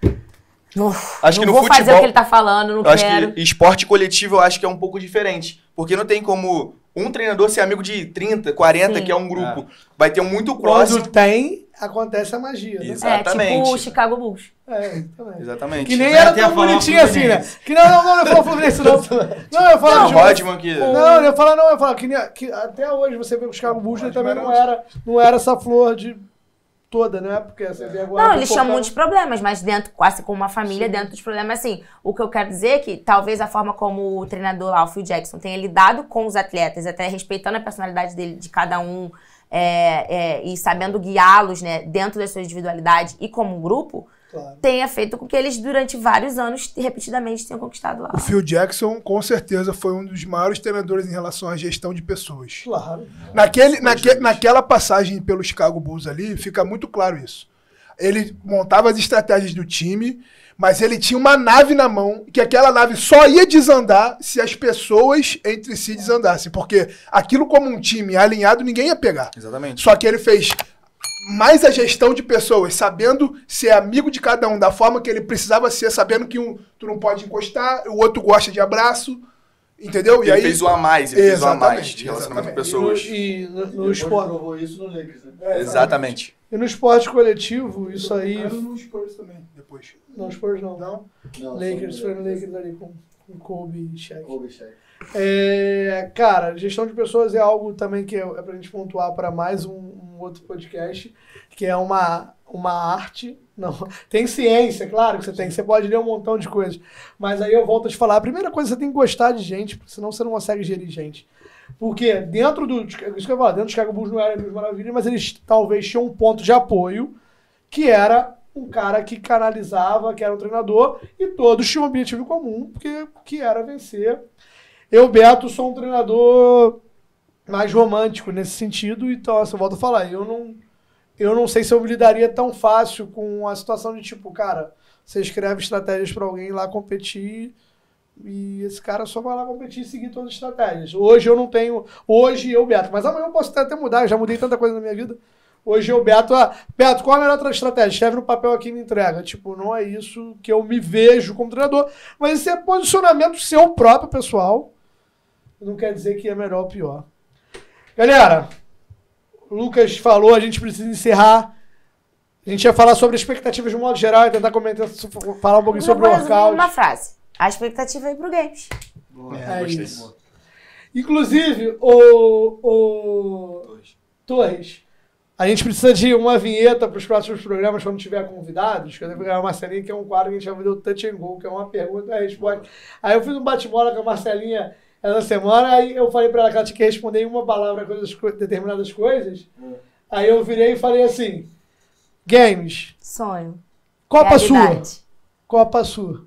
Acho que não no vou futebol, fazer o que ele tá falando, não acho quero. que esporte coletivo eu acho que é um pouco diferente. Porque não tem como um treinador ser amigo de 30, 40, que é um grupo. Vai ter um muito próximo. Quando tem, acontece a magia, né? Exatamente. Tipo o Chicago Bulls. Exatamente. Que nem era tão bonitinho assim, né? Que não eu falo Fluminense, não. Não, eu falo... Rodman que... Não, eu falo que até hoje você vê que o Chicago Bulls também não era essa flor de... toda, né? Porque você vê agora... Não, eles tinham muitos problemas, mas dentro, quase como uma família, dentro dos problemas, assim, o que eu quero dizer é que talvez a forma como o treinador lá, o Phil Jackson, tenha lidado com os atletas, até respeitando a personalidade dele, de cada um, e sabendo guiá-los, né, dentro da sua individualidade e como um grupo, tenha feito com que eles, durante vários anos, repetidamente tenham conquistado lá. O Phil Jackson, com certeza, foi um dos maiores treinadores em relação à gestão de pessoas. Claro. Naquela passagem pelo Chicago Bulls ali, fica muito claro isso. Ele montava as estratégias do time, mas ele tinha uma nave na mão, que aquela nave só ia desandar se as pessoas entre si desandassem. Porque aquilo como um time alinhado, ninguém ia pegar. Exatamente. Só que ele fez... mais a gestão de pessoas, sabendo ser amigo de cada um, da forma que ele precisava ser, sabendo que tu não pode encostar, o outro gosta de abraço, entendeu? Ele fez o a mais, de relacionamento com pessoas. E no esporte... provou isso no Lakers, né? Exatamente. E no esporte coletivo, isso aí... no Spurs também, depois. Não, Spurs não. Não? Lakers, foi no Lakers ali com Kobe e Shaq. Kobe e Shaq. Cara, gestão de pessoas é algo também que é pra gente pontuar para mais um outro podcast, que é uma arte. Não, tem ciência, claro que você pode ler um montão de coisas, mas aí eu volto a te falar, a primeira coisa, você tem que gostar de gente, senão você não consegue gerir gente. Porque dentro do... Isso que eu ia falar, dentro do Chicago Bulls não era Mil Maravilhas, mas eles talvez tinham um ponto de apoio, que era um cara que canalizava, que era um treinador, e todos tinham um objetivo comum, que era vencer. Eu, Beto, sou um treinador mais romântico nesse sentido, então, assim, eu volto a falar, eu não sei se eu lidaria tão fácil com a situação de tipo, cara, você escreve estratégias para alguém ir lá competir e esse cara só vai lá competir e seguir todas as estratégias. Hoje eu não tenho... Hoje eu, Beto, mas amanhã eu posso até mudar, eu já mudei tanta coisa na minha vida. Hoje eu, Beto, Beto, qual a melhor estratégia? Escreve no papel aqui e me entrega. Tipo, não é isso que eu me vejo como treinador, mas isso é posicionamento seu próprio, pessoal. Não quer dizer que é melhor ou pior. Galera, o Lucas falou, a gente precisa encerrar. A gente ia falar sobre expectativas de um modo geral e tentar falar um pouquinho sobre o workout. Uma frase. A expectativa é ir pro Games. Isso. Inclusive, o Torres, a gente precisa de uma vinheta para os próximos programas quando tiver convidados. Que eu devo ganhar a Marcelinha, que é um quadro que a gente vai fazer o Touch and Go, que é uma pergunta e a resposta. Aí eu fiz um bate-bola com a Marcelinha essa semana, aí eu falei pra ela que ela tinha que responder em uma palavra determinadas coisas. Aí eu virei e falei assim, Games. Sonho. Copa Sua. Copa Sua.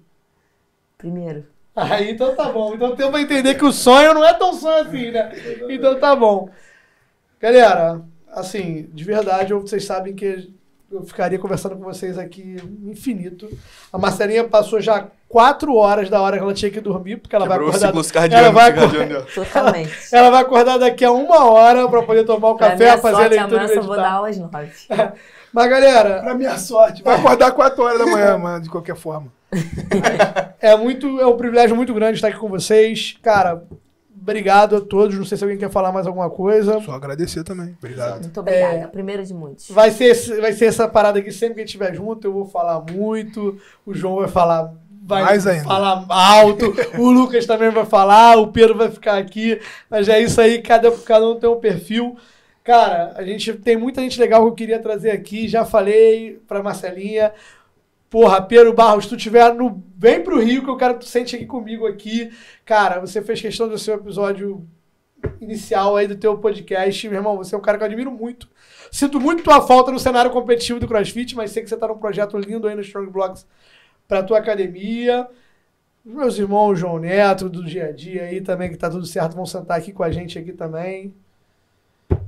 Primeiro. Aí, então tá bom. Então eu vou entender que o sonho não é tão sonho assim, né? Então tá bom. Galera, assim, de verdade, vocês sabem que eu ficaria conversando com vocês aqui infinito. A Marcelinha passou já 4 horas da hora que ela tinha que dormir, porque ela Quebrou vai acordar. o ciclo circadiano. Totalmente. Ela vai acordar daqui a 1 hora pra poder tomar o Pra café, minha fazer a sorte, leitura amanhã eu só vou dar meditar. aula às 9. Mas, galera, Pra minha sorte. Vai acordar 4 horas da manhã, mano, de qualquer forma. é um privilégio muito grande estar aqui com vocês. Cara, obrigado a todos. Não sei se alguém quer falar mais alguma coisa. Só agradecer também. Obrigado. Muito obrigada. Primeiro de muitos. Vai ser essa parada aqui sempre que a gente estiver junto. Eu vou falar muito. O João vai falar. Vai Mais ainda. falar alto. O Lucas também vai falar. O Pedro vai ficar aqui. Mas é isso aí. Cada um tem um perfil. Cara, tem muita gente legal que eu queria trazer aqui. Já falei pra Marcelinha. Porra, Pedro Barros, se tu tiver vem pro Rio que eu quero que tu sente aqui comigo aqui. Cara, você fez questão do seu episódio inicial aí do teu podcast. Meu irmão, você é um cara que eu admiro muito. Sinto muito tua falta no cenário competitivo do CrossFit, mas sei que você tá num projeto lindo aí no Strong Blocks pra tua academia. Os meus irmãos, João Neto, do dia a dia aí também, que tá tudo certo, vão sentar aqui com a gente aqui também.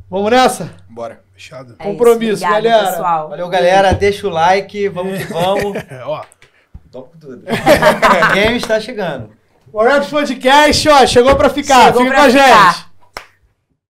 Vamos nessa? Bora. Fechado. É Compromisso, isso. Obrigada, galera. pessoal. Valeu, galera. Deixa o like. Vamos que vamos. Ó. Toma com tudo. O game está chegando. O Raps Podcast, ó, chegou pra ficar. Chegou Fica pra com a ficar. gente.